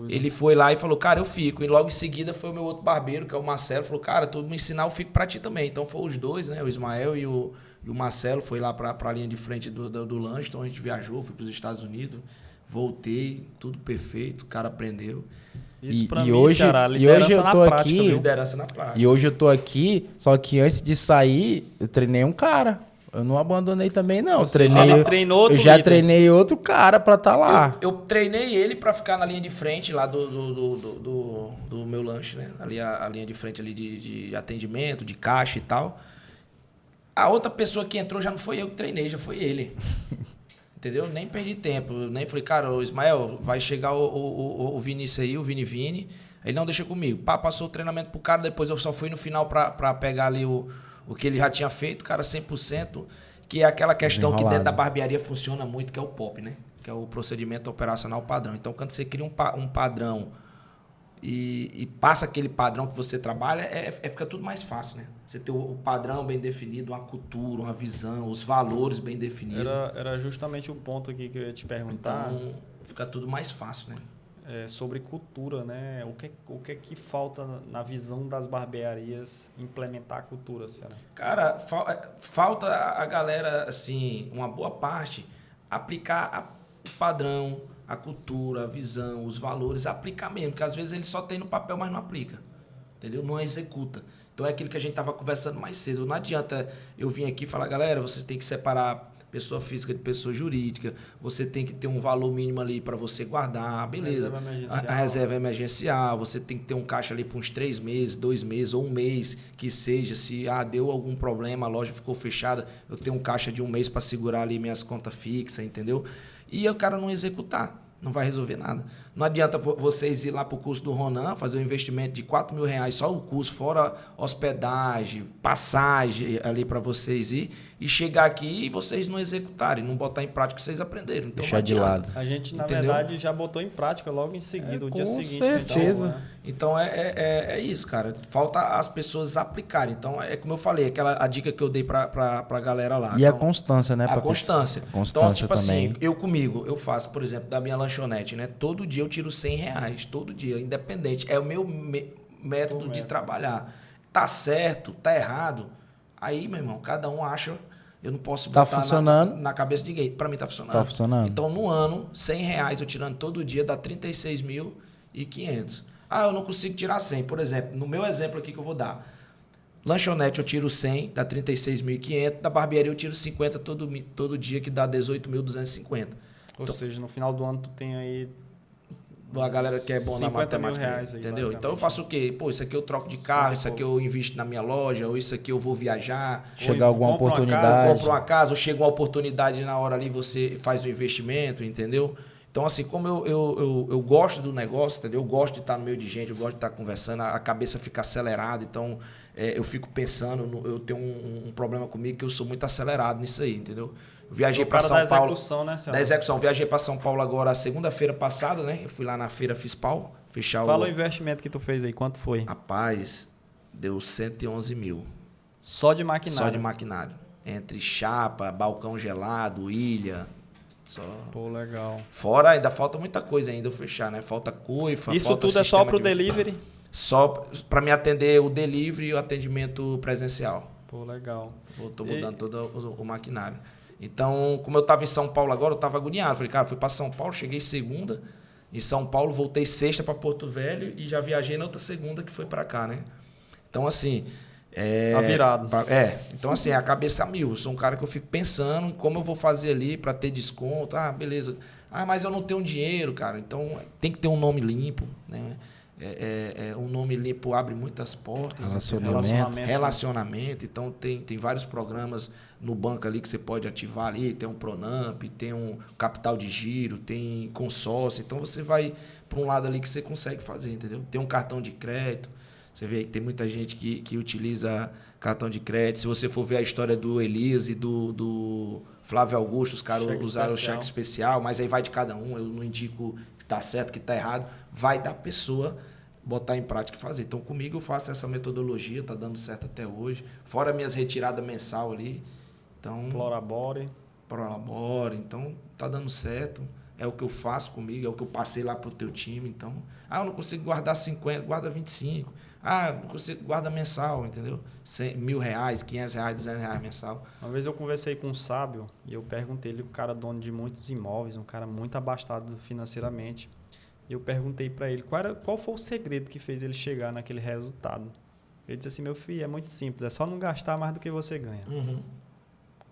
ele foi lá e falou, cara, eu fico. E logo em seguida foi o meu outro barbeiro, que é o Marcelo, falou, cara, tu me ensinar, eu fico pra ti também. Então, foram os dois, né? O Ismael e o Marcelo foi lá pra linha de frente do lanche. Então, a gente viajou, fui pros Estados Unidos, voltei, tudo perfeito, o cara aprendeu. Isso pra mim, hoje, Ceará, liderança eu tô aqui, liderança na prática. E hoje eu tô aqui, só que antes de sair, eu treinei um cara. Eu não abandonei também, não. Eu já treinei outro cara pra estar lá. Eu treinei ele pra ficar na linha de frente lá do meu lanche, né? Ali a linha de frente ali de atendimento, de caixa e tal. A outra pessoa que entrou já não foi eu que treinei, já foi ele. Entendeu? Nem perdi tempo. Nem falei, cara, o Ismael, vai chegar o Vinícius aí, o Vini. Ele não deixa comigo. Passou o treinamento pro cara, depois eu só fui no final pra pegar ali o que ele já tinha feito, cara, 100%, que é aquela questão que dentro da barbearia funciona muito, que é o POP, né? Que é o procedimento operacional padrão. Então, quando você cria um padrão e passa aquele padrão que você trabalha, fica tudo mais fácil, né? Você ter o padrão bem definido, uma cultura, uma visão, os valores bem definidos. Era justamente o ponto aqui que eu ia te perguntar. Então, fica tudo mais fácil, né? Sobre cultura, né? O que que falta na visão das barbearias implementar a cultura, Ceará? Cara, falta a galera, assim, uma boa parte, aplicar o padrão, a cultura, a visão, os valores, aplicar mesmo, porque às vezes ele só tem no papel, mas não aplica, entendeu? Não executa. Então é aquilo que a gente estava conversando mais cedo. Não adianta eu vir aqui e falar, galera, você tem que separar pessoa física de pessoa jurídica, você tem que ter um valor mínimo ali para você guardar, beleza. A reserva emergencial, você tem que ter um caixa ali por uns 3 meses, 2 meses ou 1 mês, que seja, se deu algum problema, a loja ficou fechada, eu tenho um caixa de 1 mês para segurar ali minhas contas fixas, entendeu? E o cara não executar, não vai resolver nada. Não adianta vocês ir lá para o curso do Ronan, fazer um investimento de R$4.000, só o curso, fora hospedagem, passagem ali para vocês ir, e chegar aqui e vocês não executarem, não botar em prática o que vocês aprenderam. Então, deixar de lado. A gente, na verdade, já botou em prática logo em seguida, o dia seguinte. Com certeza. Então, é isso, cara. Falta as pessoas aplicarem. Então, é como eu falei, a dica que eu dei pra galera lá. E então, a constância, né? A constância. Constância então, tipo também. assim, eu faço, por exemplo, da minha lanchonete, né? Todo dia eu tiro R$100, todo dia, independente. É o meu método de trabalhar. Tá certo, tá errado. Aí, meu irmão, cada um acha... Eu não posso botar na cabeça de ninguém. Para mim tá funcionando. Tá funcionando. Então, no ano, R$100 eu tirando todo dia dá 36.500. Eu não consigo tirar 100. Por exemplo, no meu exemplo aqui que eu vou dar. Lanchonete eu tiro 100, dá 36.500. Da barbearia eu tiro 50 todo dia, que dá 18.250. Ou seja, no final do ano tu tem aí... A galera que é bom na matemática, aí, entendeu? Então eu faço o quê? Pô, isso aqui eu troco de carro, isso aqui eu invisto na minha loja, ou isso aqui eu vou viajar. Chegar alguma oportunidade. Compro uma casa, ou chega uma oportunidade na hora ali, você faz o investimento, entendeu? Então, assim, como eu gosto do negócio, entendeu? Eu gosto de estar no meio de gente, eu gosto de estar conversando, a cabeça fica acelerada, então eu fico pensando, eu tenho um problema comigo que eu sou muito acelerado nisso aí, entendeu? Eu viajei para São Paulo. Da execução. Viajei para São Paulo agora, segunda-feira passada, né? Eu fui lá na feira Fispal, fechar Fala o investimento que tu fez aí, quanto foi? Rapaz, deu 111 mil. Só de maquinário? Só de maquinário. Entre chapa, balcão gelado, ilha... Só. Pô, legal. Fora, ainda falta muita coisa ainda eu fechar, né? Falta coifa, isso falta tudo é só pro delivery? Só para me atender o delivery e o atendimento presencial. Pô, legal. Tô mudando todo o maquinário. Então, como eu estava em São Paulo agora, eu estava agoniado. Falei, cara, fui para São Paulo, cheguei segunda em São Paulo, voltei sexta para Porto Velho e já viajei na outra segunda que foi para cá, né? Então, assim, Tá virado. Então assim, é a cabeça a mil. Eu sou um cara que eu fico pensando em como eu vou fazer ali para ter desconto. Ah, beleza. Ah, mas eu não tenho dinheiro, cara. Então tem que ter um nome limpo, né? Um nome limpo abre muitas portas. Relacionamento. Então tem vários programas no banco ali que você pode ativar ali. Tem um Pronamp, tem um capital de giro, tem consórcio. Então você vai para um lado ali que você consegue fazer, entendeu? Tem um cartão de crédito. Você vê que tem muita gente que utiliza cartão de crédito. Se você for ver a história do Elise e do Flávio Augusto, os caras usaram o cheque especial, mas aí vai de cada um. Eu não indico que está certo, que está errado. Vai da pessoa botar em prática e fazer. Então, comigo eu faço essa metodologia, está dando certo até hoje. Fora minhas retiradas mensal ali. Então, Prolabore. Então, está dando certo. É o que eu faço comigo, é o que eu passei lá pro teu time. Então, eu não consigo guardar 50, guarda 25. Não consigo guardar mensal, entendeu? R$1.000, R$500, R$200 mensal. Uma vez eu conversei com um sábio e eu perguntei ele, um cara dono de muitos imóveis, um cara muito abastado financeiramente. E eu perguntei para ele qual foi o segredo que fez ele chegar naquele resultado. Ele disse assim, meu filho, é muito simples, é só não gastar mais do que você ganha. Uhum.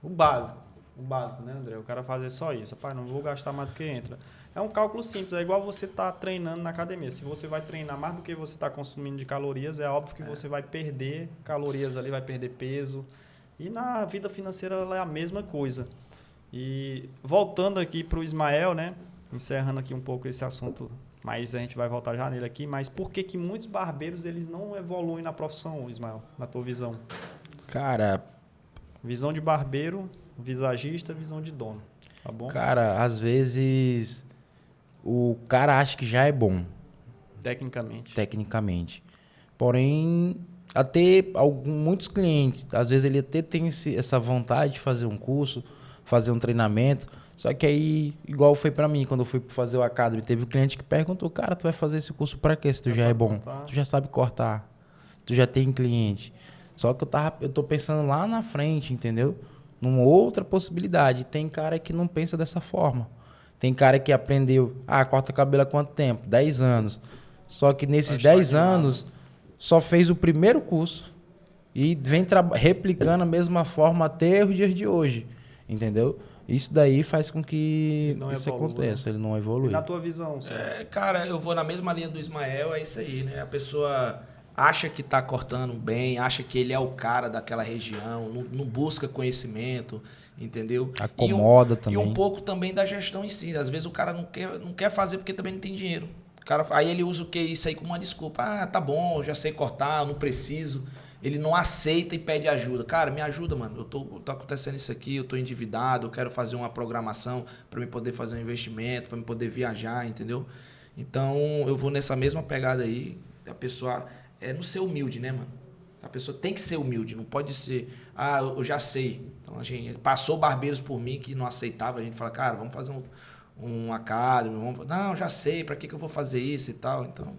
O básico, né, André? O cara fazer só isso. Pai, não vou gastar mais do que entra. É um cálculo simples, é igual você tá treinando na academia. Se você vai treinar mais do que você está consumindo de calorias, é óbvio que você vai perder calorias ali, vai perder peso. E na vida financeira ela é a mesma coisa. E voltando aqui para o Ismael, né? Encerrando aqui um pouco esse assunto, mas a gente vai voltar já nele aqui. Mas por que muitos barbeiros eles não evoluem na profissão, Ismael, na tua visão? Cara... Visão de barbeiro, visagista, visão de dono. Tá bom? Cara, às vezes o cara acha que já é bom. Tecnicamente. Porém, até muitos clientes, às vezes ele até tem essa vontade de fazer um curso, fazer um treinamento. Só que aí, igual foi pra mim, quando eu fui fazer o Academy, teve um cliente que perguntou, cara, tu vai fazer esse curso pra quê? Se tu já é bom, tu já sabe cortar, tu já tem cliente. Só que eu tô pensando lá na frente, entendeu? Numa outra possibilidade. Tem cara que não pensa dessa forma. Tem cara que aprendeu, corta cabelo há quanto tempo? 10 anos. Só que nesses 10 anos, só fez o primeiro curso e vem replicando a mesma forma até os dias de hoje, entendeu? Isso daí faz com que isso aconteça, ele não evolui. E na tua visão, Sérgio? Cara, eu vou na mesma linha do Ismael, é isso aí, né? A pessoa acha que está cortando bem, acha que ele é o cara daquela região, não busca conhecimento, entendeu? Acomoda também. E um pouco também da gestão em si. Às vezes o cara não quer fazer porque também não tem dinheiro. Aí ele usa isso aí como uma desculpa. Tá bom, eu já sei cortar, eu não preciso. Ele não aceita e pede ajuda. Cara, me ajuda, mano. Tá acontecendo isso aqui, eu tô endividado, eu quero fazer uma programação para me poder fazer um investimento, para me poder viajar, entendeu? Então, eu vou nessa mesma pegada aí. A pessoa não ser humilde, né, mano? A pessoa tem que ser humilde, não pode ser, eu já sei. Então, a gente passou barbeiros por mim que não aceitava. A gente fala, cara, vamos fazer um academy. Não, já sei, para que eu vou fazer isso e tal, então...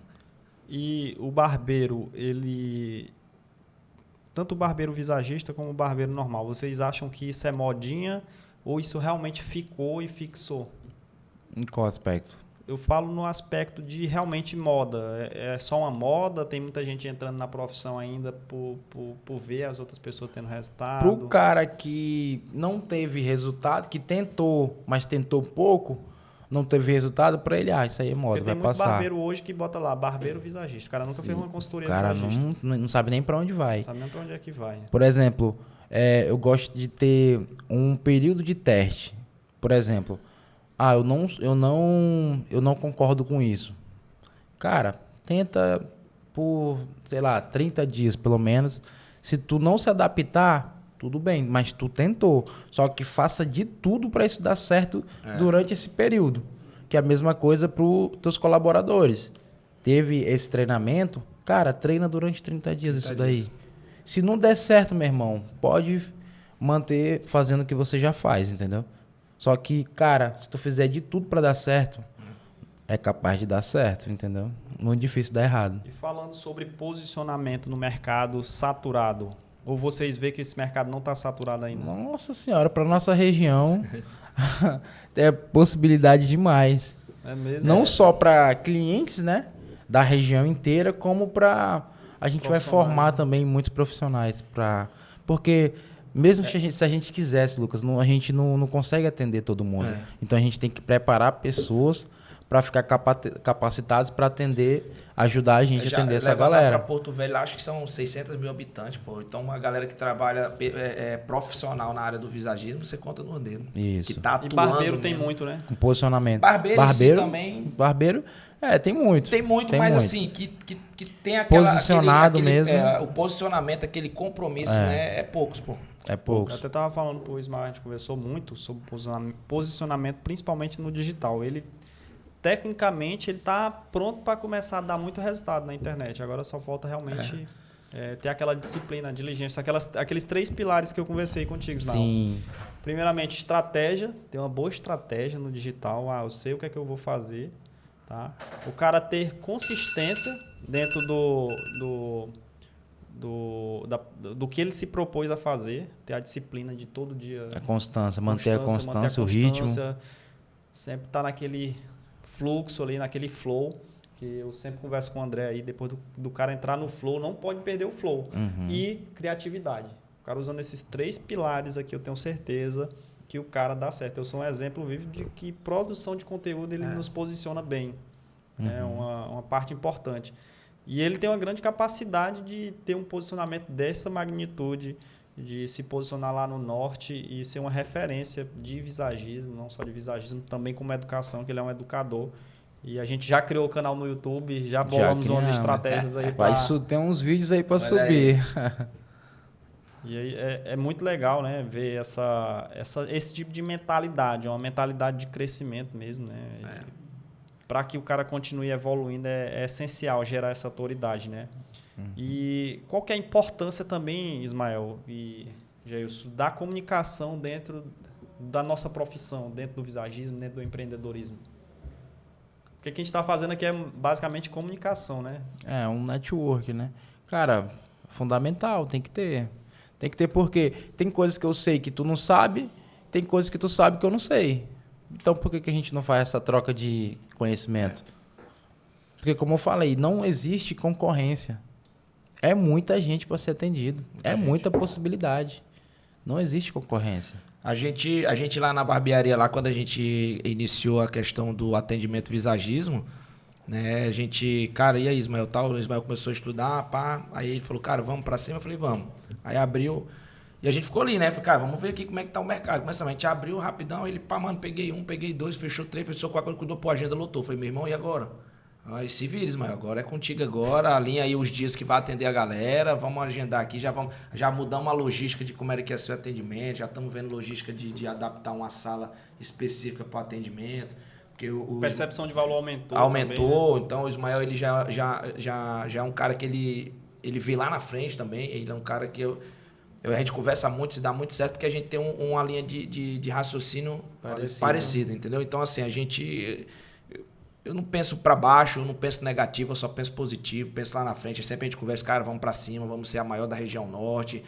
E o barbeiro, tanto o barbeiro visagista como o barbeiro normal, vocês acham que isso é modinha ou isso realmente ficou e fixou? Em qual aspecto? Eu falo no aspecto de realmente moda. É só uma moda? Tem muita gente entrando na profissão ainda por ver as outras pessoas tendo resultado? Pro cara que não teve resultado, que tentou, mas tentou pouco, não teve resultado, para ele, isso aí é moda, vai passar. Tem muito barbeiro hoje que bota lá, barbeiro visagista. O cara nunca fez uma consultoria visagista. O cara não sabe nem para onde vai. Não sabe nem para onde é que vai. Por exemplo, eu gosto de ter um período de teste. Por exemplo... eu não concordo com isso. Cara, tenta por, 30 dias pelo menos. Se tu não se adaptar, tudo bem, mas tu tentou. Só que faça de tudo para isso dar certo durante esse período. Que é a mesma coisa para os teus colaboradores. Teve esse treinamento, cara, treina durante 30 dias isso daí. Se não der certo, meu irmão, pode manter fazendo o que você já faz, entendeu? Só que, cara, se tu fizer de tudo para dar certo, é capaz de dar certo, entendeu? Muito difícil dar errado. E falando sobre posicionamento no mercado saturado, ou vocês veem que esse mercado não está saturado ainda? Nossa senhora, para nossa região é possibilidade demais. É mesmo? Não só para clientes, né, da região inteira, como para a gente vai formar também muitos profissionais para... Porque mesmo se a gente quisesse, Lucas, a gente não consegue atender todo mundo. Então a gente tem que preparar pessoas para ficar capacitados para ajudar a gente a atender essa galera. Para Porto Velho, acho que são 600 mil habitantes, pô. Então, uma galera que trabalha profissional na área do visagismo, você conta no dedo. Isso. Que tá atuando e barbeiro mesmo. tem muito, né? Com posicionamento. Barbeiro também. Barbeiro, tem muito. Tem muito, tem mas muito. assim, que tem aquela... Posicionado mesmo. O posicionamento, aquele compromisso, né? É poucos, pô. É poucos. Eu até tava falando pro Ismael, a gente conversou muito sobre posicionamento, principalmente no digital. Tecnicamente, ele está pronto para começar a dar muito resultado na internet. Agora só falta realmente ter aquela disciplina, diligência, aqueles 3 pilares que eu conversei contigo, Ismael. Sim. Primeiramente, estratégia. Ter uma boa estratégia no digital. Eu sei o que é que eu vou fazer. Tá? O cara ter consistência dentro do que ele se propôs a fazer. Ter a disciplina de todo dia. A constância, manter a constância, o ritmo. Sempre estar naquele fluxo ali, naquele flow, que eu sempre converso com o André aí, depois do cara entrar no flow, não pode perder o flow. E criatividade. O cara usando esses 3 pilares aqui, eu tenho certeza que o cara dá certo. Eu sou um exemplo vivo de que produção de conteúdo, ele nos posiciona bem. É uma parte importante. E ele tem uma grande capacidade de ter um posicionamento dessa magnitude, de se posicionar lá no norte e ser uma referência de visagismo, não só de visagismo, também como educação, que ele é um educador. E a gente já criou o canal no YouTube, já bolamos umas estratégias aí para... Tem uns vídeos aí para subir. E aí é muito legal, né, ver esse tipo de mentalidade, uma mentalidade de crescimento mesmo, né? Para que o cara continue evoluindo, é essencial gerar essa autoridade, né? E qual que é a importância também, Ismael e Jailson, da comunicação dentro da nossa profissão, dentro do visagismo, dentro do empreendedorismo? O que a gente está fazendo aqui é basicamente comunicação, né? É um network, né? Cara, fundamental, tem que ter. Tem que ter porque tem coisas que eu sei que tu não sabe, tem coisas que tu sabe que eu não sei. Então, por que a gente não faz essa troca de conhecimento? Porque, como eu falei, não existe concorrência. É muita gente para ser atendido. Muita possibilidade. Não existe concorrência. A gente lá na barbearia, lá quando a gente iniciou a questão do atendimento visagismo, né? A gente, cara, e aí, Ismael, tal? O Ismael começou a estudar, pá. Aí ele falou, cara, vamos para cima? Eu falei, vamos. Aí abriu... E a gente ficou ali, né? Falei, cara, vamos ver aqui como é que tá o mercado. Começamos, a gente abriu rapidão, ele, pá, mano, peguei 1, peguei 2, fechou 3, fechou 4, quando cuidou, pô, a agenda lotou. Falei, meu irmão, e agora? Aí se vira, Ismael, agora é contigo agora, alinha aí os dias que vai atender a galera, vamos agendar aqui, já mudamos a logística de como era que ia ser o atendimento, já estamos vendo logística de adaptar uma sala específica para o atendimento. Porque percepção de valor aumentou. Aumentou, também, né? Então o Ismael ele já é um cara que ele vê lá na frente também, ele é um cara que a gente conversa muito, se dá muito certo, porque a gente tem uma linha de raciocínio parecida, entendeu? Então, assim, eu não penso para baixo, eu não penso negativo, eu só penso positivo, penso lá na frente. Sempre a gente conversa, cara, vamos para cima, vamos ser a maior da região norte,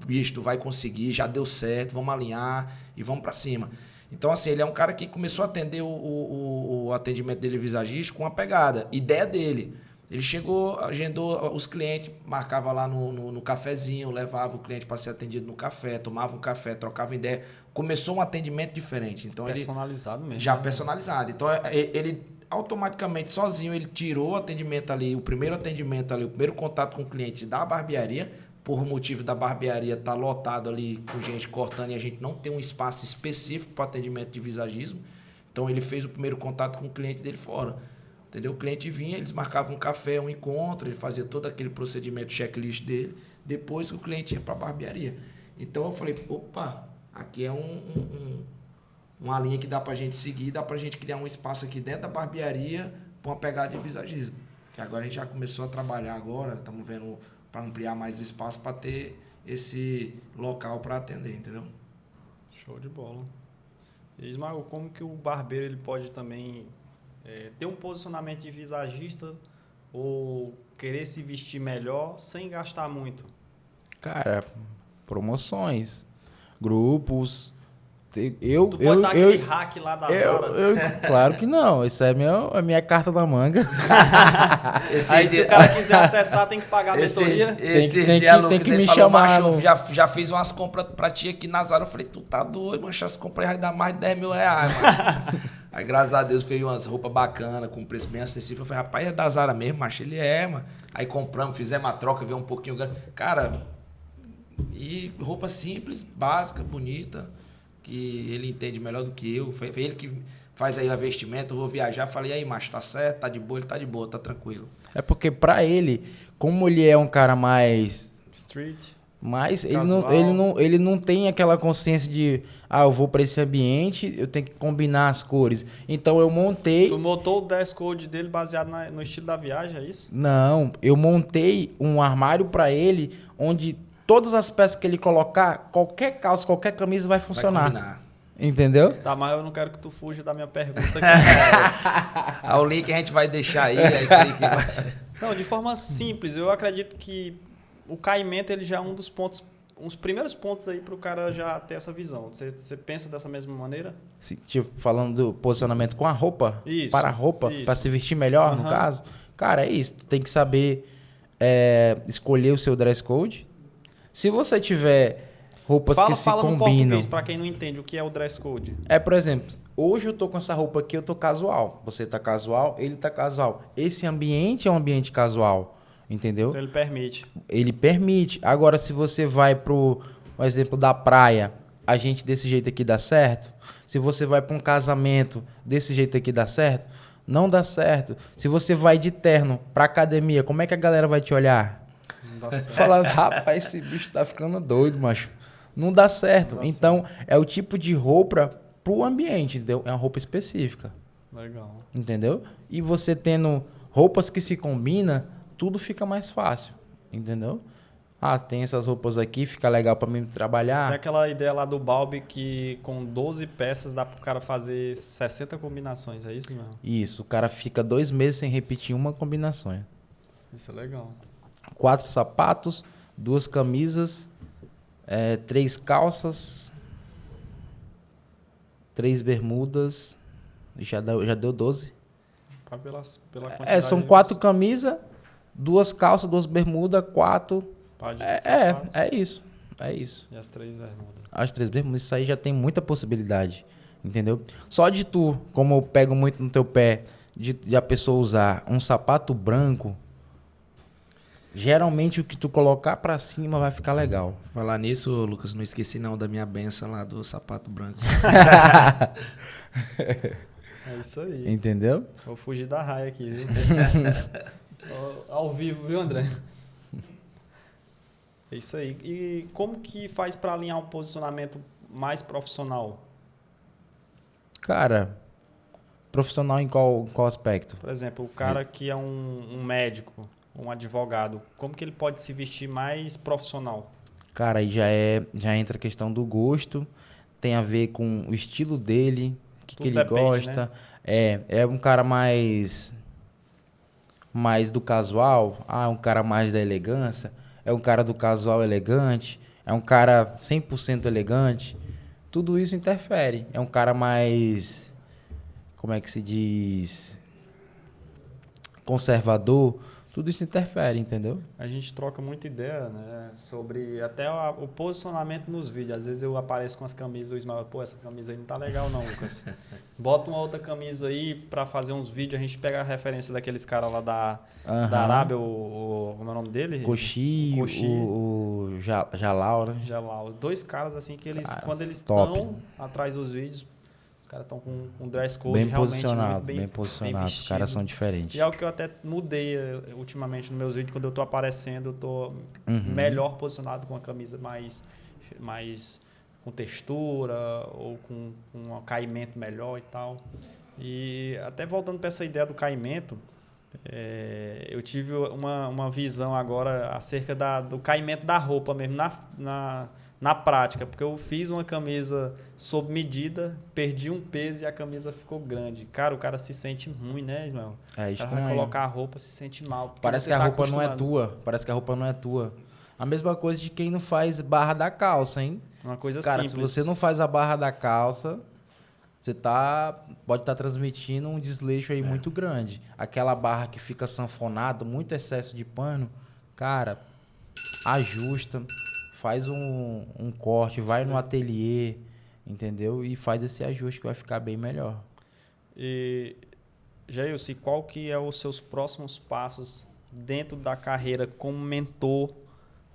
bicho, tu vai conseguir, já deu certo, vamos alinhar e vamos para cima. Então, assim, ele é um cara que começou a atender o atendimento dele visagista com uma pegada, ideia dele. Ele chegou, agendou os clientes, marcava lá no cafezinho, levava o cliente para ser atendido no café, tomava um café, trocava ideia. Começou um atendimento diferente. Então, personalizado mesmo. Já personalizado. Então, ele automaticamente, sozinho, ele tirou o atendimento ali, o primeiro atendimento ali, o primeiro contato com o cliente da barbearia, por motivo da barbearia estar lotado ali com gente cortando e a gente não tem um espaço específico para atendimento de visagismo. Então, ele fez o primeiro contato com o cliente dele fora. Entendeu? O cliente vinha, eles marcavam um café, um encontro, ele fazia todo aquele procedimento checklist dele, depois o cliente ia para a barbearia. Então eu falei, opa, aqui é uma linha que dá para a gente seguir, dá para a gente criar um espaço aqui dentro da barbearia para uma pegada de visagismo. Que agora a gente já começou a trabalhar agora, estamos vendo para ampliar mais o espaço para ter esse local para atender, entendeu? Show de bola. E, Ismael, como que o barbeiro ele pode também ter um posicionamento de visagista ou querer se vestir melhor sem gastar muito? Cara, promoções, grupos, Eu, Tu pode dar aquele hack lá da Zara. claro que não. Isso é a minha carta da manga. Aí se o cara quiser acessar, tem que pagar a mentoria. Tem que me chamar. Já fiz umas compras pra ti aqui na Zara. Eu falei, tu tá doido, mancha, as compras vai dar mais de 10 mil reais, mano. Aí, graças a Deus, veio umas roupas bacanas, com preço bem acessível. Eu falei, rapaz, é da Zara mesmo, macho? Ele é, mano. Aí compramos, fizemos a troca, veio um pouquinho grande. Cara, e roupa simples, básica, bonita, que ele entende melhor do que eu. Foi ele que faz aí a vestimenta, eu vou viajar. Falei, aí, macho, tá certo, tá de boa, ele tá de boa, tá tranquilo. É porque pra ele, como ele é um cara mais... Street. Mas ele não tem aquela consciência de, eu vou para esse ambiente, eu tenho que combinar as cores. Então eu montei... Tu montou o dress code dele baseado no estilo da viagem, é isso? Não, eu montei um armário para ele, onde todas as peças que ele colocar, qualquer calça, qualquer camisa vai funcionar. Vai combinar. Entendeu? Tá, mas eu não quero que tu fuja da minha pergunta aqui. O link a gente vai deixar aí clique. Não, de forma simples, eu acredito que o caimento ele já é um dos pontos, uns primeiros pontos aí para o cara já ter essa visão. Você pensa dessa mesma maneira? Tipo, falando do posicionamento com a roupa, isso, para a roupa, isso. para se vestir melhor, no caso. Cara, é isso. Tu tem que saber escolher o seu dress code. Se você tiver roupas que se fala combinam... no português, para quem não entende o que é o dress code. Por exemplo, hoje eu tô com essa roupa aqui, eu tô casual. Você tá casual, ele tá casual. Esse ambiente é um ambiente casual. Entendeu? Então ele permite. Ele permite. Agora, se você vai pro exemplo da praia, a gente desse jeito aqui dá certo? Se você vai para um casamento, desse jeito aqui dá certo? Não dá certo. Se você vai de terno pra academia, como é que a galera vai te olhar? Não dá certo. Fala, rapaz, esse bicho tá ficando doido, macho. Não dá certo. Não dá então, é o tipo de roupa pro ambiente, entendeu? É uma roupa específica. Legal. Entendeu? E você tendo roupas que se combinam, tudo fica mais fácil, entendeu? Tem essas roupas aqui, fica legal para mim trabalhar. Tem aquela ideia lá do Balbi que com 12 peças dá pro cara fazer 60 combinações, é isso mesmo? Isso, o cara fica 2 meses sem repetir uma combinação. Isso é legal. 4 sapatos, 2 camisas, 3 calças, 3 bermudas, já deu 12. Pela quantidade São de 4 camisas, 2 calças, 2 bermudas, 4... É isso. E as 3 bermudas. As 3 bermudas, isso aí já tem muita possibilidade, entendeu? Só de tu, como eu pego muito no teu pé, de a pessoa usar um sapato branco, geralmente o que tu colocar pra cima vai ficar legal. Falar nisso, Lucas, não esqueci não da minha benção lá do sapato branco. É isso aí. Entendeu? Vou fugir da raia aqui, viu? Ao vivo, viu, André? É isso aí. E como que faz para alinhar um posicionamento mais profissional? Cara, profissional em qual aspecto? Por exemplo, o cara que é um médico, um advogado, como que ele pode se vestir mais profissional? Cara, aí já entra a questão do gosto, tem a ver com o estilo dele, o que ele depende, gosta. Né? É um cara mais do casual, um cara mais da elegância, é um cara do casual elegante, é um cara 100% elegante. Tudo isso interfere. É um cara mais, como é que se diz, conservador. Tudo isso interfere, entendeu? A gente troca muita ideia, né, sobre até o posicionamento nos vídeos. Às vezes eu apareço com as camisas, o Ismael, essa camisa aí não tá legal não, Lucas. Bota uma outra camisa aí pra fazer uns vídeos, a gente pega a referência daqueles caras lá da Arábia, como é o nome dele? Koshi, o Jalal, né? Jalal. 2 caras assim que eles, quando eles top. estão atrás dos vídeos, os caras estão com um dress code Bem realmente posicionado, bem bem posicionado. Os vestido. caras são diferentes. E é o que eu até mudei ultimamente nos meus vídeos, quando eu tô aparecendo, eu tô melhor posicionado com a camisa mais com textura ou com um caimento melhor e tal. E até voltando para essa ideia do caimento, eu tive uma visão agora acerca do caimento da roupa mesmo, na prática, porque eu fiz uma camisa sob medida, perdi um peso e a camisa ficou grande. Cara, o cara se sente ruim, né, Ismael? É O cara estranho. vai colocar a roupa, se sente mal. Parece que a roupa não é tua. Parece que a roupa não é tua. A mesma coisa de quem não faz barra da calça, hein? Uma coisa Cara, simples. se você não faz a barra da calça, você pode estar transmitindo um desleixo aí muito grande. Aquela barra que fica sanfonada, muito excesso de pano, cara, ajusta, faz um corte, vai no ateliê, entendeu? E faz esse ajuste que vai ficar bem melhor. E, Jailson, qual que é os seus próximos passos dentro da carreira como mentor,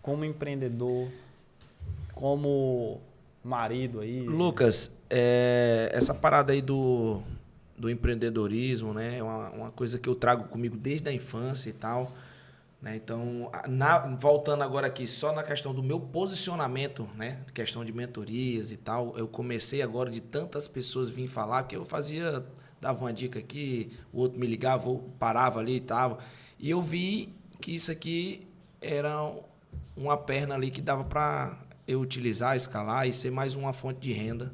como empreendedor, como marido aí? Lucas, essa parada aí do empreendedorismo, né? É uma coisa que eu trago comigo desde a infância e tal. Né? Então, voltando agora aqui só na questão do meu posicionamento, né? Questão de mentorias e tal, eu comecei agora de tantas pessoas virem falar, porque eu dava uma dica aqui, o outro me ligava, eu parava ali e tal. E eu vi que isso aqui era uma perna ali que dava para eu utilizar, escalar e ser mais uma fonte de renda.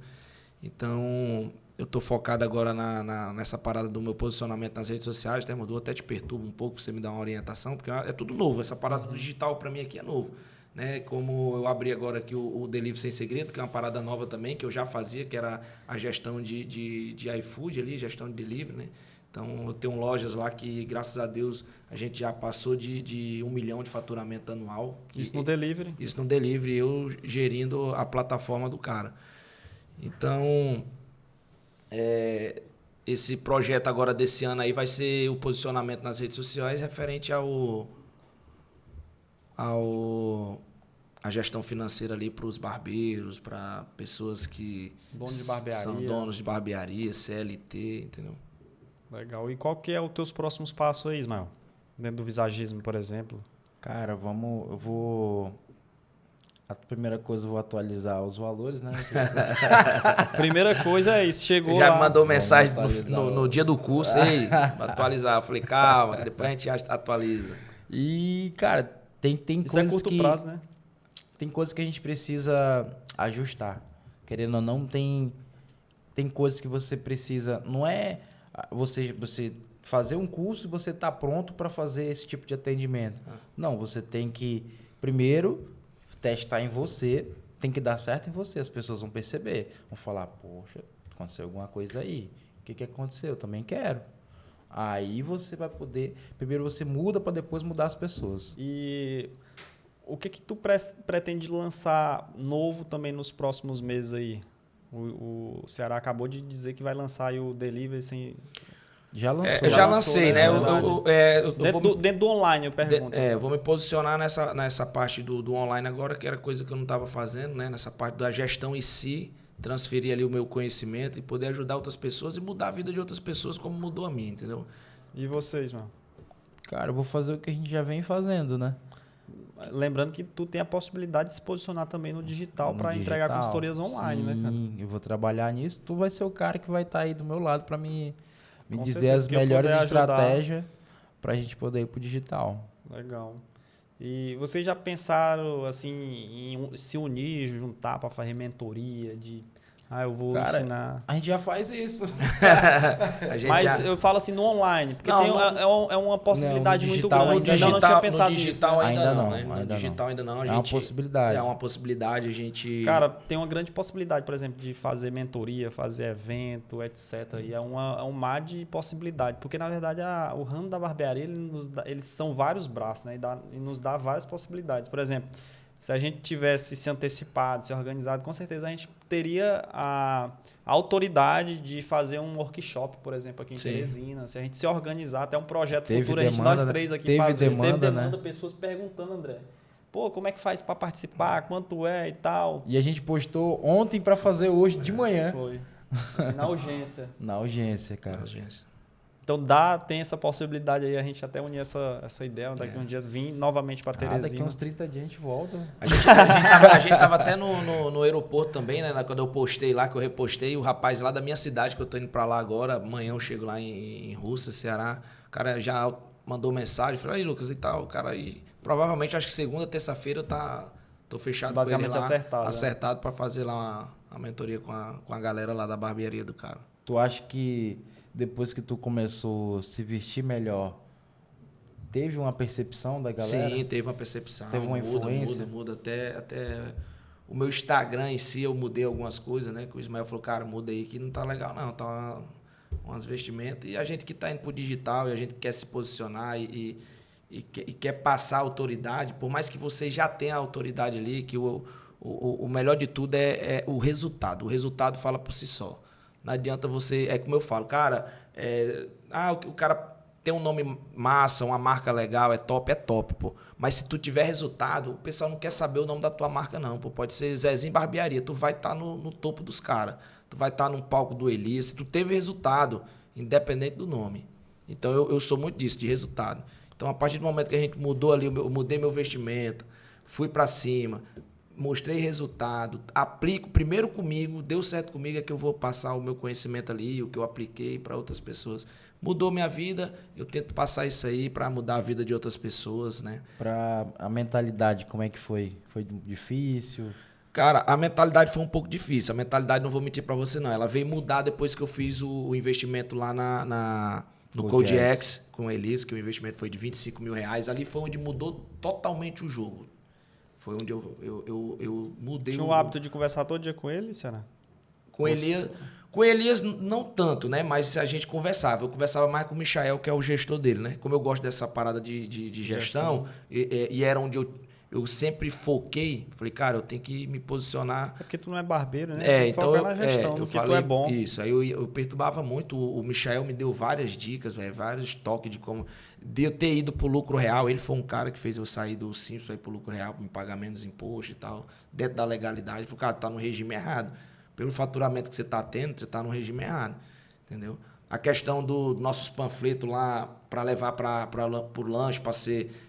Então, eu estou focado agora nessa parada do meu posicionamento nas redes sociais, até mudou, até te perturba um pouco para você me dar uma orientação, porque é tudo novo, essa parada do digital para mim aqui é novo. Né? Como eu abri agora aqui o Delivery Sem Segredo, que é uma parada nova também, que eu já fazia, que era a gestão de iFood ali, gestão de delivery, né? Então, eu tenho lojas lá que, graças a Deus, a gente já passou de 1 milhão de faturamento anual. Isso no delivery? Isso no delivery, eu gerindo a plataforma do cara. Então, esse projeto agora desse ano aí vai ser o posicionamento nas redes sociais referente a gestão financeira ali para os barbeiros, para pessoas que Dono de barbearia. são donos de barbearia, CLT, entendeu? Legal. E qual que é os teus próximos passos aí, Ismael? Dentro do visagismo, por exemplo? Cara, eu vou... A primeira coisa, eu vou atualizar os valores, né? Primeira coisa é isso, chegou Já lá. me mandou mensagem atualizar no dia do curso, ei, atualizar. Eu falei, calma, que depois a gente atualiza. E, cara, tem Isso é coisas curto prazo, né? Tem coisas que a gente precisa ajustar. Querendo ou não, tem coisas que você precisa... Não é você fazer um curso e você tá pronto para fazer esse tipo de atendimento. Não, você tem que, primeiro, testar em você, tem que dar certo em você. As pessoas vão perceber, vão falar, poxa, aconteceu alguma coisa aí. O que aconteceu? Eu também quero. Aí você vai poder... Primeiro você muda para depois mudar as pessoas. E o que tu pretende lançar novo também nos próximos meses aí? O Ceará acabou de dizer que vai lançar aí o Delivery sem... Já lançou. Eu já lançou, lancei, né? né? Dentro do online, eu pergunto. Eu vou me posicionar nessa parte do online agora, que era coisa que eu não estava fazendo, né? Nessa parte da gestão em si, transferir ali o meu conhecimento e poder ajudar outras pessoas e mudar a vida de outras pessoas como mudou a minha, entendeu? E vocês, mano? Cara, eu vou fazer o que a gente já vem fazendo, né? Lembrando que tu tem a possibilidade de se posicionar também no digital para entregar consultorias online, né, cara? Sim, eu vou trabalhar nisso. Tu vai ser o cara que vai estar aí do meu lado para me Com dizer certeza, as que eu melhores puder ajudar. estratégias para a gente poder ir pro digital. Legal. E vocês já pensaram assim em se unir, juntar para fazer mentoria de eu vou Cara, ensinar. A gente já faz isso. Mas eu falo assim no online, porque Não, é uma possibilidade no muito digital, grande. no Ainda não tinha pensado no nisso. digital Né? ainda não, Ainda né? não, No ainda digital não. ainda não. É uma possibilidade. É uma possibilidade, a gente... Cara, tem uma grande possibilidade, por exemplo, de fazer mentoria, fazer evento, etc. E é um mar de possibilidade. Porque, na verdade, o ramo da barbearia, eles são vários braços, né? E nos dá várias possibilidades. Por exemplo, se a gente tivesse se antecipado, se organizado, com certeza a gente teria a autoridade de fazer um workshop, por exemplo, aqui em Sim. Teresina. Se a gente se organizar, até um projeto Teve futuro, demanda, nós né? três aqui Teve fazer. demanda, Teve demanda, né? pessoas perguntando, André. Pô, como é que faz para participar? Quanto é e tal? E a gente postou ontem para fazer hoje de manhã. Foi. Assim, na urgência. Na urgência, cara. Agência. Então tem essa possibilidade aí, a gente até unir essa ideia, daqui um dia vir novamente para Daqui Teresina. uns 30 dias a gente volta. A gente tava até no aeroporto também, né? Quando eu postei lá, que eu repostei, o rapaz lá da minha cidade, que eu tô indo pra lá agora, amanhã eu chego lá em Rússia, Ceará, o cara já mandou mensagem, falei, aí Lucas e tal, o cara aí, provavelmente acho que segunda, terça-feira eu tô fechado com ele Basicamente lá, acertado, né? pra fazer lá uma mentoria com a galera lá da barbearia do cara. Tu acha que depois que tu começou a se vestir melhor, teve uma percepção da galera? Sim, teve uma percepção. Teve uma influência? Muda. Até o meu Instagram em si, eu mudei algumas coisas, né? Que o Ismael falou, cara, muda aí que não tá legal não, tá umas vestimentas. E a gente que tá indo pro digital, e a gente quer se posicionar e quer passar a autoridade, por mais que você já tenha a autoridade ali, que o melhor de tudo é o resultado. O resultado fala por si só. Não adianta você... É como eu falo, cara... o cara tem um nome massa, uma marca legal, é top, pô. Mas se tu tiver resultado, o pessoal não quer saber o nome da tua marca, não, pô. Pode ser Zezinho Barbearia. Tu vai estar no topo dos caras. Tu vai estar num palco do Elias. Tu teve resultado, independente do nome. Então, eu sou muito disso, de resultado. Então, a partir do momento que a gente mudou ali, eu mudei meu vestimento, fui para cima, mostrei resultado, aplico primeiro comigo, deu certo comigo, é que eu vou passar o meu conhecimento ali, o que eu apliquei para outras pessoas. Mudou minha vida, eu tento passar isso aí para mudar a vida de outras pessoas, né? Para a mentalidade, como é que foi? Foi difícil? Cara, a mentalidade foi um pouco difícil. A mentalidade, não vou mentir para você, não. Ela veio mudar depois que eu fiz o investimento lá no CodeX com o Elis, que o investimento foi de R$25 mil. Ali foi onde mudou totalmente o jogo. Foi onde eu mudei. Tinha o hábito de conversar todo dia com ele, será? Com Elias, não tanto, né? Mas a gente conversava. Eu conversava mais com o Michael, que é o gestor dele, né? Como eu gosto dessa parada de gestão, e era onde eu sempre foquei, falei, cara, eu tenho que me posicionar. É porque tu não é barbeiro, né? Então na gestão, eu falei, tu é bom. Isso, aí eu perturbava muito. O Michael me deu várias dicas, vários toques de como... De eu ter ido pro lucro real. Ele foi um cara que fez eu sair do Simples para ir pro lucro real, para me pagar menos imposto e tal, dentro da legalidade. Ele falou, cara, tá no regime errado. Pelo faturamento que você tá tendo, você tá no regime errado, entendeu? A questão dos nossos panfletos lá para levar pro lanche, para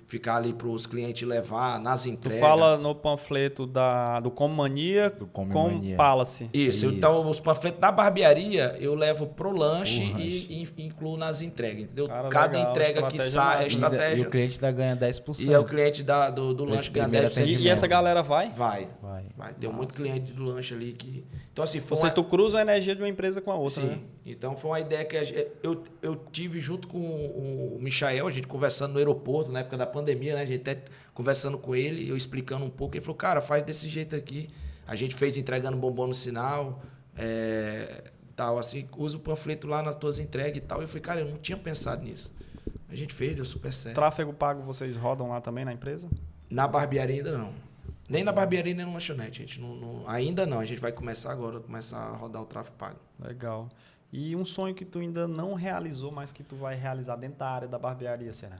ficar ali para os clientes levar nas entregas. Tu fala no panfleto do Comania com Palace. Isso. Então os panfletos da barbearia eu levo pro lanche e incluo nas entregas, entendeu? Cara, cada legal, entrega que sai é estratégia. E o cliente ainda ganha 10%. E é o cliente do lanche ganha 10%. E essa galera vai? Vai. Deu muito cliente do lanche ali que... Então, assim, Ou seja, tu cruza a energia de uma empresa com a outra, Sim. né? Então, foi uma ideia que eu tive junto com o Michael, a gente conversando no aeroporto, na época da pandemia, né? A gente até conversando com ele, eu explicando um pouco. Ele falou, cara, faz desse jeito aqui. A gente fez entregando bombom no sinal, tal, assim, usa o panfleto lá nas tuas entregas e tal. Eu falei, cara, eu não tinha pensado nisso. A gente fez, deu super certo. Tráfego pago vocês rodam lá também na empresa? Na barbearia ainda não. Nem na barbearia, nem no lanchonete. A gente ainda não. A gente vai começar agora, começar a rodar o tráfego pago. Legal. E um sonho que tu ainda não realizou, mas que tu vai realizar dentro da área da barbearia, será?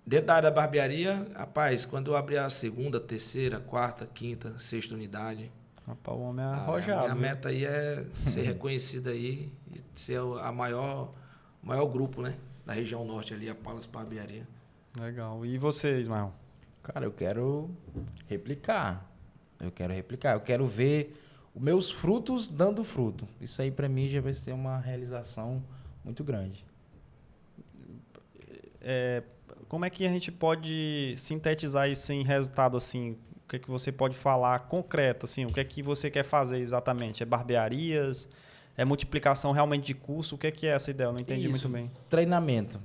Dentro da área da barbearia, rapaz, quando eu abrir a segunda, terceira, quarta, quinta, sexta unidade... Rapaz, o homem é arrojado. A meta aí é ser reconhecido aí e ser a maior grupo, né? Da região norte ali, a Palace Barbearia. Legal. E você, Ismael? Cara, eu quero replicar. Eu quero ver os meus frutos dando fruto. Isso aí, para mim, já vai ser uma realização muito grande. Como é que a gente pode sintetizar isso em resultado, assim? O que é que você pode falar concreto, assim? O que é que você quer fazer exatamente? É barbearias? É multiplicação realmente de curso? O que é essa ideia? Eu não entendi muito bem. Treinamento.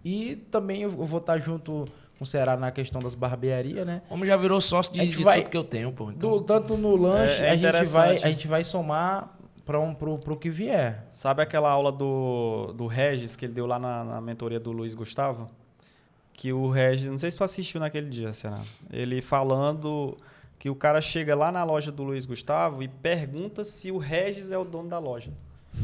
E também eu vou estar junto com o Ceará na questão das barbearias, né? O homem já virou sócio de tudo que eu tenho, pô. Então... Tanto no lanche, a gente vai somar pro que vier. Sabe aquela aula do Regis que ele deu lá na mentoria do Luiz Gustavo? Que o Regis, não sei se tu assistiu naquele dia, Será? Ele falando que o cara chega lá na loja do Luiz Gustavo e pergunta se o Regis é o dono da loja.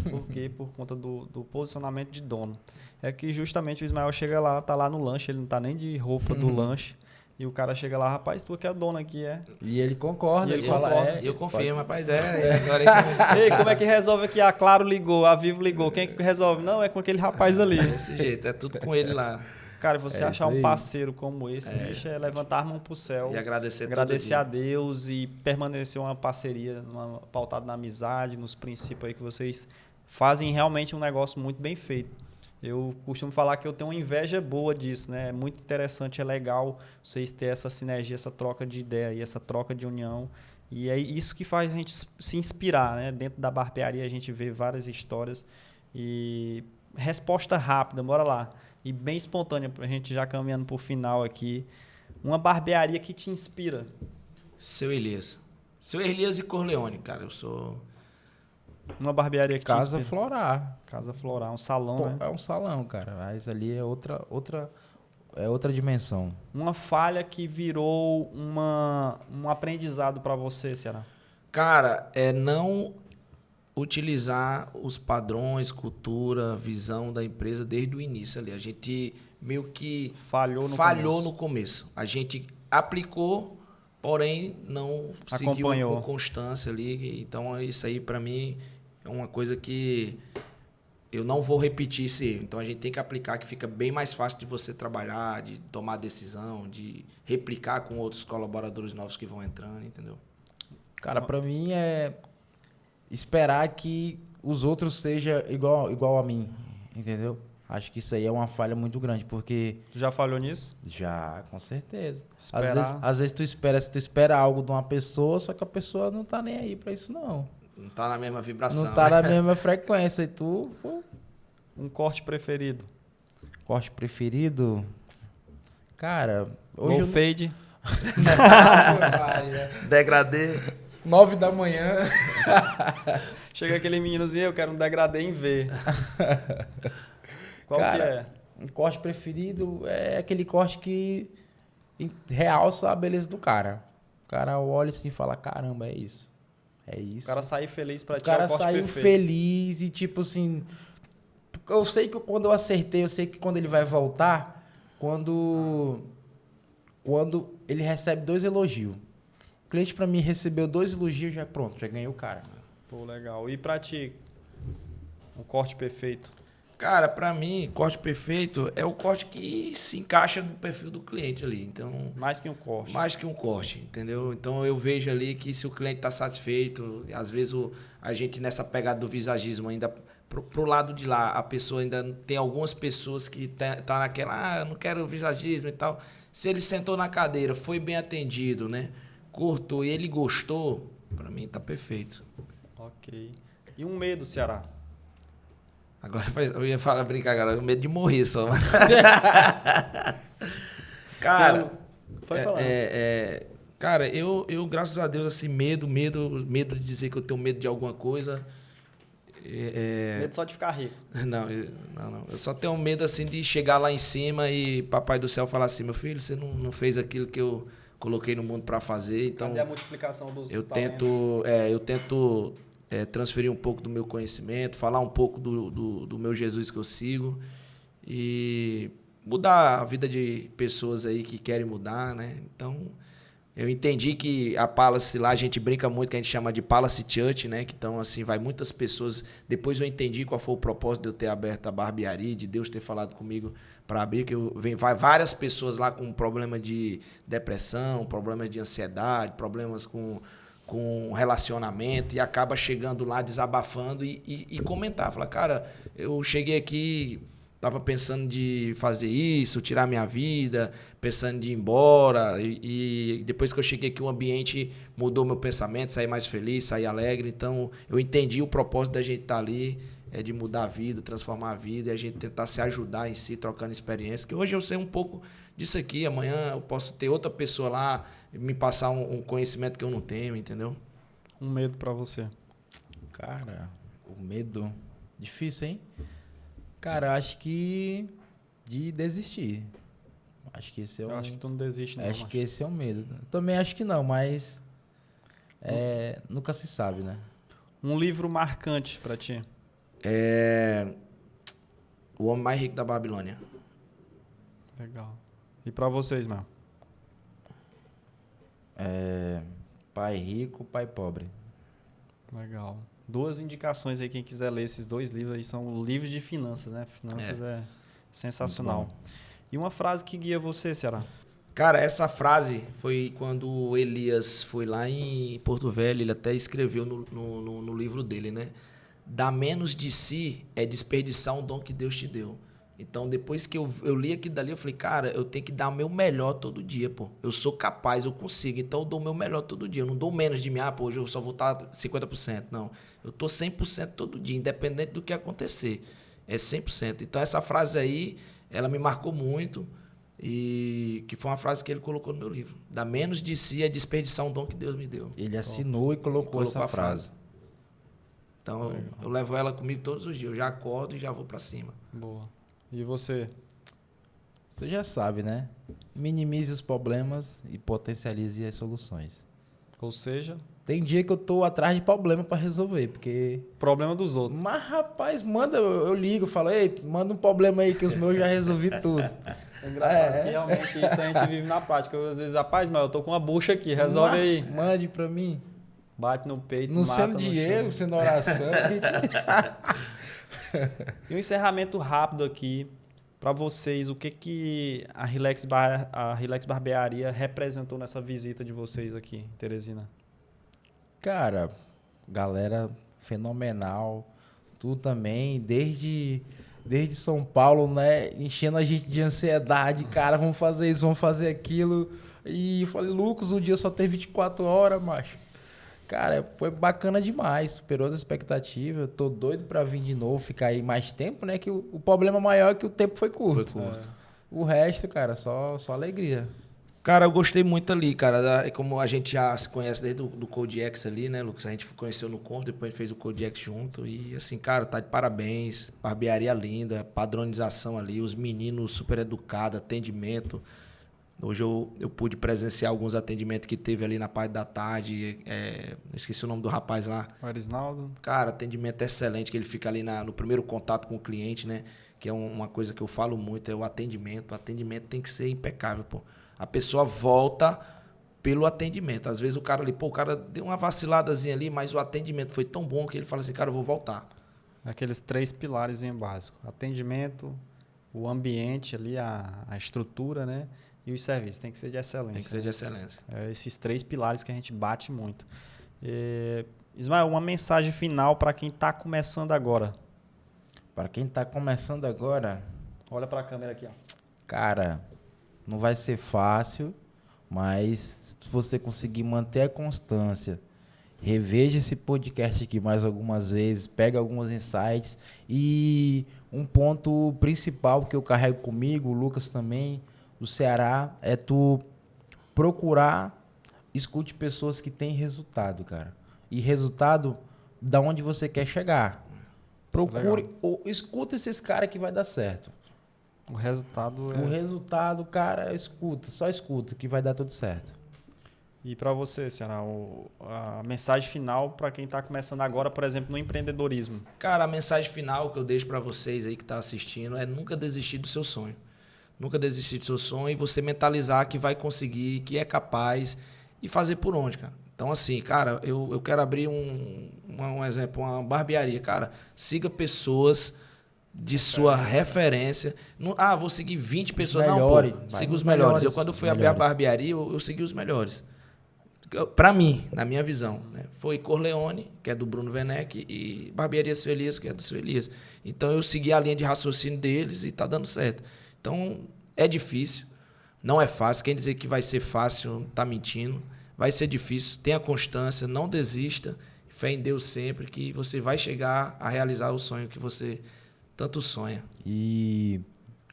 Por quê? Por conta do posicionamento de dono. É que justamente o Ismael chega lá, tá lá no lanche, ele não tá nem de roupa do lanche. E o cara chega lá, rapaz, tu que é dono aqui, é? E ele concorda. E ele fala, eu confirmo, rapaz, Ei, como é que resolve aqui? A Claro ligou, a Vivo ligou. Quem que resolve? Não, é com aquele rapaz ali. Desse jeito, é tudo com ele lá. Cara, você achar um parceiro como esse, bicho, é levantar a mão pro céu. E agradecer a Deus e permanecer uma parceria pautada na amizade, nos princípios aí que vocês fazem realmente um negócio muito bem feito. Eu costumo falar que eu tenho uma inveja boa disso, né? É muito interessante, é legal vocês terem essa sinergia, essa troca de ideia e essa troca de união. E é isso que faz a gente se inspirar, né? Dentro da barbearia a gente vê várias histórias e resposta rápida, bora lá. e bem espontânea, pra gente já caminhando pro final aqui. Uma barbearia que te inspira. Seu Elias. Seu Elias e Corleone, cara. Eu sou... Uma barbearia que te Casa inspira. Florar. Casa Floral, um salão, Pô, né? é um salão, cara. Mas ali é outra dimensão. Uma falha que virou um aprendizado para você, Ceará. Cara, é não utilizar os padrões, cultura, visão da empresa desde o início ali. A gente meio que Falhou no começo. A gente aplicou, porém não seguiu Acompanhou. com constância ali. Então isso aí para mim é uma coisa que eu não vou repetir esse erro. Então a gente tem que aplicar, que fica bem mais fácil de você trabalhar, de tomar decisão, de replicar com outros colaboradores novos que vão entrando, entendeu? Cara, pra mim é esperar que os outros sejam igual a mim, entendeu? Acho que isso aí é uma falha muito grande, porque Tu já falhou nisso? já, com certeza. Esperar. Às vezes tu espera algo de uma pessoa, só que a pessoa não tá nem aí pra isso, não. Não tá na mesma vibração. Não tá na mesma frequência. E tu, pô, Um corte preferido? corte preferido? Cara, Ou hoje eu fade? Degradê. 9 da manhã. Chega aquele meninozinho, eu quero um degradê em V. Qual Cara, que é? Um corte preferido é aquele corte que realça a beleza do cara. O cara olha assim e fala, caramba, é isso. É isso. O cara sair feliz pra O ti é cara o corte saiu perfeito. feliz e tipo assim... Eu sei que quando eu acertei, eu sei que quando ele vai voltar, quando ele recebe 2 elogios. O cliente pra mim recebeu 2 elogios, já pronto, já ganhei o cara. Pô, legal. E pra ti? Um corte perfeito? Cara, pra mim, corte perfeito é o corte que se encaixa no perfil do cliente ali. Então, Mais que um corte. mais que um corte, entendeu? Então, eu vejo ali que se o cliente tá satisfeito, às vezes a gente nessa pegada do visagismo ainda pro lado de lá, a pessoa ainda tem algumas pessoas que tá naquela, eu não quero visagismo e tal. Se ele sentou na cadeira, foi bem atendido, né? Cortou e ele gostou, pra mim tá perfeito. Ok. E um medo, Ceará? Agora eu ia brincar agora, medo de morrer só. Cara, Pode falar. cara, eu graças a Deus assim medo de dizer que eu tenho medo de alguma coisa. Medo só de ficar rico. Não. Eu só tenho medo assim de chegar lá em cima e Papai do Céu falar assim, meu filho, você não fez aquilo que eu coloquei no mundo para fazer, então Cadê a multiplicação dos eu talentos? tento transferir um pouco do meu conhecimento, falar um pouco do meu Jesus que eu sigo e mudar a vida de pessoas aí que querem mudar, né? Então, eu entendi que a Palace lá, a gente brinca muito, que a gente chama de Palace Church, né? Que então, assim, vai muitas pessoas. Depois eu entendi qual foi o propósito de eu ter aberto a barbearia, de Deus ter falado comigo para abrir, que vai várias pessoas lá com problema de depressão, problema de ansiedade, problemas com relacionamento, e acaba chegando lá, desabafando e comentar. Fala, cara, eu cheguei aqui, tava pensando de fazer isso, tirar minha vida, pensando de ir embora, e depois que eu cheguei aqui o ambiente mudou meu pensamento, saí mais feliz, saí alegre. Então eu entendi o propósito da gente estar ali, de mudar a vida, transformar a vida, e a gente tentar se ajudar em si, trocando experiência, que hoje eu sei um pouco disso aqui, amanhã eu posso ter outra pessoa lá, me passar um conhecimento que eu não tenho, entendeu? Um medo pra você. Cara, o medo... Difícil, hein? Cara, acho que... de desistir. Acho que esse é Eu acho que tu não desiste, não. Acho macho. que esse é o medo. Também acho que não, mas... nunca se sabe, né? Um livro marcante pra ti. O Homem Mais Rico da Babilônia. Legal. E pra vocês, mano? Pai rico, pai pobre. Legal. 2 indicações aí, quem quiser ler esses 2 livros aí, são livros de finanças, né? Finanças é sensacional. E uma frase que guia você, Ceará? Cara, essa frase foi quando o Elias foi lá em Porto Velho, ele até escreveu no livro dele, né? Dar menos de si é desperdiçar um dom que Deus te deu. Então, depois que eu li aquilo dali, eu falei, cara, eu tenho que dar o meu melhor todo dia, pô. Eu sou capaz, eu consigo, então eu dou o meu melhor todo dia. Eu não dou menos de mim, pô, hoje eu só vou estar 50%. Não, eu tô 100% todo dia, independente do que acontecer. É 100%. Então, essa frase aí ela me marcou muito e que foi uma frase que ele colocou no meu livro. Dar menos de si é desperdiçar um dom que Deus me deu. Ele assinou e colocou essa a frase. Então, eu levo ela comigo todos os dias. Eu já acordo e já vou para cima. Boa. E você? Você já sabe, né? Minimize os problemas e potencialize as soluções. Ou seja, Tem dia que eu tô atrás de problema para resolver, porque... problema dos outros. Mas, rapaz, manda, eu ligo, falo, ei, manda um problema aí que os meus já resolvi tudo. É engraçado que realmente isso a gente vive na prática. Eu, às vezes, rapaz, mas eu tô com uma bucha aqui, resolve aí. Mande pra mim. Bate no peito, Não mata sendo no dinheiro, chão. sendo oração. E um encerramento rápido aqui para vocês. O que a Relax Barbearia representou nessa visita de vocês aqui em Teresina? Cara, galera fenomenal. Tu também, desde São Paulo, né? Enchendo a gente de ansiedade. Cara, vamos fazer isso, vamos fazer aquilo. E eu falei, Lucas, o dia só tem 24 horas, macho. Cara, foi bacana demais, superou as expectativas. Eu tô doido pra vir de novo, ficar aí mais tempo, né? Que o problema maior é que o tempo foi curto. O resto, cara, só alegria. Cara, eu gostei muito ali, cara. Como a gente já se conhece desde do Code X ali, né, Lucas? A gente conheceu no Conf, depois a gente fez o Code X junto. E assim, cara, tá de parabéns. Barbearia linda, padronização ali, os meninos super educados, atendimento. Hoje eu pude presenciar alguns atendimentos que teve ali na parte da tarde. Eu esqueci o nome do rapaz lá. O Arisnaldo. Cara, atendimento excelente, que ele fica ali no primeiro contato com o cliente, né? Que é uma coisa que eu falo muito, é o atendimento. O atendimento tem que ser impecável, pô. A pessoa volta pelo atendimento. Às vezes o cara ali, o cara deu uma vaciladazinha ali, mas o atendimento foi tão bom que ele fala assim, cara, eu vou voltar. Aqueles 3 pilares em básico. Atendimento, o ambiente ali, a estrutura, né? E os serviços. Tem que ser de excelência. Tem que ser de excelência. Esses 3 pilares que a gente bate muito. Ismael, uma mensagem final para quem está começando agora. Para quem tá começando agora, Olha para a câmera aqui, ó. cara, não vai ser fácil, mas se você conseguir manter a constância, reveja esse podcast aqui mais algumas vezes, pega alguns insights e um ponto principal que eu carrego comigo, o Lucas também, do Ceará, é tu procurar, escute pessoas que têm resultado, cara. E resultado da onde você quer chegar. Procure, ou escuta esses caras que vai dar certo. O resultado O resultado, cara, só escuta que vai dar tudo certo. E para você, Ceará, a mensagem final para quem está começando agora, por exemplo, no empreendedorismo. Cara, a mensagem final que eu deixo para vocês aí que tá assistindo é nunca desistir do seu sonho. Nunca desistir do seu sonho e você mentalizar que vai conseguir, que é capaz e fazer por onde, cara. Então, assim, cara, eu quero abrir um exemplo, uma barbearia. Cara, siga pessoas de sua referência. Não, vou seguir 20 pessoas. Melhores, não, pô, vai siga nos os melhores. melhores, Eu, quando fui abrir a melhores. barbearia, eu segui os melhores. Para mim, na minha visão, né? Foi Corleone, que é do Bruno Werneck, e Barbearia Seu Elias, que é do Seu Elias. Então, eu segui a linha de raciocínio deles e tá dando certo. Então, é difícil, não é fácil. Quem dizer que vai ser fácil tá mentindo. Vai ser difícil, tenha constância, não desista, fé em Deus sempre, que você vai chegar a realizar o sonho que você tanto sonha. E,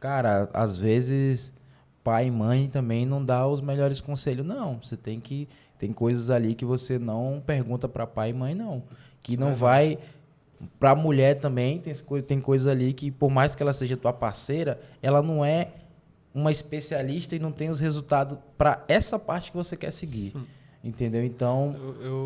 cara, às vezes pai e mãe também não dá os melhores conselhos, não. Você tem coisas ali que você não pergunta para pai e mãe, não. Que não vai... Pra mulher também, tem coisas ali que, por mais que ela seja tua parceira, ela não é uma especialista e não tem os resultados para essa parte que você quer seguir. Entendeu? Então,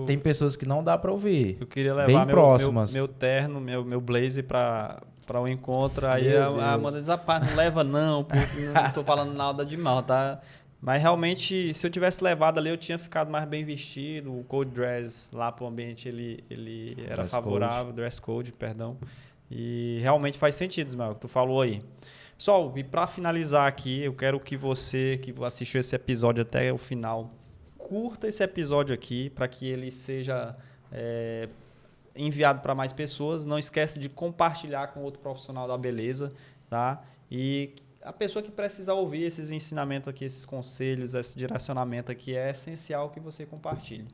tem pessoas que não dá para ouvir. Eu queria levar bem próximas. meu terno, meu blazer para o encontro. Aí Meu a Deus. Amanda diz, rapaz, não leva não, porque não tô falando nada de mal, tá? Mas realmente, se eu tivesse levado ali, eu tinha ficado mais bem vestido. O cold dress lá pro ambiente, ele era Dress favorável. Dress code, perdão. E realmente faz sentido, Ismael, o que tu falou aí. Pessoal, e para finalizar aqui, eu quero que você que assistiu esse episódio até o final, curta esse episódio aqui para que ele seja enviado para mais pessoas. Não esquece de compartilhar com outro profissional da beleza, tá? E a pessoa que precisa ouvir esses ensinamentos aqui, esses conselhos, esse direcionamento aqui, é essencial que você compartilhe.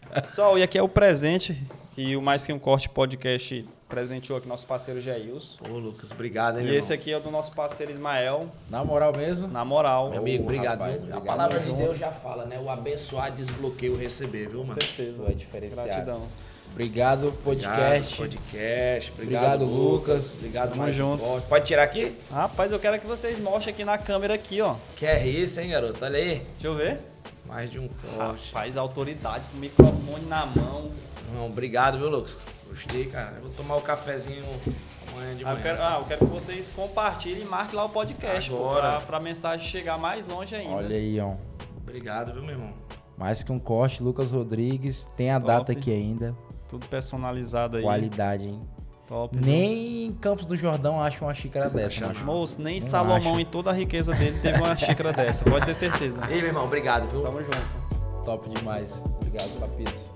Pessoal, e aqui é o presente que o Mais Que Um Corte Podcast presenteou aqui nosso parceiro Jailson. Ô, Lucas, obrigado, hein, E meu esse irmão. aqui é o do nosso parceiro Ismael, Na moral mesmo? na moral. Meu amigo, obrigado. rapaz, viu? A obrigado, palavra tamo de junto. Deus já fala, né? O abençoar desbloqueia o receber, viu, Com mano? certeza. Tu é diferenciado. Gratidão. Obrigado, podcast. Podcast. Obrigado, Lucas. Obrigado, Tamo mais junto. forte. Pode tirar aqui? Rapaz, eu quero que vocês mostrem aqui na câmera aqui, ó. Que é isso, hein, garoto? Olha aí. Deixa eu ver. Mais de um corte. Rapaz, autoridade com o microfone na mão. Não, obrigado, viu, Lucas? Gostei, cara. Eu vou tomar o cafezinho amanhã de manhã. Eu quero que vocês compartilhem e marquem lá o podcast, Agora. pra mensagem chegar mais longe ainda. Olha aí, ó. Obrigado, viu, meu irmão? Mais que um corte, Lucas Rodrigues. Tem a Top. data aqui ainda. Tudo personalizado aí. Qualidade, hein? Top. Nem em Campos do Jordão acho uma xícara dessa, Acha macho. Moço, nem Não Salomão acho. em toda a riqueza dele teve uma xícara dessa, pode ter certeza. Ei, meu irmão, obrigado, viu? Tamo junto. Top demais. Obrigado, papito.